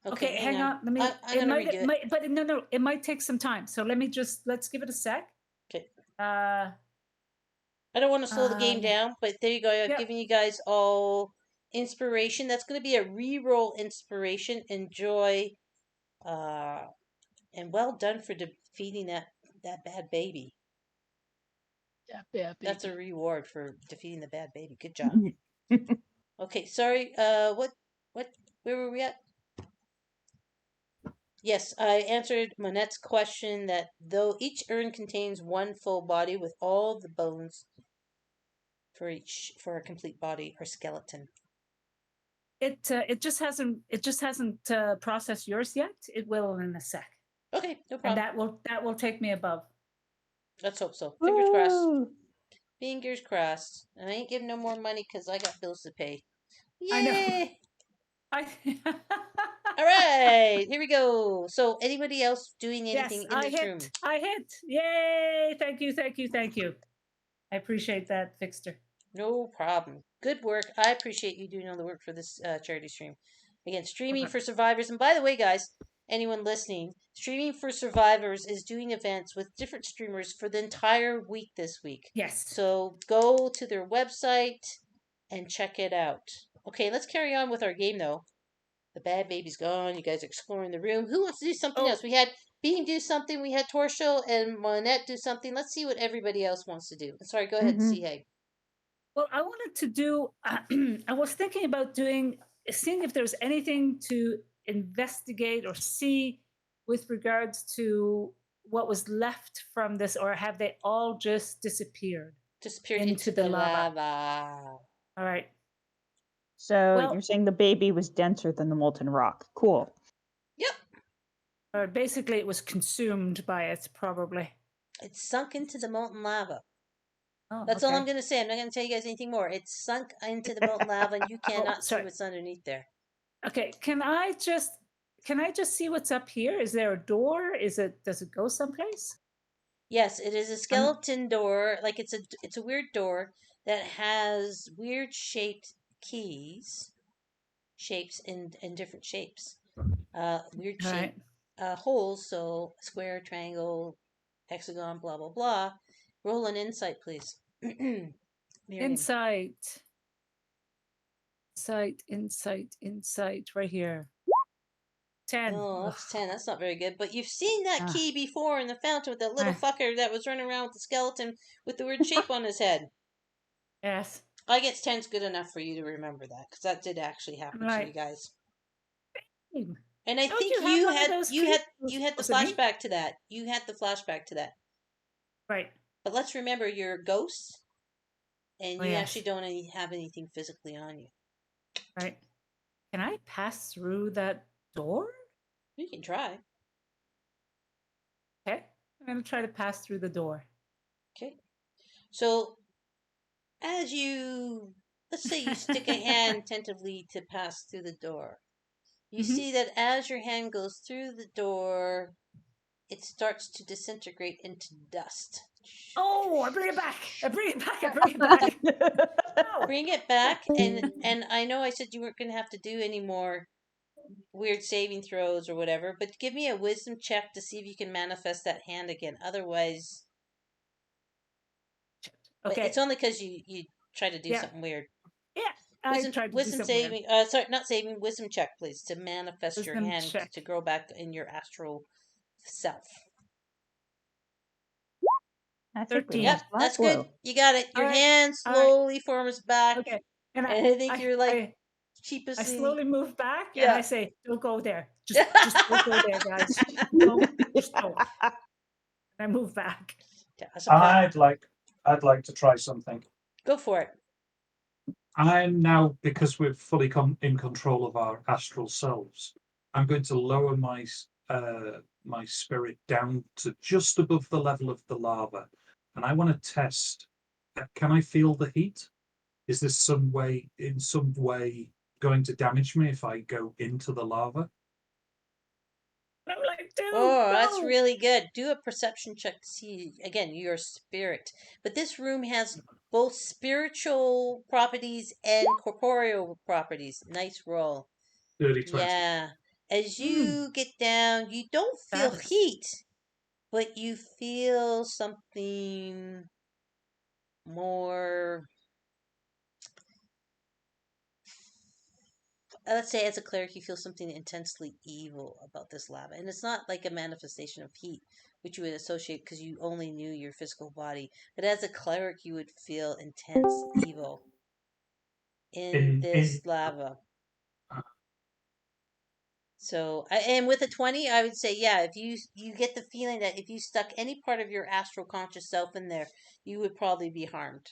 Okay, hang on. Let me. I'm gonna redo it. But no, it might take some time. So let's give it a sec. Okay. Uh, I don't want to slow the game down, but there you go. I've given you guys all inspiration. That's going to be a re-roll inspiration. Enjoy, and well done for defeating that bad baby. Yeah, bad baby. That's a reward for defeating the bad baby. Good job. Okay, sorry. Where were we at? Yes, I answered Monette's question that though each urn contains one full body with all the bones for a complete body or skeleton. it just hasn't processed yours yet. It will in a sec. Okay, no problem. And that will take me above. Let's hope so. Fingers crossed. Fingers crossed. And I ain't giving no more money because I got bills to pay. Yay! I know. All right, here we go. So, anybody else doing anything in this room? I hit. Yay! Thank you. I appreciate that, Fixter. No problem. Good work. I appreciate you doing all the work for this charity stream. Again, Streaming for Survivors. And by the way, guys, anyone listening, Streaming for Survivors is doing events with different streamers for the entire week this week. Yes. So go to their website and check it out. Okay, let's carry on with our game, though. The bad baby's gone. You guys are exploring the room. Who wants to do something else? We had Beam do something. We had Torshell and Monette do something. Let's see what everybody else wants to do. Sorry, go ahead, Seahag. Well, I wanted to do, I was thinking about seeing if there's anything to investigate or see with regards to what was left from this, or have they all just disappeared? Disappeared into the lava. All right. So you're saying the baby was denser than the molten rock. Cool. Yep. Or basically it was consumed by it, probably. It sunk into the molten lava. Oh, That's all I'm going to say. I'm not going to tell you guys anything more. It's sunk into the molten lava, and you cannot see what's underneath there. Okay, can I just see what's up here? Is there a door? Does it go someplace? Yes, it is a skeleton door. Like it's a weird door that has weird shaped keys, shapes in different shapes. Weird All right. shape holes. So square, triangle, hexagon, blah blah blah. Roll an insight, please. Miriam. Insight. Insight. Right here. 10. Oh, that's 10. That's not very good. But you've seen that Ah. key before in the fountain with that little fucker that was running around with the skeleton with the weird shape on his head. Yes. I guess 10's good enough for you to remember that because that did actually happen to you guys. And I Don't think you have one of those you had the keys, wasn't flashback to that. You had the flashback to that. Right. But let's remember you're a ghost and Oh, you yes. actually don't have anything physically on you. Right. Can I pass through that door? You can try. Okay. I'm going to try to pass through the door. Okay. So as let's say you stick a hand tentatively to pass through the door. You see that as your hand goes through the door, it starts to disintegrate into dust. Oh, I bring it back. I bring it back. No. Bring it back, and I know I said you weren't going to have to do any more weird saving throws or whatever, but give me a wisdom check to see if you can manifest that hand again. Otherwise, okay. It's only because you try to do something weird. Yeah. I tried to do wisdom something saving. Sorry, not saving. Wisdom check, please, to manifest your Wisdom hand check. to grow back in your astral self. I think we 13. Yep, lost that's good. Laszlo. You got it. Your All right. hand All right. slowly forms back, Okay. And and I think you're like I cheapishly. slowly move back and Yeah. I say, "Don't go there. Just don't go there, guys. Just don't." And I move back. Yeah, that's a plan. I'd like to try something. Go for it. I'm now, because we're fully in control of our astral selves, I'm going to lower my spirit down to just above the level of the lava, and I want to test. Can I feel the heat? Is this in some way, going to damage me if I go into the lava? I'm like, dude, Oh, that's no. really good. Do a perception check to see again your spirit. But this room has both spiritual properties and corporeal properties. Nice roll. 30-20. Yeah. As you get down, you don't feel Fabulous. heat, but you feel something more. Let's say as a cleric you feel something intensely evil about this lava, and it's not like a manifestation of heat which you would associate because you only knew your physical body, but as a cleric you would feel intense evil in this lava. So and with a 20 I would say, yeah, if you get the feeling that if you stuck any part of your astral conscious self in there you would probably be harmed.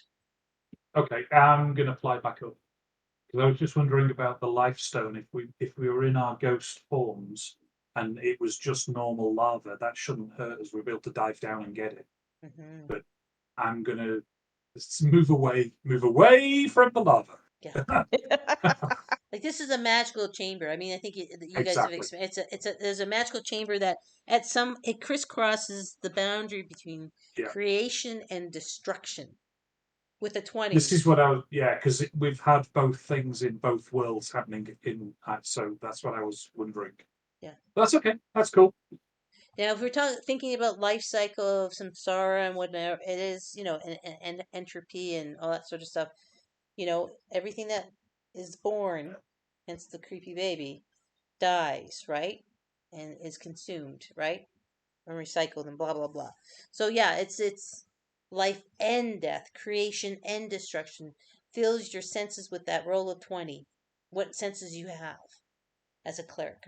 Okay, I'm going to fly back up. Because I was just wondering about the life stone. If we were in our ghost forms and it was just normal lava, that shouldn't hurt us. We'll be able to dive down and get it. But I'm gonna move away from the lava. Yeah. Like this is a magical chamber. I mean, I think you guys have Exactly. experienced. There's a magical chamber that it crisscrosses the boundary between creation and destruction. With a 20. This is what because we've had both things in both worlds happening so that's what I was wondering. Yeah. That's okay. That's cool. Now, if we're thinking about life cycle of samsara and whatnot, it is, and entropy and all that sort of stuff. Everything that is born, hence the creepy baby, dies, right? And is consumed, right? And recycled and blah blah blah. So yeah, it's life and death, creation and destruction. Fills your senses with that roll of 20. What senses you have as a cleric.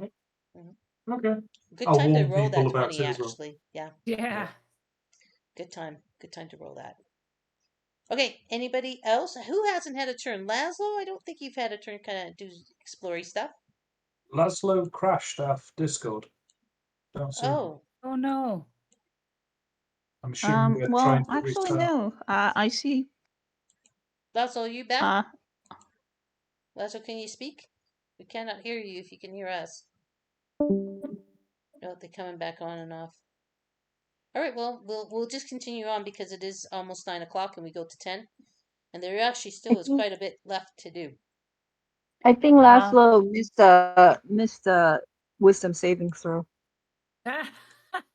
Mm-hmm. Okay. Good time to roll that 20 as well. actually. Yeah. Yeah. Good time. Good time to roll that. Okay, anybody else? Who hasn't had a turn? Laszlo, I don't think you've had a turn kind of do explory stuff. Laszlo crashed off Discord. Don't see him. Oh no. I'm assuming we're trying to actually, restart. no. I see. Laszlo, you back? Laszlo, can you speak? We cannot hear you if you can hear us. Oh, they're coming back on and off. All right, well, we'll just continue on because it is almost 9 o'clock and we go to 10, and there actually still is quite a bit left to do. I think Laszlo missed the wisdom saving throw.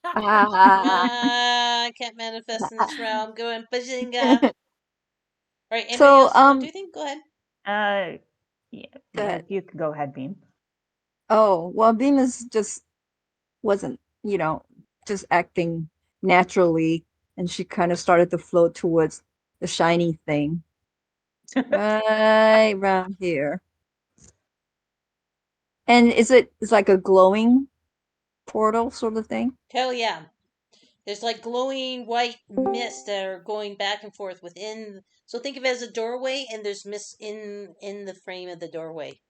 I can't manifest in this realm. Going bazinga. All right, anybody So, else want to do anything? Go ahead. Yeah, you could go ahead, Beam. Oh, well, Venus just wasn't, just acting naturally, and she kind of started to float towards the shiny thing. Right around here. And it's like a glowing portal sort of thing? Hell yeah. There's like glowing white mist that are going back and forth within. So think of it as a doorway, and there's mist in the frame of the doorway.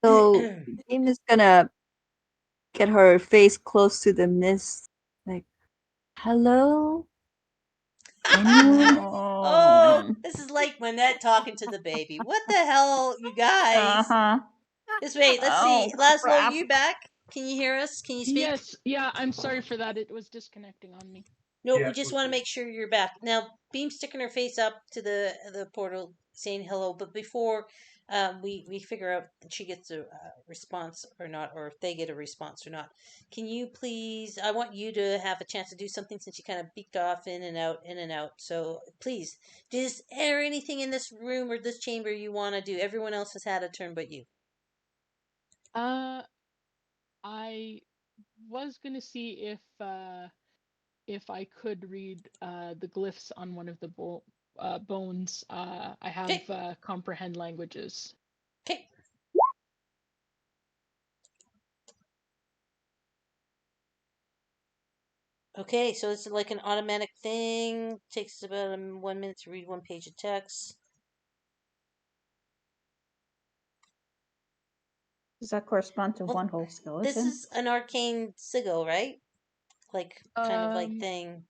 So Beam is gonna get her face close to the mist, like, hello? Anyone? Oh, this is like Manette talking to the baby. What the hell, you guys? Uh-huh. Just wait, let's see. Laszlo, you back? Can you hear us? Can you speak? Yes, yeah, I'm sorry for that. It was disconnecting on me. No, Yeah, we just want to make sure you're back. Now, Beam sticking her face up to the portal saying hello, but before we figure out if she gets a response or not, or if they get a response or not, can you please, I want you to have a chance to do something since you kind of beaked off in and out, in and out. So please, is there anything in this room or this chamber you want to do? Everyone else has had a turn but you. I was gonna see if I could read the glyphs on one of the bones. I have comprehend languages. Okay. Okay, so it's like an automatic thing. Takes about 1 minute to read 1 page of text. Does that correspond to one whole skeleton? This is an arcane sigil, right? Like kind of like thing.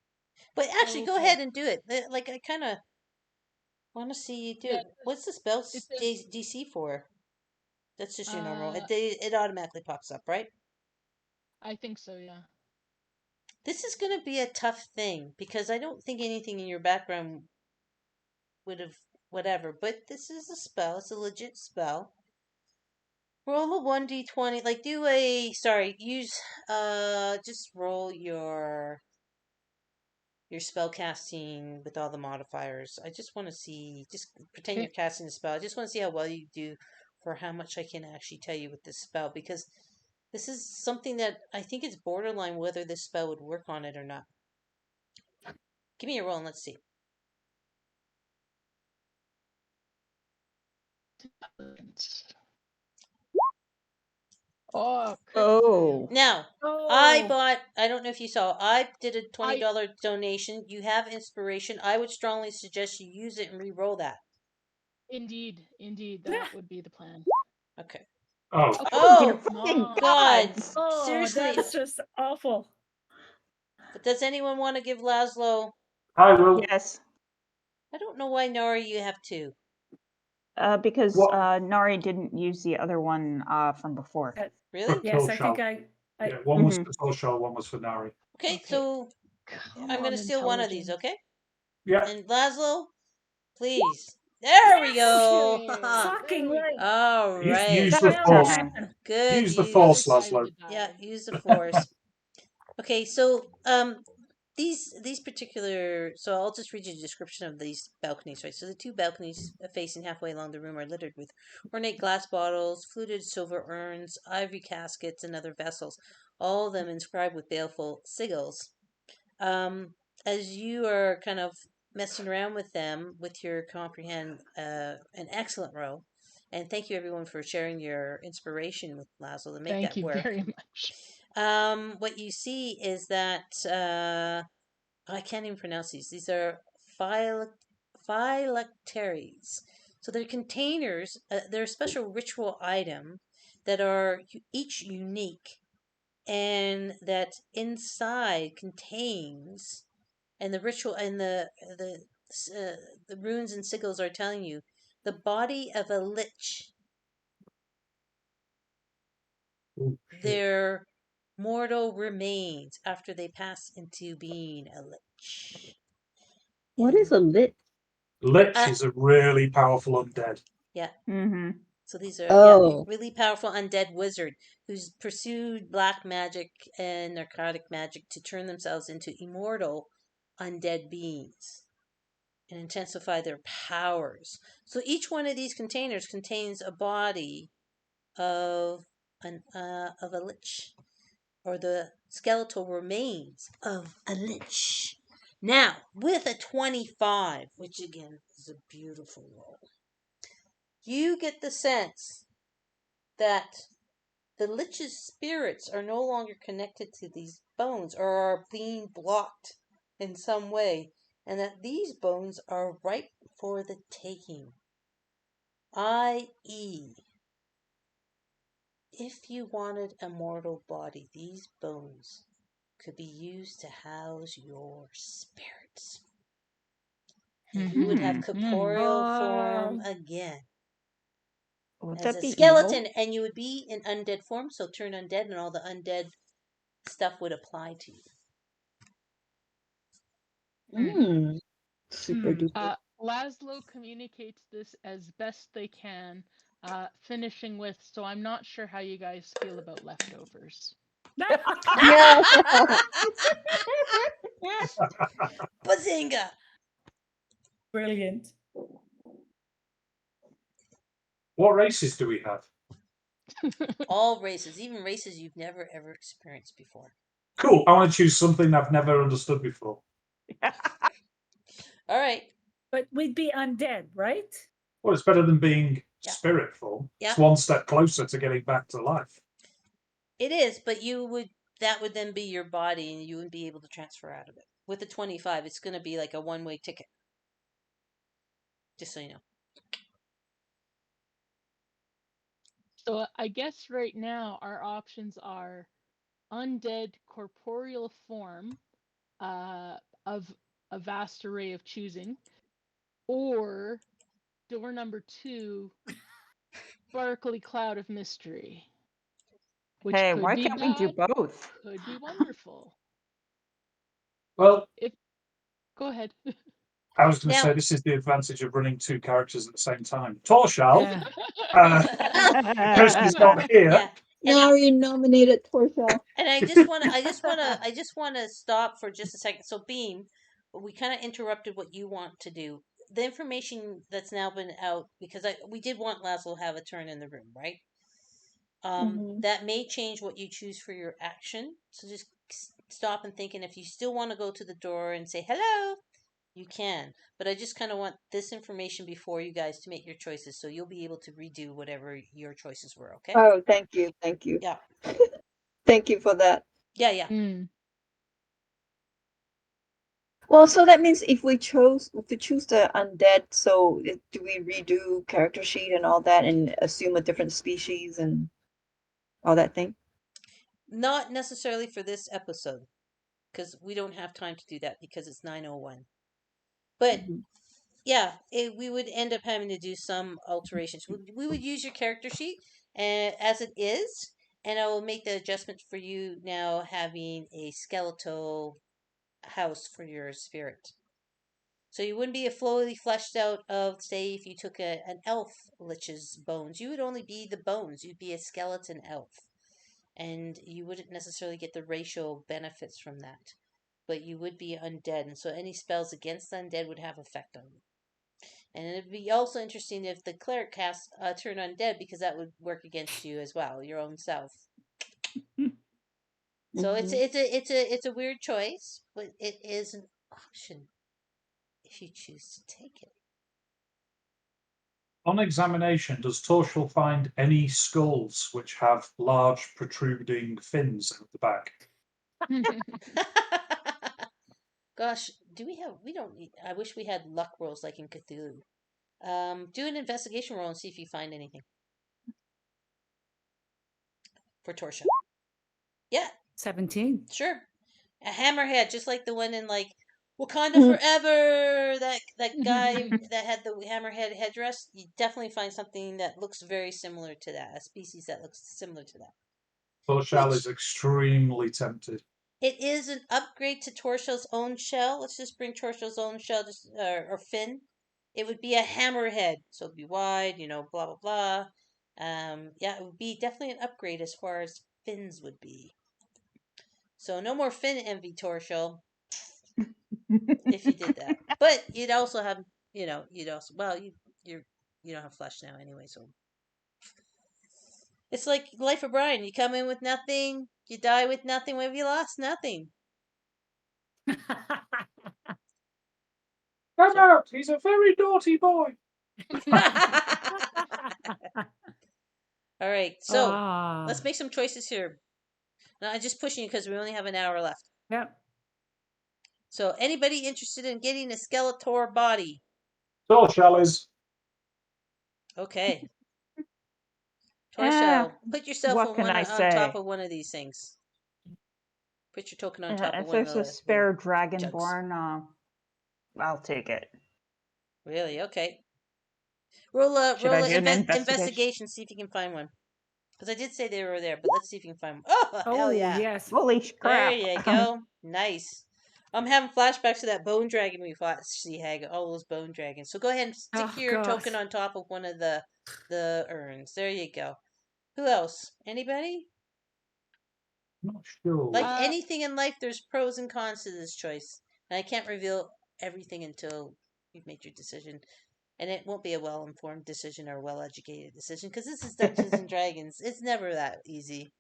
But actually, go ahead and do it. Like I kind of want to see you do it. What's the spell DC for? That's just your normal. It automatically pops up, right? I think so, yeah. This is going to be a tough thing because I don't think anything in your background would have whatever. But this is a spell. It's a legit spell. Roll a 1d20. Like do a use just roll your spell casting with all the modifiers. I just want to see, just pretend you're casting a spell. I just want to see how well you do for how much I can actually tell you with this spell, because this is something that I think is borderline whether this spell would work on it or not. Give me a roll and let's see. Oh. Now, I don't know if you saw, I did a $20 donation. You have inspiration. I would strongly suggest you use it and re-roll that. Indeed, that would be the plan. Okay. Oh, fucking God. Oh, Seriously. that's just awful. But does anyone want to give Laszlo? I will. Yes. I don't know why Nori you have two. Because Nari didn't use the other one from before. Really? Yes, I think I Yeah, one was for social, one was for Nari. Okay, so I'm going to steal one of these, okay? Yeah. And Laszlo, please. There we go. Fucking right. All right. Use the force. Good. Use the force, Laszlo. Yeah, use the force. Okay, so these particular, so I'll just read you a description of these balconies, right? So the two balconies facing halfway along the room are littered with ornate glass bottles, fluted silver urns, ivory caskets, and other vessels, all of them inscribed with baleful sigils. As you are kind of messing around with them with your comprehend, an excellent row, and thank you everyone for sharing your inspiration with Laszlo to make that work. Thank you very much. What you see is that I can't even pronounce these. These are phylacteries. So they're containers. They're a special ritual item that are each unique, and that inside contains, and the ritual and the runes and sigils are telling you the body of a lich. They're mortal remains after they pass into being a lich. What is a lit? Lich is a really powerful undead. Yeah. Mm-hmm. So these are Oh. really powerful undead wizard who's pursued black magic and narcotic magic to turn themselves into immortal undead beings and intensify their powers. So each one of these containers contains a body of a lich, or the skeletal remains of a lich. Now, with a 25, which again is a beautiful roll, you get the sense that the lich's spirits are no longer connected to these bones or are being blocked in some way, and that these bones are ripe for the taking. I.e., if you wanted a mortal body, these bones could be used to house your spirits. And you would have corporeal form again. Would As that a be skeleton, evil? and you would be in undead form, so turn undead, and all the undead stuff would apply to you. Super duper. Laszlo communicates this as best they can, finishing with, so I'm not sure how you guys feel about leftovers. Yeah. Bazinga! Brilliant. What races do we have? All races, even races you've never ever experienced before. Cool. I want to choose something I've never understood before. All right. But we'd be undead, right? Well, it's better than being Yeah. spirit form. Yeah. It's one step closer to getting back to life. It is, but that would then be your body, and you wouldn't be able to transfer out of it. With the 25, it's going to be like a one-way ticket. Just so you know. So I guess right now our options are undead corporeal form, of a vast array of choosing, or door number 2, sparkly cloud of mystery, which Hey, could why be can't we do bad, both? could be wonderful. Well, Go ahead. I was going to Now- say this is the advantage of running two characters at the same time. Torshal, because he's not here. Yeah. Now you nominated Torshal. And I just want to stop for just a second. So, Beam, we kind of interrupted what you want to do. The information that's now been out, because we did want Laszlo to have a turn in the room, right? That may change what you choose for your action. So just stop and think, and if you still want to go to the door and say hello, you can. But I just kind of want this information before you guys to make your choices, so you'll be able to redo whatever your choices were. Okay? Oh, thank you. Thank you. Yeah. Thank you for that. Yeah. Well, so that means if we choose the undead, so do we redo character sheet and all that and assume a different species and all that thing? Not necessarily for this episode, because we don't have time to do that because it's 9:01. But yeah, we would end up having to do some alterations. We would use your character sheet as it is, and I will make the adjustment for you now having a skeletal house for your spirit. So you wouldn't be a fully fleshed out of, say, if you took an elf lich's bones, you would only be the bones. You'd be a skeleton elf. And you wouldn't necessarily get the racial benefits from that. But you would be undead, and so any spells against the undead would have effect on you. And it'd be also interesting if the cleric cast turn undead, because that would work against you as well, your own self. So it's a weird choice, but it is an option if you choose to take it. On examination, does Torshal find any skulls which have large protruding fins at the back? Gosh, we don't need, I wish we had luck rolls like in Cthulhu. Do an investigation roll and see if you find anything. For Torsha. Yeah. 17. Sure. A hammerhead, just like the one in like Wakanda Forever. That guy that had the hammerhead headdress. You definitely find something that looks very similar to that. A species that looks similar to that. Torshall Which- is extremely tempted. It is an upgrade to Torshall's own shell. Let's just bring Torshall's own shell, or fin. It would be a hammerhead, so it'd be wide, blah blah blah. Yeah, it would be definitely an upgrade as far as fins would be. So no more fin envy, Torshall, if you did that. But you'd also have, you don't have flesh now anyway, so it's like Life of Brian. You come in with nothing, you die with nothing. What have you lost? Nothing. Come out! He's a very naughty boy. All right, so let's make some choices here. Now, I'm just pushing you because we only have an hour left. Yep. So, anybody interested in getting a Skeletor body? Torshall is. Okay. Torshall, put yourself what can I on say? top of one of these things. Put your token on top of If one of there's a the spare jugs. Dragonborn, I'll take it. Really? Okay. Roll a investigation. See if you can find one. Because I did say they were there, but let's see if you can find one. Oh, hell yeah! Yes. Holy crap! There you go. Nice. I'm having flashbacks to that bone dragon we fought, Seahag. All those bone dragons. So go ahead and stick your token on top of one of the urns. There you go. Who else? Anybody? Not sure. Like anything in life, there's pros and cons to this choice. And I can't reveal everything until you've made your decision. And it won't be a well-informed decision or a well-educated decision because this is Dungeons and Dragons. It's never that easy.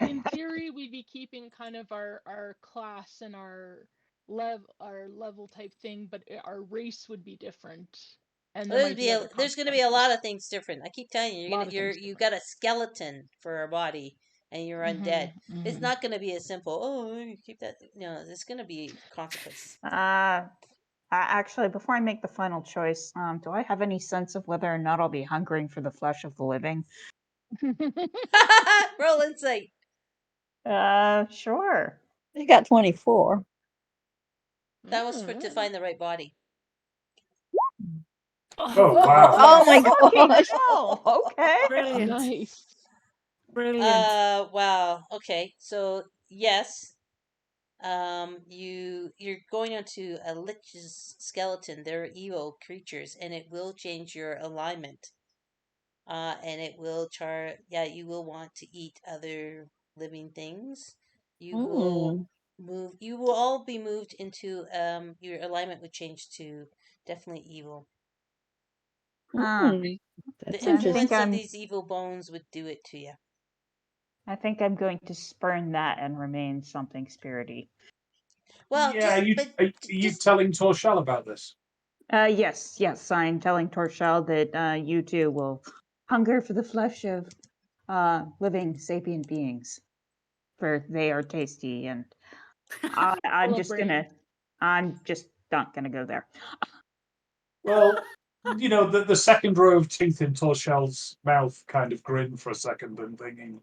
In theory, we'd be keeping kind of our class and our level type thing, but our race would be different. And there's going to be a lot of things different. I keep telling you, you got a skeleton for a body, and you're undead. It's not going to be as simple. Oh, you keep that. No, there's going to be consequences. Actually, before I make the final choice, do I have any sense of whether or not I'll be hungering for the flesh of the living? Roll insight. Sure. I got 24. That was to find the right body. Oh, wow. Oh my gosh. Oh, okay. Brilliant. Nice. Brilliant. Wow. Okay. So yes, you're going onto a lich's skeleton. They're evil creatures, and it will change your alignment. And it will you will want to eat other living things. You will move. You will all be moved into your alignment would change to definitely evil. That's The influence interesting. of these evil bones would do it to you. I think I'm going to spurn that and remain something spirity. Well, yeah, are you telling Torshall about this? Yes, I'm telling Torshall that you too will hunger for the flesh of living sapient beings, for they are tasty, and I'm just not gonna go there. Well, the second row of teeth in Torshall's mouth kind of grinned for a second and thinking,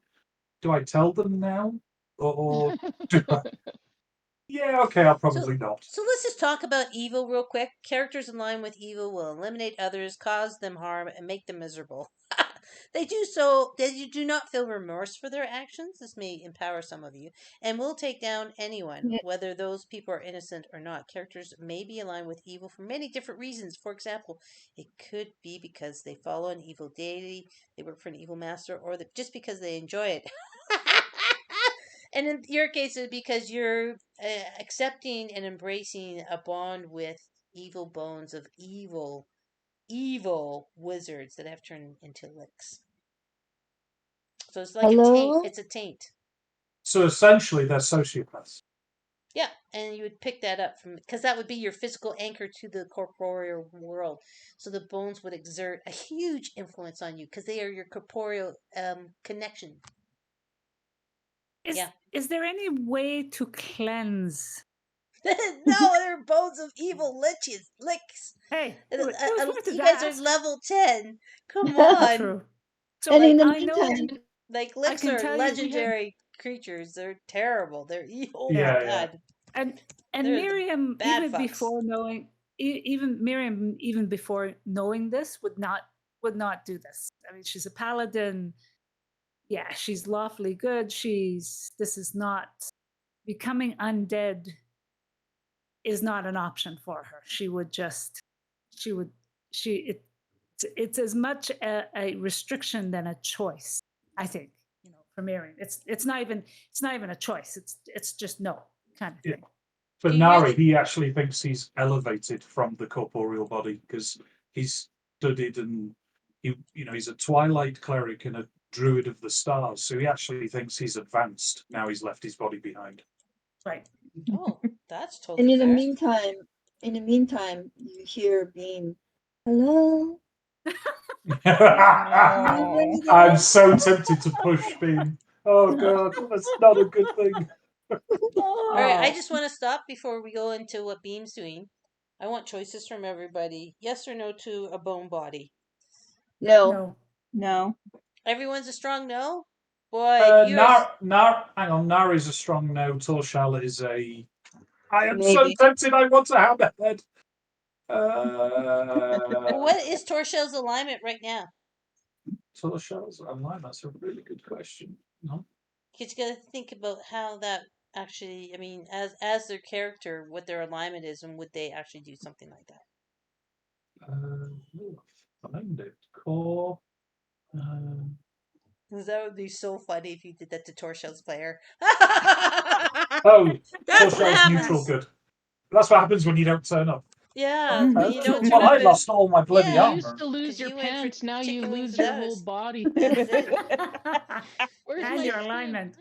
do I tell them now? Or do I? Yeah, okay, I'll probably not. So let's just talk about evil real quick. Characters in line with evil will eliminate others, cause them harm, and make them miserable. They do not feel remorse for their actions. This may empower some of you, and will take down anyone, whether those people are innocent or not. Characters may be aligned with evil for many different reasons. For example, it could be because they follow an evil deity, they work for an evil master, or just because they enjoy it. And in your case, it's because you're accepting and embracing a bond with evil bones of evil wizards that have turned into licks. So it's like a taint. It's a taint. So essentially, they're sociopaths. Yeah, and you would pick that up because that would be your physical anchor to the corporeal world. So the bones would exert a huge influence on you because they are your corporeal connection. Is there any way to cleanse? No, they're bones of evil licks. Hey, you guys are level 10. Come on. True. So And in the I know, meantime, like licks are legendary creatures. They're terrible. They're evil. Oh my god. And They're Miriam, bad even fucks. before knowing, even before knowing this, would not do this. I mean, she's a paladin. yeah, she's lawfully good. This is not becoming undead is not an option for her. It's as much a restriction than a choice, I think, for Miriam. It's not even a choice. It's just no kind of thing. For Nari, he actually thinks he's elevated from the corporeal body because he's studied and he's a twilight cleric and a druid of the stars. So he actually thinks he's advanced now he's left his body behind. Right. Oh, that's And totally in the fair. meantime, you hear Beam, hello? I'm so tempted to push Beam. Oh God, that's not a good thing. All right, I just want to stop before we go into what Beam's doing. I want choices from everybody. Yes or no to a bone body? No. No. Everyone's a strong no? Boy, hang on, Nari's a strong no. Torshal is a... I am so Maybe. tempted, I want to hammerhead. What is Torshel's alignment right now? Torshal's alignment, that's a really good question. No? Because you got to think about how that actually, I mean, as their character, what their alignment is, and would they actually do something like that? Find it. Core. Because that would be so funny if you did that to Torshel's player. Oh, That's what Torshal's happens. neutral good. That's what happens when you don't turn up. Yeah, when you don't turn Well, up. I lost all my bloody You armor. used to lose 'Cause your you went for pants, now you chicken wings lose your without whole us. body. That's it. Where's And my your skin? alignment.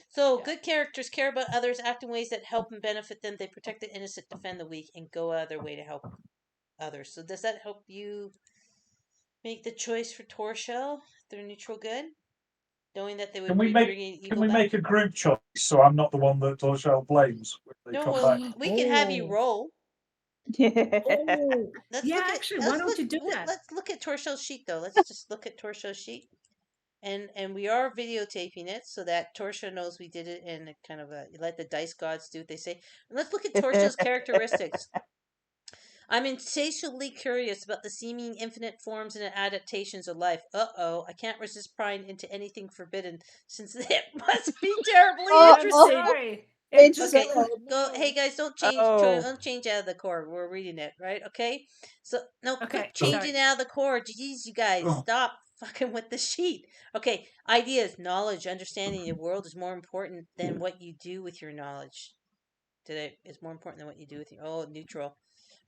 So, Yeah. good characters care about others, act in ways that help and benefit them. They protect the innocent, defend the weak, and go out of their way to help others. So, does that help you make the choice for Torshell? They're neutral good, knowing that they would be bringing evil Can we back? make a group choice so I'm not the one that Torshell blames when they No, come well, back? we could have you roll. Oh, Let's yeah, look at. actually, why don't you do that? Let's look at Torshell's sheet though. Let's just look at Torshell's sheet, and we are videotaping it so that Torshell knows we did it in a kind of a let the dice gods do what they say. And let's look at Torshell's characteristics. I'm insatiably curious about the seeming infinite forms and adaptations of life. Uh-oh, I can't resist prying into anything forbidden, since it must be terribly interesting. Sorry. Okay, go. Hey guys, don't change. Don't change out of the core. We're reading it, right? Okay. So no, quit changing out of the core. Jeez, you guys, stop fucking with the sheet. Okay, ideas, knowledge, understanding the world is more important than what you do with your knowledge. Today is more important than what you do with your neutral.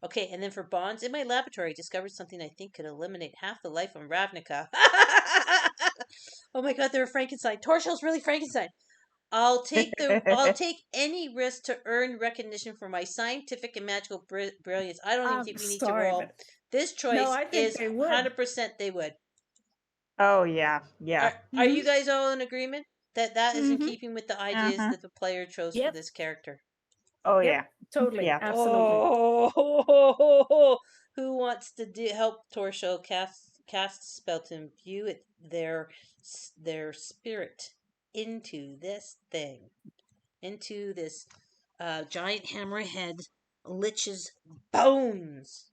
Okay, and then for bonds, in my laboratory, I discovered something I think could eliminate half the life on Ravnica. Oh my god, they're Frankenstein. Torshell's really Frankenstein. I'll take any risk to earn recognition for my scientific and magical brilliance. I don't even think we need to roll. This choice is 100% they would. Oh yeah, yeah. Are you guys all in agreement that is in keeping with the ideas that the player chose for this character? Oh yeah, totally, yeah, absolutely. Oh, who wants to help Torshell cast spell to imbue their spirit into this thing, into this giant hammerhead lich's bones?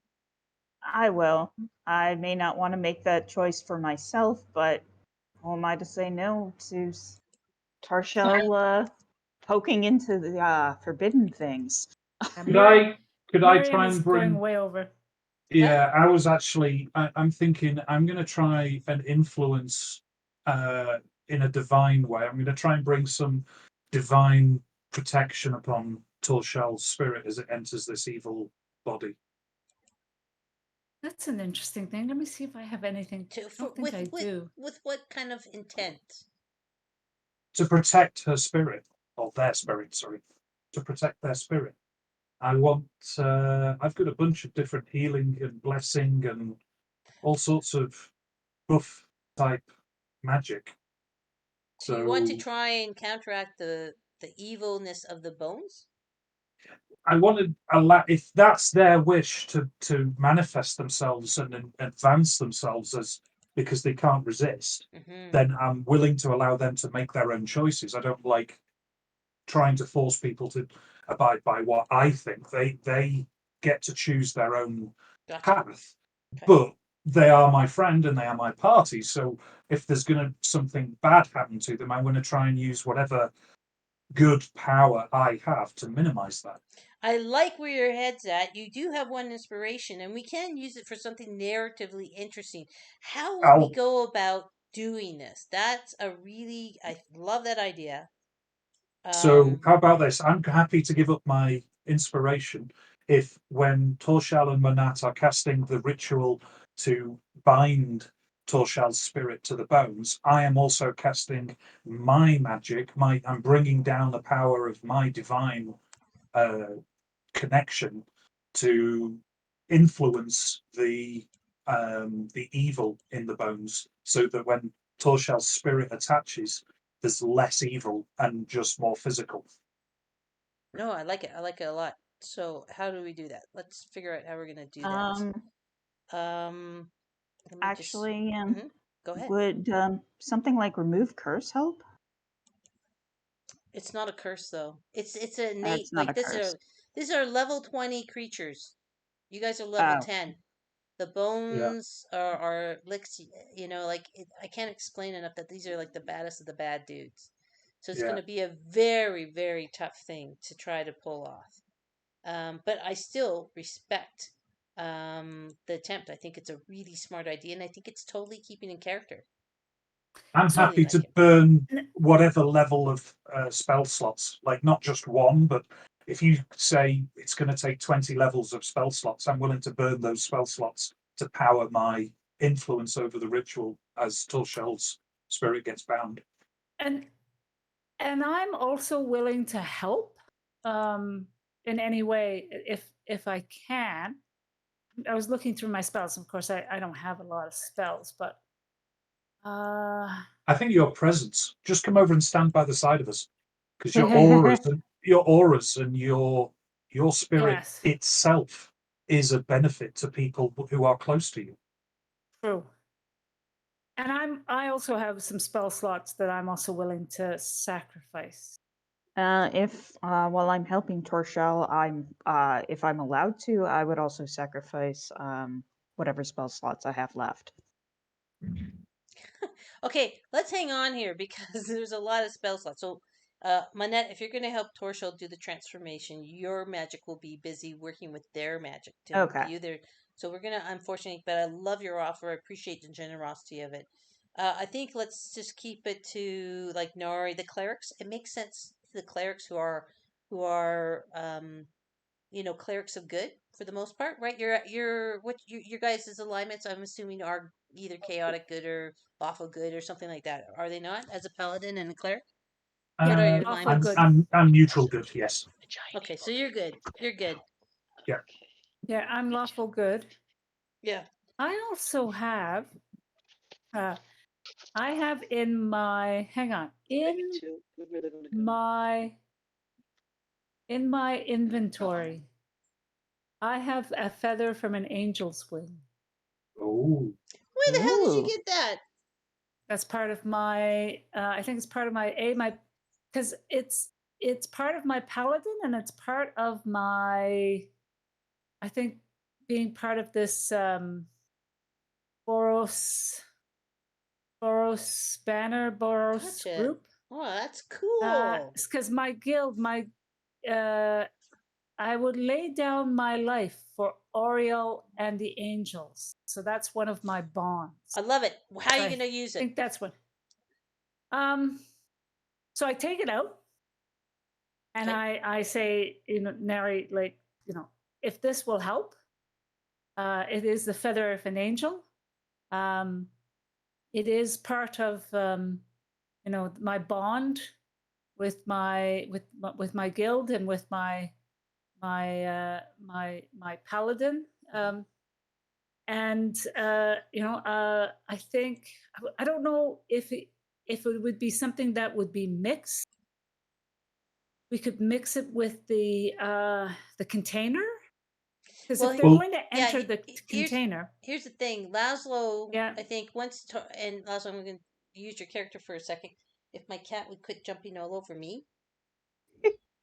I will. I may not want to make that choice for myself, but who am I to say no to Torshell poking into the forbidden things? Could I try and bring going way over? Yeah, I was actually. I'm thinking I'm going to try and influence in a divine way. I'm going to try and bring some divine protection upon Torshell's spirit as it enters this evil body. That's an interesting thing. Let me see if I have anything. I don't think I do. With what kind of intent? To protect her spirit, or their spirit, sorry. To protect their spirit. I want. I've got a bunch of different healing and blessing and all sorts of buff type magic. So you want to try and counteract the evilness of the bones? I want to allow, if that's their wish to manifest themselves and advance themselves as because they can't resist, then I'm willing to allow them to make their own choices. I don't like trying to force people to abide by what I think. They get to choose their own path. Okay. But they are my friend and they are my party. So if there's going to something bad happen to them, I'm going to try and use whatever good power I have to minimize that. I like where your head's at. You do have one inspiration, and we can use it for something narratively interesting. How would we go about doing this? That's I love that idea. So how about this? I'm happy to give up my inspiration if when Torshal and Manat are casting the ritual to bind Torshal's spirit to the bones, I am also casting my magic. I'm bringing down the power of my divine connection to influence the evil in the bones, so that when Torshal's spirit attaches, there's less evil and just more physical. No, I like it. I like it a lot. So how do we do that? Let's figure out how we're gonna do that. Let me Actually, go ahead. would something like remove curse help? It's not a curse though. It's a innate It's not like a curse. these are level 20 creatures. You guys are level Oh, 10. The Yeah. bones are licks, I can't explain enough that these are like the baddest of the bad dudes. So it's Yeah. going to be a very, very tough thing to try to pull off. But I still respect the attempt. I think it's a really smart idea, and I think it's totally keeping in character. I'm Totally happy like to it. burn whatever level of spell slots, like not just one, but if you say it's going to take 20 levels of spell slots, I'm willing to burn those spell slots to power my influence over the ritual as Torshal's spirit gets bound. And I'm also willing to help in any way if I can. I was looking through my spells. Of course, I don't have a lot of spells, but I think your presence, just come over and stand by the side of us, because your auras and your spirit yes, itself is a benefit to people who are close to you. true. And I also have some spell slots that I'm also willing to sacrifice. if while I'm helping Torshal, if I'm allowed to, I would also sacrifice whatever spell slots I have left. Okay, let's hang on here because there's a lot of spell slots. So, Manette, if you're going to help Torshal do the transformation, your magic will be busy working with their magic to Okay. imbue their. So we're gonna, unfortunately, but I love your offer. I appreciate the generosity of it. I think let's just keep it to like Nori, the clerics. It makes sense to the clerics who are clerics of good for the most part, right? Your guys' alignments, I'm assuming, are either chaotic good or lawful good or something like that. Are they not? As a paladin and a cleric, what are your lawful alignments? good. I'm neutral good, yes. Okay, so you're good. You're good. Yeah. Yeah, I'm lawful good. Yeah. I also have I have in my hang on in my inventory I have a feather from an angel's wing. Oh. Where the hell did you Ooh. get that? That's part of my I think it's part of my because it's part of my paladin and it's part of my I think being part of this Boros banner Boros Gotcha. group. Oh, that's cool. Because my guild, I would lay down my life for Oriel and the angels. So that's one of my bonds. I love it. How are you So going to use I it? think that's what. So I take it out and Okay. I say, narrate like, if this will help, it is the feather of an angel. It is part of, my bond with my guild and with my paladin. And I think I don't know if it would be something that would be mixed. We could mix it with the container, because if they're going to enter the container. Here's the thing, Laszlo. Yeah. I think and Laszlo, I'm going to use your character for a second. If my cat would quit jumping all over me,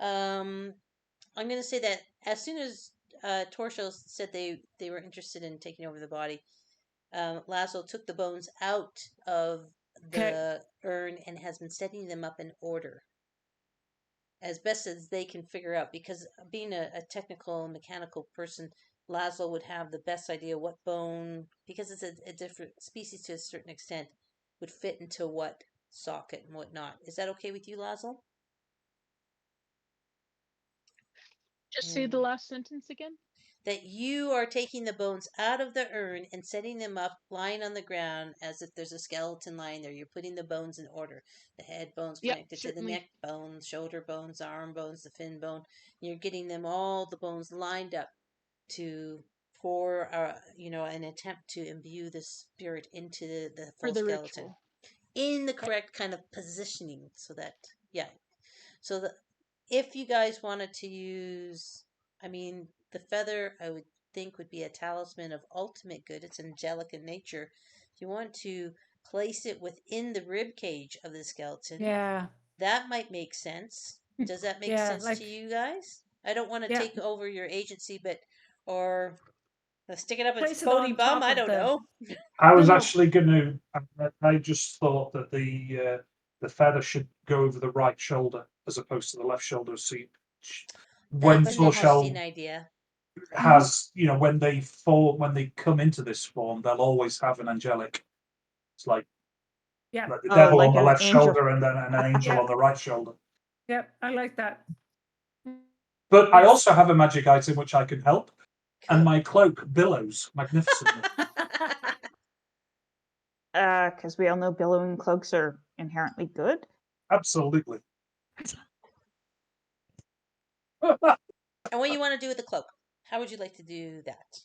I'm going to say that as soon as Torshal said they were interested in taking over the body, Laszlo took the bones out of the urn and has been setting them up in order as best as they can figure out. Because being a technical mechanical person, Laszlo would have the best idea what bone, because it's a different species to a certain extent, would fit into what socket and whatnot. Is that okay with you, Laszlo? Just say the last sentence again. That you are taking the bones out of the urn and setting them up lying on the ground as if there's a skeleton lying there. You're putting the bones in order. The head bones connected to the neck bones, shoulder bones, arm bones, the fin bone. You're getting them all, the bones lined up for an attempt to imbue the spirit into the full skeleton. Ritual. In the correct kind of positioning, so that, if you guys wanted to use, the feather, I would think, would be a talisman of ultimate good. It's angelic in nature. If you want to place it within the rib cage of the skeleton, that might make sense. Does that make sense to you guys? I don't want to take over your agency, or stick it up its Cody bum. I don't know. I was actually going to. I just thought that the feather should go over the right shoulder as opposed to the left shoulder. So when Torshell idea has, when they come into this form, they'll always have an angelic. It's like the devil on the left shoulder and then an angel on the right shoulder. Yep, I like that. But I also have a magic item which I can help, and my cloak billows magnificently. Because we all know billowing cloaks are inherently good. Absolutely. And what do you want to do with the cloak? How would you like to do that?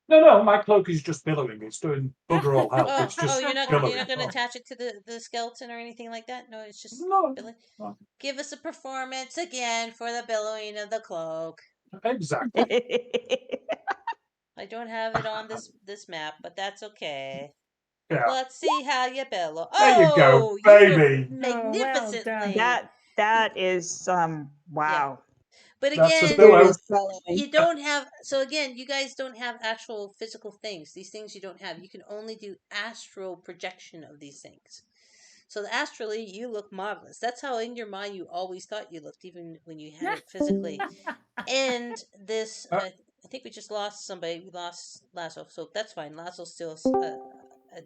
No, my cloak is just billowing. It's doing bugger all hell. It's just you're not billowing. going to attach it to the skeleton or anything like that? No, it's just billowing. No. Give us a performance again for the billowing of the cloak. Exactly. I don't have it on this map, but that's okay. Yeah. Let's see how you billow. There you go, baby. Magnificently. That is wow. Yeah. But again, you don't have. So again, you guys don't have actual physical things. These things you don't have. You can only do astral projection of these things. So astrally, you look marvelous. That's how in your mind you always thought you looked, even when you had it physically. And this, I think we just lost somebody. We lost Laszlo, so that's fine. Laszlo's still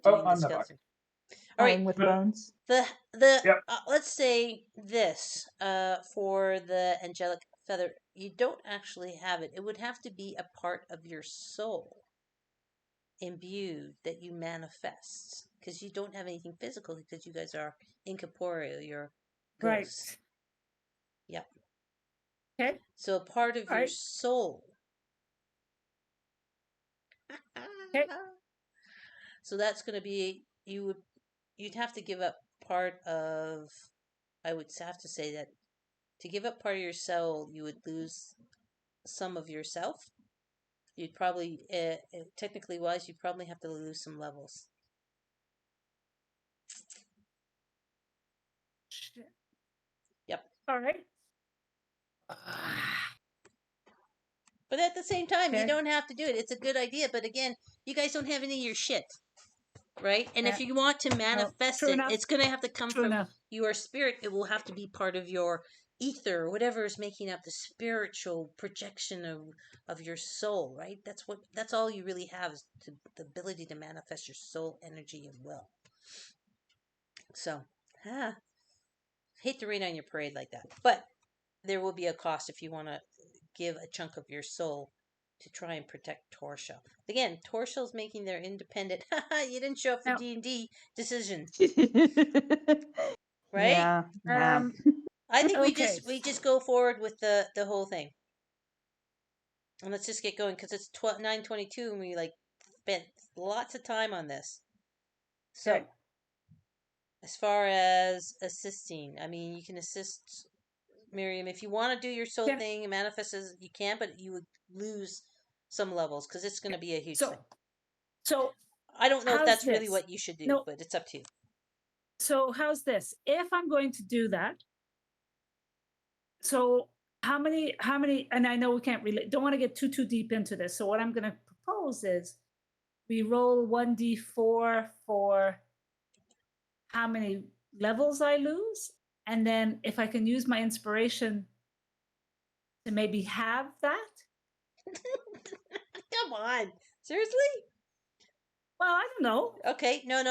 doing the skeleton. All right, with bones. Let's say this for the angelic feather. You don't actually have it. It would have to be a part of your soul imbued that you manifest, because you don't have anything physical, because you guys are incorporeal. You're ghosts. Right. Yep. Okay. So a part of your soul. Okay. So that's going to be, you'd have to give up part of, I would have to say that to give up part of your soul, you would lose some of yourself. You'd probably, technically wise, you'd probably have to lose some levels. Shit. Yep. All right. But at the same time, you don't have to do it. It's a good idea. But again, you guys don't have any of your shit. Right? And if you want to manifest it, it's going to have to come from your spirit. It will have to be part of your ether, or whatever is making up the spiritual projection of your soul, right? That's all you really have, is the ability to manifest your soul energy and will. So, hate to rain on your parade like that, but there will be a cost if you want to give a chunk of your soul to try and protect Torshell. Again, Torshell's making their independent, you didn't show up for D&D decision. Right? Yeah. I think we just go forward with the whole thing. And let's just get going, because it's 9:22 and we spent lots of time on this. So, as far as assisting, you can assist Miriam if you want to do your soul thing and manifest as you can, but you would lose some levels because it's going to be a huge thing. So I don't know if that's really what you should do, but it's up to you. So how's this? If I'm going to do that, so how many, and I know we can't really, don't want to get too deep into this. So what I'm going to propose is we roll 1d4 for how many levels I lose, and then if I can use my inspiration to maybe have that. Come on, seriously? Well, I don't know. Okay, no.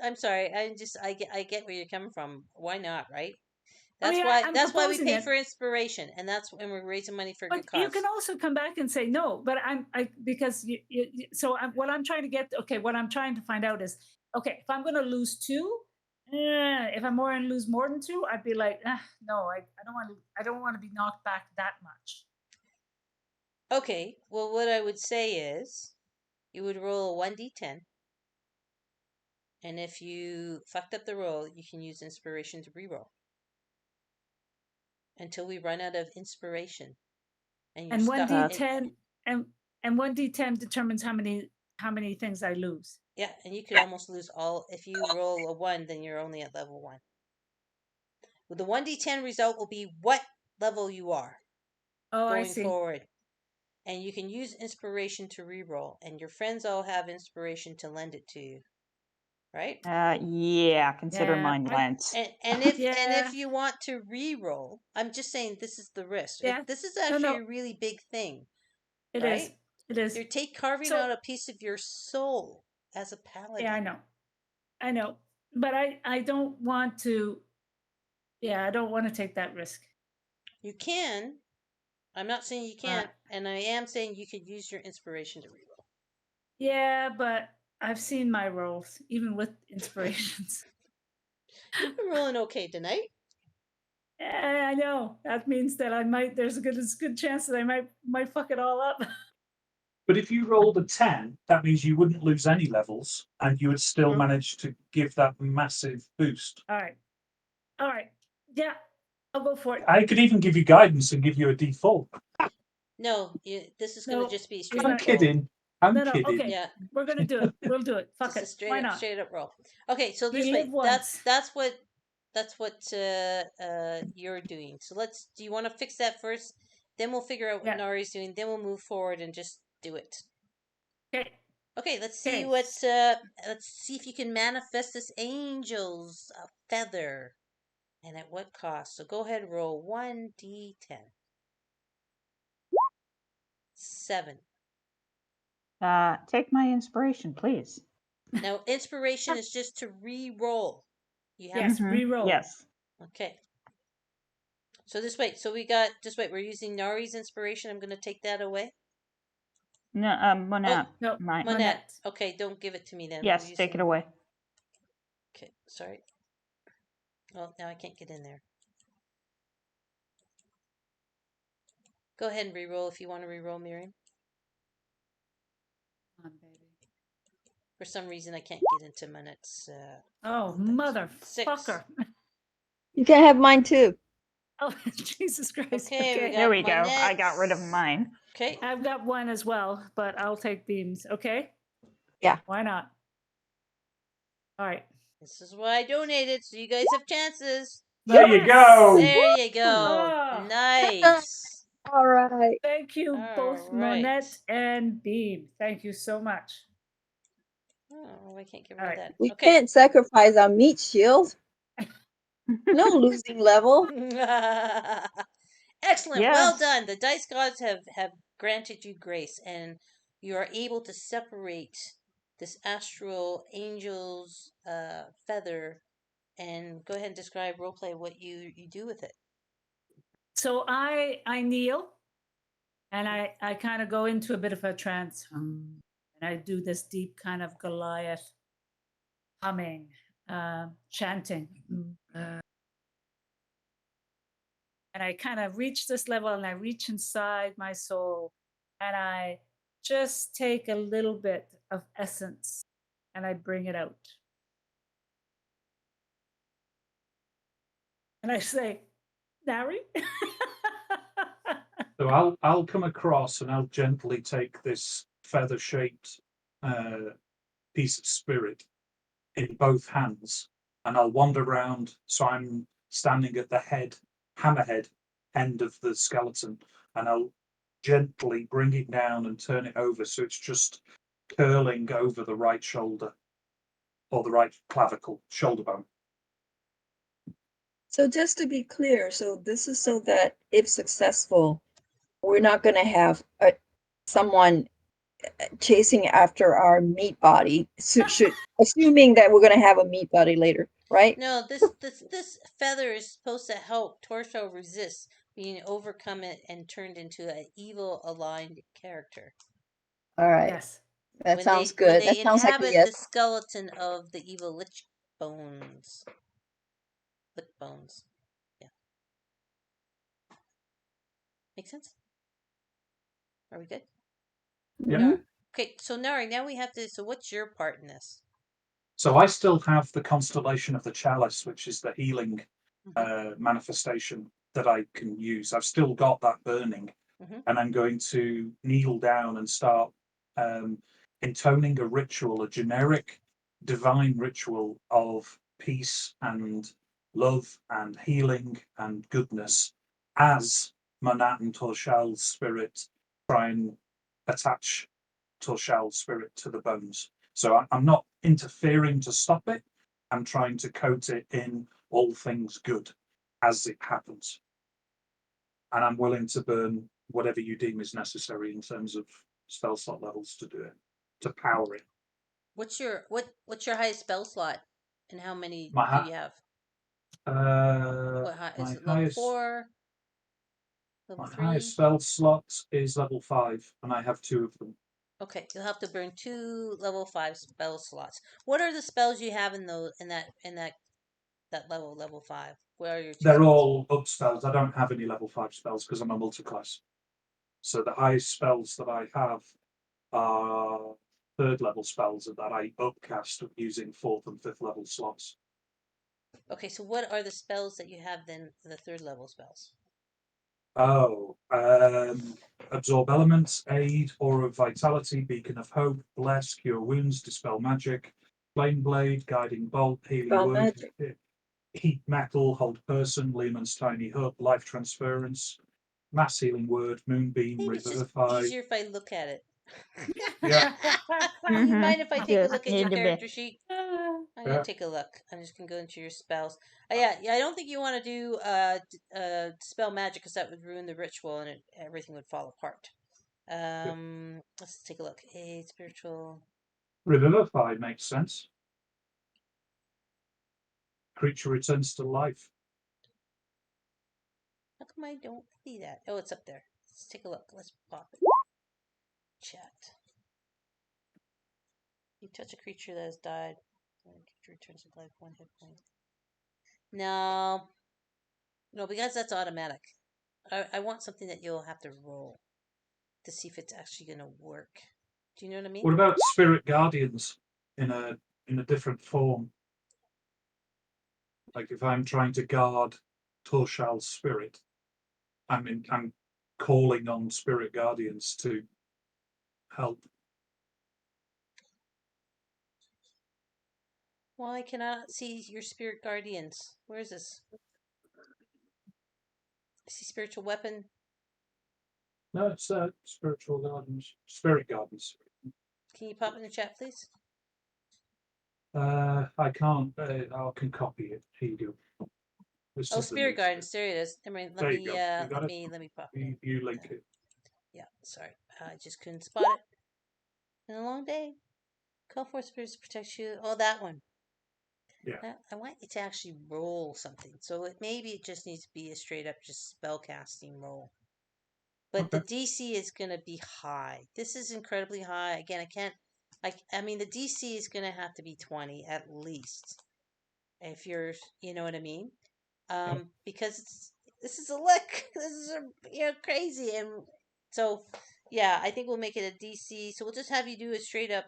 I'm sorry. I get where you're coming from. Why not, right? That's why we pay for inspiration, and that's when we're raising money for a good cause. You can also come back and say no, but because what I'm trying to get. Okay, what I'm trying to find out is okay if I'm going to lose 2. If I'm more and lose more than 2, I'd be like, no, I don't want to be knocked back that much. Okay, well, what I would say is, you would roll a 1d10, and if you fucked up the roll, you can use inspiration to reroll until we run out of inspiration. And 1d10 and 1d10 determines how many things I lose. Yeah, and you could almost lose all if you roll a 1. Then you're only at level 1. Well, the 1d10 result will be what level you are going forward, and you can use inspiration to reroll, and your friends all have inspiration to lend it to you, right? Yeah, consider mine lent. And if you want to reroll, I'm just saying this is the risk. Yeah. This is actually a really big thing. It right? It is. You're carving out a piece of your soul as a paladin. Yeah, I know. But I don't want to. Yeah, I don't want to take that risk. You can. I'm not saying you can't, and I am saying you could use your inspiration to reroll. Yeah, but I've seen my rolls, even with inspirations. You've been rolling okay tonight. Yeah, I know. That means that I might. There's a good chance that I might fuck it all up. But if you rolled a 10, that means you wouldn't lose any levels, and you would still manage to give that massive boost. All right. Yeah, I'll go for it. I could even give you guidance and give you a default. No, this is going to just be straight I'm up kidding. roll. I'm kidding. Okay. Yeah, we're gonna do it. We'll do it. Fuck just it. Why not? Straight up roll. Okay, so this way, that's what you're doing. So do you want to fix that first? Then we'll figure out what Nari's doing. Then we'll move forward and just do it. Okay, let's see let's see if you can manifest this angel's feather, and at what cost. So go ahead and roll 1d10. 7. Take my inspiration, please. Now, inspiration is just to re-roll. You have to re-roll. Yes. Okay. So we're using Nari's inspiration. I'm going to take that away. No, Monette. No, Monette. Okay, don't give it to me then. Yes, take it away. Okay, sorry. Well, now I can't get in there. Go ahead and re-roll if you want to re-roll, Miriam. Come on, baby. For some reason, I can't get into Monette's. Motherfucker! You can have mine too. Oh, Jesus Christ! Okay, there we go. I got rid of mine. Okay, I've got one as well, but I'll take beams. Okay. Yeah. Why not? All right. This is why I donated, so you guys have chances. There you go. There you go. Nice. All right. Thank you, both Monette and Beam. Thank you so much. Oh, I can't get rid of that. We can't sacrifice our meat shield. No losing level. Excellent. Yes. Well done. The dice gods have granted you grace, and you are able to separate this astral angel's feather. And go ahead and describe roleplay what you do with it. So I kneel, and I kind of go into a bit of a trance, and I do this deep kind of Goliath humming, chanting. And I kind of reach this level, and I reach inside my soul, and I just take a little bit of essence, and I bring it out. And I say, Nari? So I'll come across and I'll gently take this feather-shaped piece of spirit in both hands, and I'll wander around. So I'm standing at the hammerhead end of the skeleton, and I'll gently bring it down and turn it over so it's just curling over the right shoulder or the right clavicle, shoulder bone. So just to be clear, so this is so that if successful, we're not going to have someone chasing after our meat body, assuming that we're going to have a meat body later, right? No, this feather is supposed to help Torso resist being overcome it and turned into an evil aligned character. All right. Yes. That sounds When good. they That sounds like a inhabit yes. the skeleton of the evil lich bones. Lick bones. Yeah. Make sense? Are we good? Mhm. Okay, so Nari, now we have to. So, what's your part in this? So I still have the constellation of the chalice, which is the healing manifestation that I can use. I've still got that burning, and I'm going to kneel down and start intoning a ritual, a generic divine ritual of peace and love and healing and goodness as Manat and Torshal's spirit try and attach Torshal's spirit to the bones. So I'm not interfering to stop it. I'm trying to coat it in all things good as it happens. And I'm willing to burn whatever you deem is necessary in terms of spell slot levels to do it, to power it. What's your highest spell slot, and how many My do you have? What is it? Level 4? Level 3? My highest spell slot is level 5, and I have 2 of them. Okay, you'll have to burn 2 level 5 spell slots. What are the spells you have in that level 5? Where are your 2 They're spells? all up spells. I don't have any level 5 spells because I'm a multiclass. So the highest spells that I have are 3rd level spells that I upcast using 4th and 5th level slots. Okay, so what are the spells that you have then, the 3rd level spells? Oh, absorb elements, aid, aura of vitality, beacon of hope, bless, cure wounds, dispel magic, flame blade, guiding bolt, healing word, heat metal, hold person, Lehman's tiny hub, life transference, mass healing word, moonbeam, Maybe it's just revivify. easier if I look at it. Yeah. Do you mind if I take a look at your Need a bit. character sheet? I'm gonna take a look. I'm just gonna go into your spells. Yeah. I don't think you want to do dispel magic because that would ruin the ritual and everything would fall apart. Let's take a look. Spiritual. Revivify makes sense. Creature returns to life. How come I don't see that? Oh, it's up there. Let's take a look. Let's pop it. Chat. You touch a creature that has died. Creature returns to life, 1 hit point. No, because that's automatic. I want something that you'll have to roll to see if it's actually going to work. Do you know what I mean? What about spirit guardians in a different form? Like if I'm trying to guard Torshal's spirit, I'm calling on spirit guardians to help. Why can I not see your spirit guardians? Where is this? I see spiritual weapon. No, it's spiritual gardens, spirit gardens. Can you pop it in the chat, please? I can't. I can copy it. Here you go. Oh, spirit gardens. There it is. Let me pop it. You link it. Yeah, sorry. I just couldn't spot it. Been a long day. Call for spirits to protect you. Oh, that one. Yeah. I want you to actually roll something. So maybe it just needs to be a straight up just spell casting roll. But the DC is going to be high. This is incredibly high. Again, I can't. I mean, the DC is going to have to be 20 at least. If you're, you know what I mean? Because this is a lick. This is crazy, and so yeah, I think we'll make it a DC. So we'll just have you do a straight up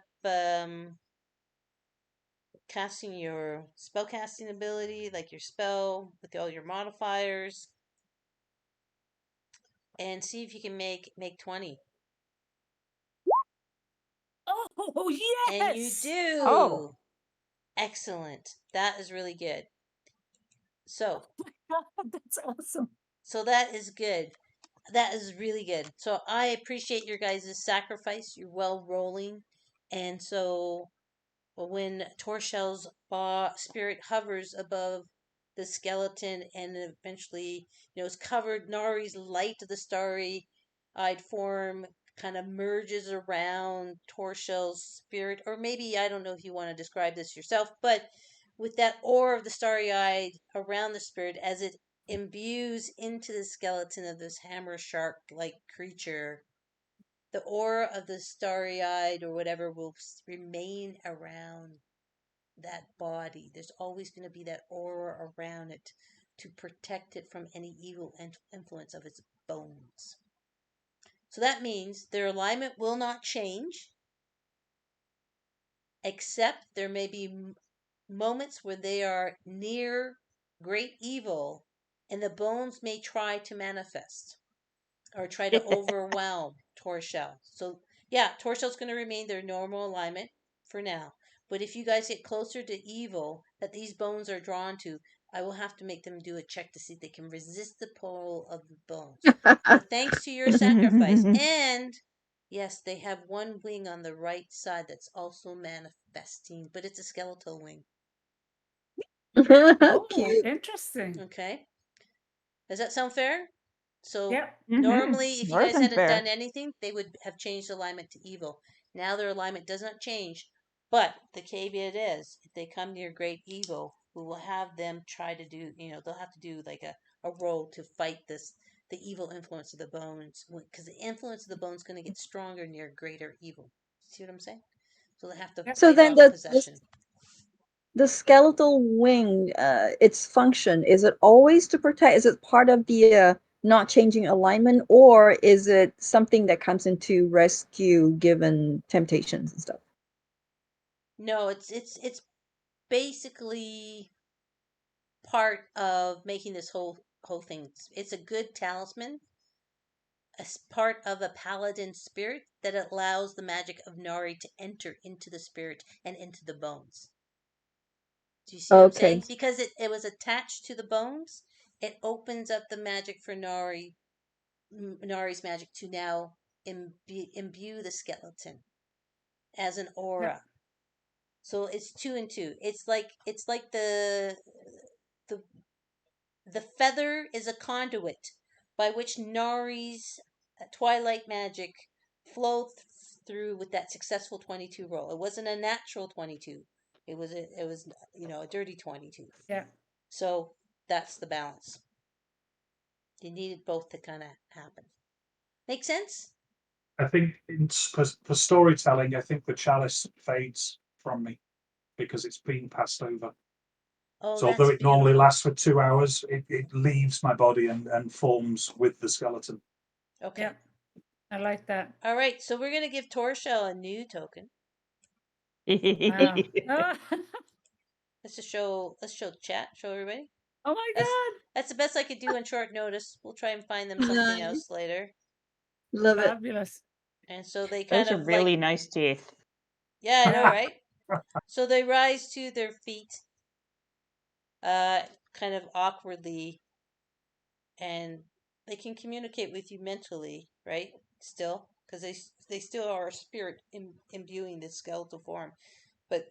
casting your spell casting ability, like your spell with all your modifiers, and see if you can make 20. Oh yes! And you do. Oh. Excellent. That is really good. So God, that's awesome. So that is good. That is really good. So I appreciate your guys' sacrifice. You're well rolling. And so when Torshell's spirit hovers above the skeleton and eventually, is covered, Nari's light of the starry-eyed form kind of merges around Torshell's spirit. Or maybe, I don't know if you want to describe this yourself, but with that aura of the starry-eyed around the spirit as it imbues into the skeleton of this hammer shark like creature, the aura of the starry-eyed or whatever will remain around that body. There's always going to be that aura around it to protect it from any evil influence of its bones. So that means their alignment will not change, except there may be moments where they are near great evil and the bones may try to manifest or try to overwhelm Torshell. So yeah, Torshell's going to remain their normal alignment for now. But if you guys get closer to evil that these bones are drawn to, I will have to make them do a check to see if they can resist the pull of the bones. But thanks to your sacrifice, and yes, they have one wing on the right side that's also manifesting, but it's a skeletal wing. Oh, Cute. interesting. Okay. Does that sound fair? So Yep. normally, if you More guys than hadn't fair. done anything, they would have changed alignment to evil. Now their alignment does not change. But the caveat is, if they come near great evil, we will have them try to do, they'll have to do like a roll to fight the evil influence of the bones. Because the influence of the bones is going to get stronger near greater evil. See what I'm saying? So they have to Yep. So fight then off possession. the skeletal wing, its function, is it always to protect? Is it part of the not changing alignment, or is it something that comes into rescue given temptations and stuff? No, it's basically part of making this whole thing. It's a good talisman, as part of a paladin spirit that allows the magic of Nari to enter into the spirit and into the bones. Do you see what I'm saying? Okay. Because it was attached to the bones, it opens up the magic for Nari's magic to now imbue the skeleton as an aura. Yep. So it's 2 and 2. It's like the the feather is a conduit by which Nari's twilight magic flowed through with that successful 22 roll. It wasn't a natural 22. It was a dirty 22. Yeah. So that's the balance. You needed both to kind of happen. Make sense? I think for storytelling, I think the chalice fades from me because it's being passed over. Oh, So although that's it normally beautiful. lasts for 2 hours, it leaves my body and forms with the skeleton. Okay. Yep. I like that. All right. So we're gonna give Torshell a new token. Wow. Oh, Let's show chat. Show everybody. oh my That's God. that's the best I could do on short notice. We'll try and find them something Nice. else later. Love it. Fabulous. And so they kind Those are of really like, nice teeth. yeah, I know, Yeah. right? So they rise to their feet, kind of awkwardly, and they can communicate with you mentally, right? Still, because they still are a spirit imbuing this skeletal form, but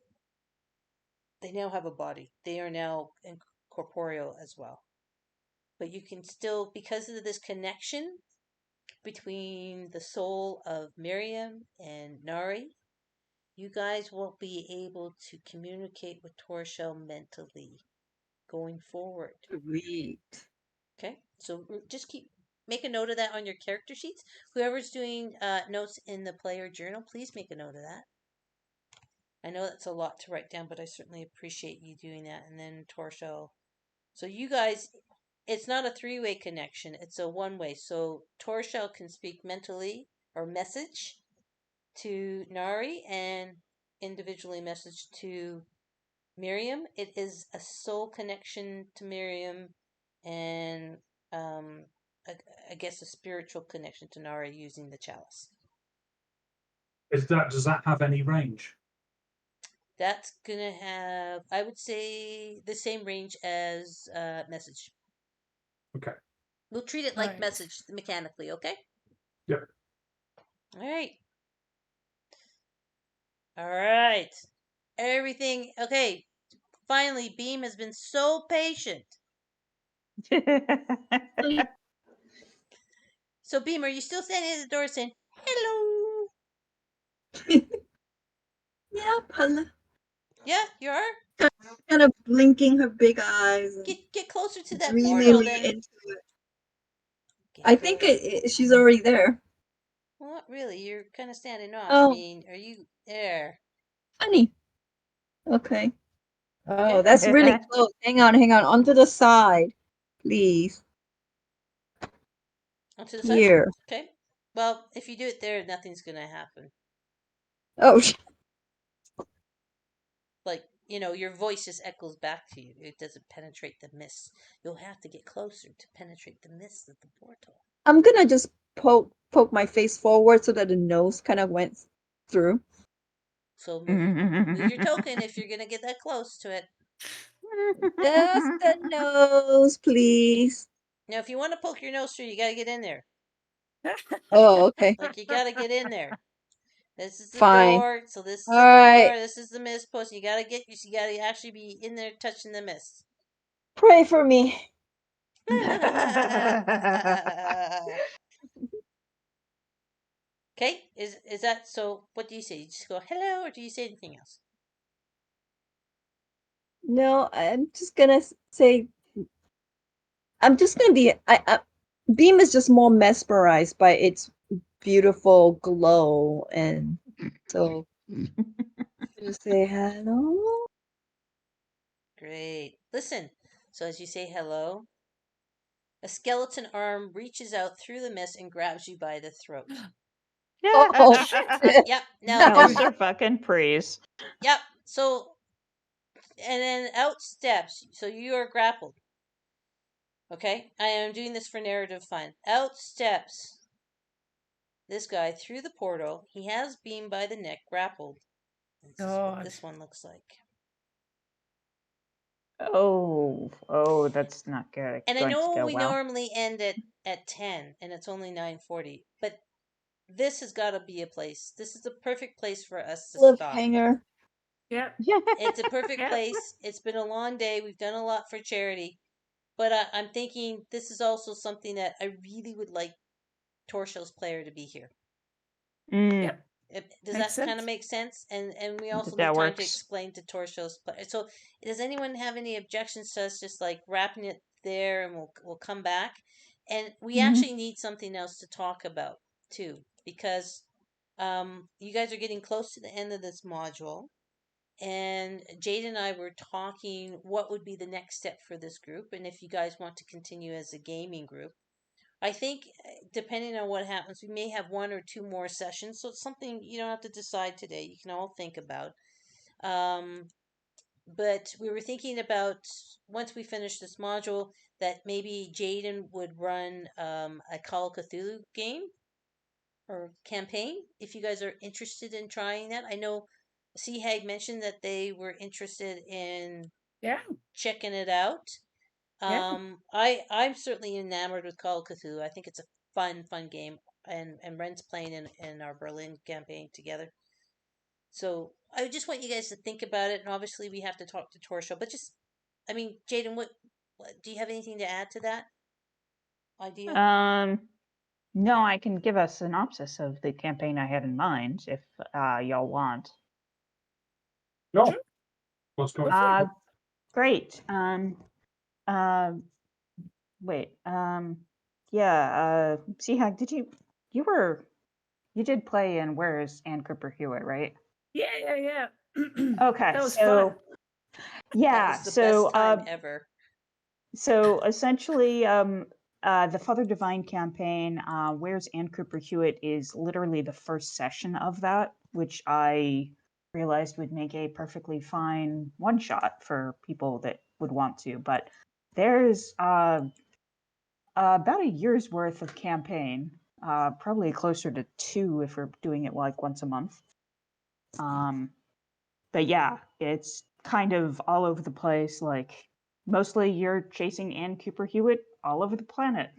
they now have a body. They are now incorporeal as well. But you can still, because of this connection between the soul of Miriam and Nari, you guys will be able to communicate with Torshell mentally going forward. Sweet. Okay, so just make a note of that on your character sheets. Whoever's doing notes in the player journal, please make a note of that. I know that's a lot to write down, but I certainly appreciate you doing that. And then Torshell. So you guys, it's not a three-way connection, it's a one-way. So Torshell can speak mentally or message to Nari and individually message to Miriam. It is a soul connection to Miriam and I guess a spiritual connection to Nari using the chalice. Does that have any range? That's gonna have, I would say, the same range as message. Okay. We'll treat it like Right. message mechanically, okay? Yep. All right. All right. Everything okay. Finally, Beam has been so patient. So, Beam, are you still standing at the door saying hello? Yeah, hello. Yeah, you are. Kind of blinking her big eyes and Get closer to that portal, dreamily then. into it. Get I think she's already there. Well, not really. You're kind of standing off. Oh. I mean, are you there? Honey. Okay. Okay. Oh, that's really close. Hang on. Onto the side, please. Onto the side. Here. Okay. Well, if you do it there, nothing's gonna happen. Oh. Like, your voice just echoes back to you. It doesn't penetrate the mist. You'll have to get closer to penetrate the mist of the portal. I'm gonna just poke my face forward so that the nose kind of went through. So move your token if you're gonna get that close to it. Just the nose, please. Now, if you want to poke your nose through, you gotta get in there. Oh, okay. Like, you gotta get in there. This is the Fine. door. So this is the All door. right. This is the mist post. You gotta actually be in there touching the mist. Pray for me. Okay, is that so? What do you say? You just go hello, or do you say anything else? No, I'm just gonna say. I'm just gonna be. Beam is just more mesmerized by its beautiful glow, and so just say hello. Great. Listen. So as you say hello, a skeleton arm reaches out through the mist and grabs you by the throat. Oh shit! Yep. Now, Mr. fucking Prees. yep. So, and then out steps. So you are grappled. Okay, I am doing this for narrative fun. Out steps this guy through the portal. He has Beam by the neck, grappled. This is what this one looks like. Oh, that's not good. And I going to know go we well. normally end at 10, and it's only 9:40, but this has got to be a place. This is the perfect place for us to stop. Cliffhanger. Yep. It's a perfect place. It's been a long day. We've done a lot for charity, but I'm thinking this is also something that I really would like Torshow's player to be here. Yep. Does that kind of make sense? And we also That need time to works. explain to Torshow's player. So, does anyone have any objections to us just like wrapping it there, and we'll come back? And we actually need something else to talk about too, because you guys are getting close to the end of this module, and Jade and I were talking what would be the next step for this group, and if you guys want to continue as a gaming group. I think depending on what happens, we may have one or two more sessions. So it's something you don't have to decide today. You can all think about. But we were thinking about once we finish this module that maybe Jaden would run a Call of Cthulhu game or campaign if you guys are interested in trying that. I know Seahag mentioned that they were interested in checking it out. I'm certainly enamored with Call of Cthulhu. I think it's a fun game, and Ren's playing in our Berlin campaign together. So I just want you guys to think about it, and obviously we have to talk to Torsho. But Jaden, what do you have anything to add to that idea? No, I can give a synopsis of the campaign I had in mind if y'all want. No. What's going on? Great. Wait. Yeah. Seahag, you did play in Where's Ann Cooper Hewitt, right? Yeah. Okay. That was fun. Yeah. That was the best time ever. So essentially, the Father Divine campaign, Where's Ann Cooper Hewitt, is literally the first session of that, which I realized would make a perfectly fine one shot for people that would want to. But there's about a year's worth of campaign, probably closer to 2 if we're doing it like once a month. But yeah, it's kind of all over the place. Like mostly you're chasing Ann Cooper Hewitt all over the planet.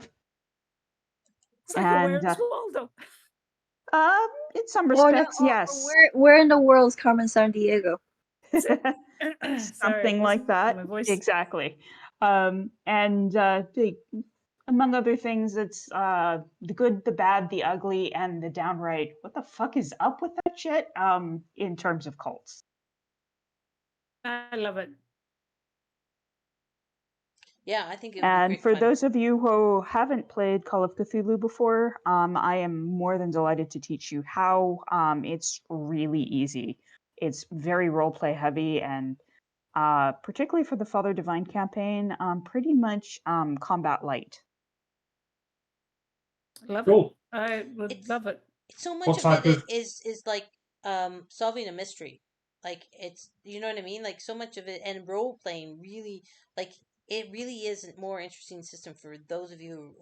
It's like And Where's Waldo? in some Oh, no, respects, or yes. where in the world is Carmen Sandiego? Sorry, Something I like wasn't that. my voice. Exactly. Among other things, it's the good, the bad, the ugly, and the downright. What the fuck is up with that shit? In terms of cults. I love it. Yeah, I think it would be And great for fun. those of you who haven't played Call of Cthulhu before, I am more than delighted to teach you how. It's really easy. It's very roleplay heavy, and particularly for the Father Divine campaign, pretty much combat light. Love Cool. it. I would love it. So much What of type it of- is like solving a mystery. Like it's, you know what I mean? Like so much of it, and role playing really, like it really is a more interesting system for those of you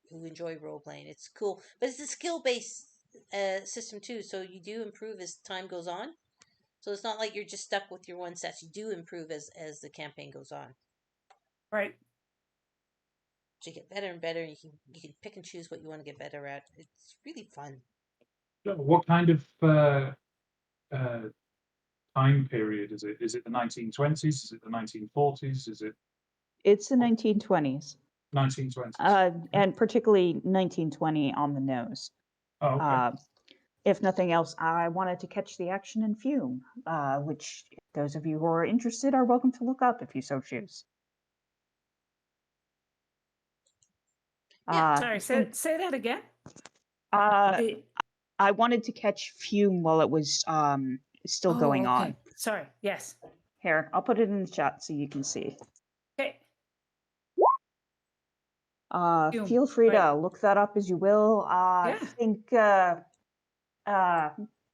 who enjoy role playing. It's cool, but it's a skill based system too. So you do improve as time goes on. So it's not like you're just stuck with your one sets. You do improve as the campaign goes on. Right. So you get better and better. And you can pick and choose what you want to get better at. It's really fun. What kind of time period is it? Is it the 1920s? Is it the 1940s? Is it It's the 1920s. 1920s? And particularly 1920 on the nose. Oh, okay. If nothing else, I wanted to catch the action in Fume, which those of you who are interested are welcome to look up if you so choose. Sorry, say that again. I wanted to catch Fume while it was still going on. Sorry, yes. Here, I'll put it in the chat so you can see. Okay. Fume, Feel free right. to look that up as you will. Yeah. Think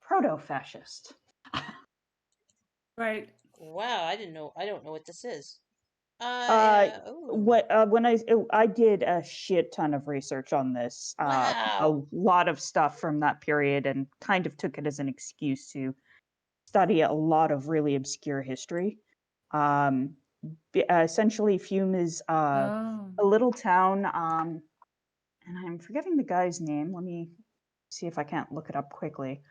proto-fascist. Right. Wow, I don't know what this is. When I did a shit ton of research on this, Wow. a lot of stuff from that period, and kind of took it as an excuse to study a lot of really obscure history. Essentially, Fume is a little town, and I'm forgetting the guy's name. Let me see if I can't look it up quickly.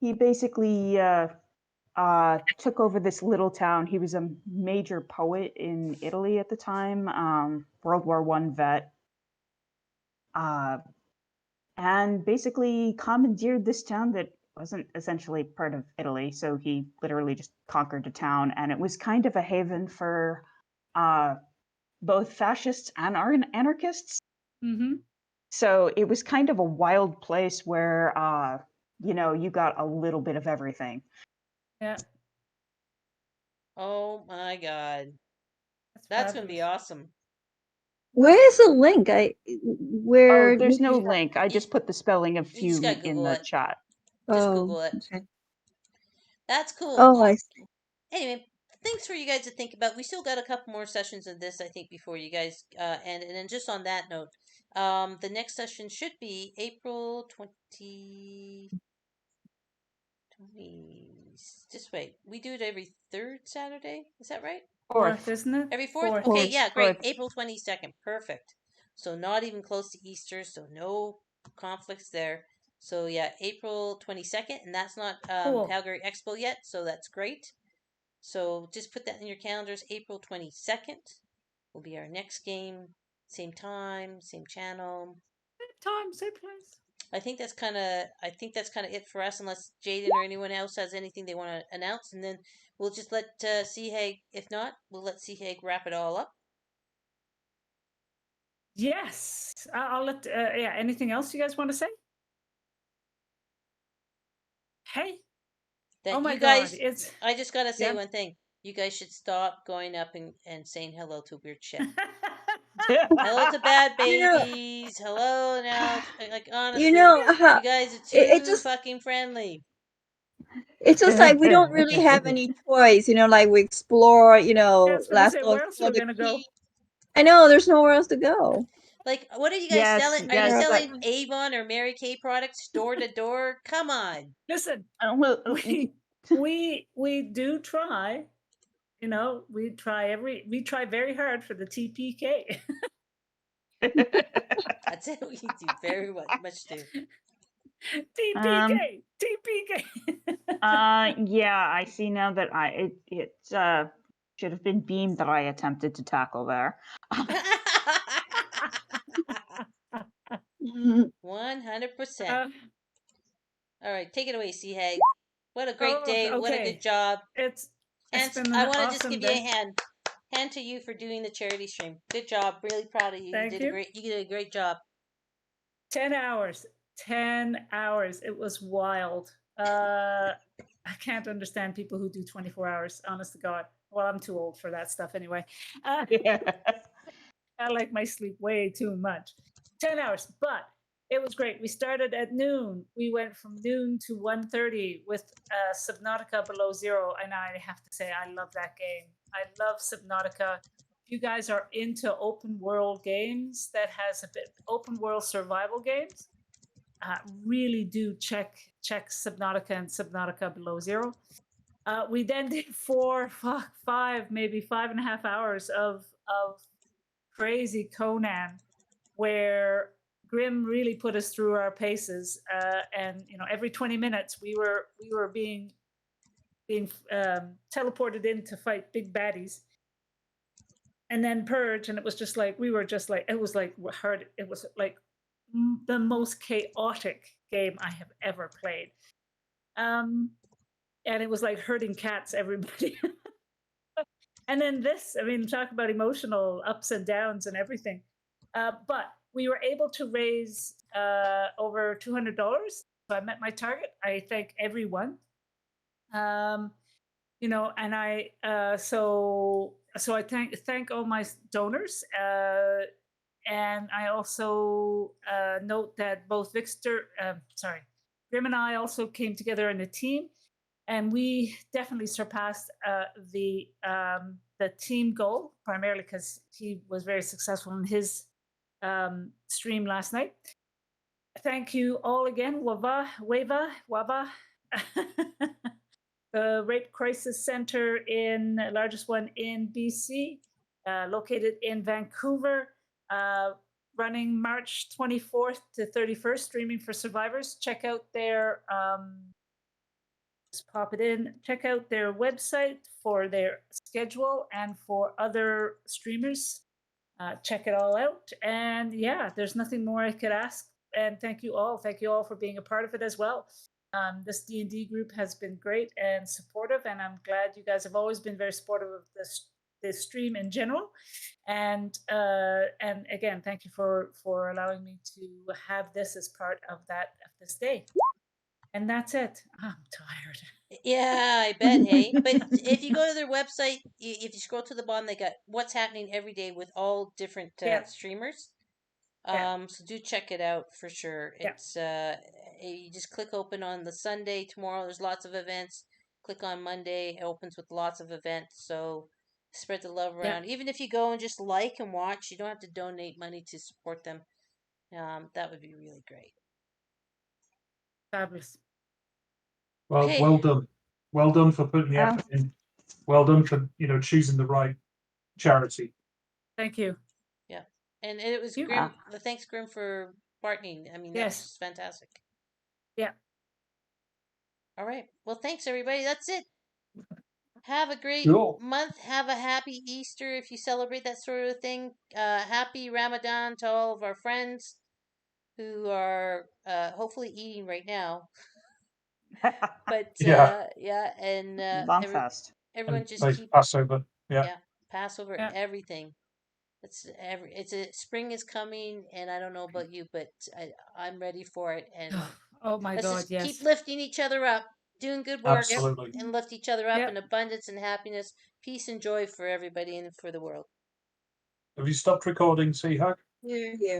He basically took over this little town. He was a major poet in Italy at the time, World War I vet, and basically commandeered this town that wasn't essentially part of Italy. So he literally just conquered a town, and it was kind of a haven for both fascists and anarchists. Mm-hmm. So it was kind of a wild place where, you got a little bit of everything. Yeah. Oh my god. That's going to be awesome. Where's the link? Where? Oh, there's no link. I just put the spelling of Fume in the chat. Just Google it. Okay. That's cool. Oh, I see. Anyway, things for you guys to think about. We still got a couple more sessions of this, I think, before you guys. And then just on that note, the next session should be April 20. Just wait. We do it every third Saturday. Is that right? Fourth, isn't it? Every fourth? Okay, yeah, great. April 22nd. Perfect. So not even close to Easter, so no conflicts there. So yeah, April 22nd, and that's not Calgary Expo yet, so that's great. So just put that in your calendars. April 22nd will be our next game. Same time, same channel. Same time, same place. I think that's kind of it for us, unless Jaden or anyone else has anything they want to announce, and then we'll just let Seahag. If not, we'll let Seahag wrap it all up. Yes, I'll let. Yeah. Anything else you guys want to say? Hey. That oh my God! It's. I just gotta say one thing. You guys should stop going up and saying hello to weird shit. Hello to bad babies. Hello now. Like honestly, you guys are too fucking friendly. It's just like we don't really have any choice, like we explore, last where else we're gonna go? I know there's nowhere else to go. Like, what are you guys selling? Are you selling Avon or Mary Kay products door to door? Come on. Listen, we do try. We try very hard for the TPK. That's it. We do very much do. TPK, TPK. Yeah, I see now that it should have been Beam that I attempted to tackle there. 100%. All right, take it away, Seahag. What a great Oh, day. What a okay. good job. It's And been I an want to just awesome give you a day. hand to you for doing the charity stream. Good job. Really proud of you. Thank you. You did a great job. 10 hours. 10 hours. It was wild. I can't understand people who do 24 hours, honest to God. Well, I'm too old for that stuff anyway. I like my sleep way too much. 10 hours, but it was great. We started at noon. We went from noon to 1:30 with Subnautica Below Zero, and I have to say, I love that game. I love Subnautica. If you guys are into open world games that has a bit open world survival games, really do check Subnautica and Subnautica Below Zero. We then did 5, maybe 5.5 hours of crazy Conan, where Grim really put us through our paces. And every 20 minutes we were being teleported in to fight big baddies, and then purge. And it was just like it was like hard. It was like the most chaotic game I have ever played. And it was like herding cats, everybody. And then this, I mean, talk about emotional ups and downs and everything. But we were able to raise over $200. So I met my target. I thank everyone. And I so I thank all my donors. And I also note that both Grim and I also came together in a team, and we definitely surpassed the team goal, primarily because he was very successful in his stream last night. Thank you all again, Wava, the Rape Crisis Center largest one in BC, located in Vancouver, running March 24th to 31st, streaming for survivors. Check out their just pop it in. Check out their website for their schedule and for other streamers. Check it all out. And yeah, there's nothing more I could ask. And thank you all. Thank you all for being a part of it as well. This D&D group has been great and supportive, and I'm glad you guys have always been very supportive of this stream in general. And again, thank you for allowing me to have this as part of this day. And that's it. I'm tired. Yeah, I bet, hey. But if you go to their website, if you scroll to the bottom, they got what's happening every day with all different streamers. So do check it out for sure. It's you just click open on the Sunday. Tomorrow there's lots of events. Click on Monday, it opens with lots of events. So spread the love around. Even if you go and just like and watch, you don't have to donate money to support them. That would be really great. Fabulous. Well, Okay. well done. Well done for putting the effort in. Well done for choosing the right charity. Thank you. Yeah, and it was Grim. Thanks, Grim, for partnering. I mean, that's fantastic. Yeah. All right. Well, thanks everybody. That's it. Have a great month. Have a happy Easter if you celebrate that sort of thing. Happy Ramadan to all of our friends who are hopefully eating right now. But and everyone just keep Passover. Yeah, Passover, everything. It's a spring is coming, and I don't know about you, but I'm ready for it. And oh my God, just yes. keep lifting each other up, doing good work, Absolutely. and lift each other up in abundance and happiness, peace and joy for everybody and for the world. Have you stopped recording, Seahag? Yeah.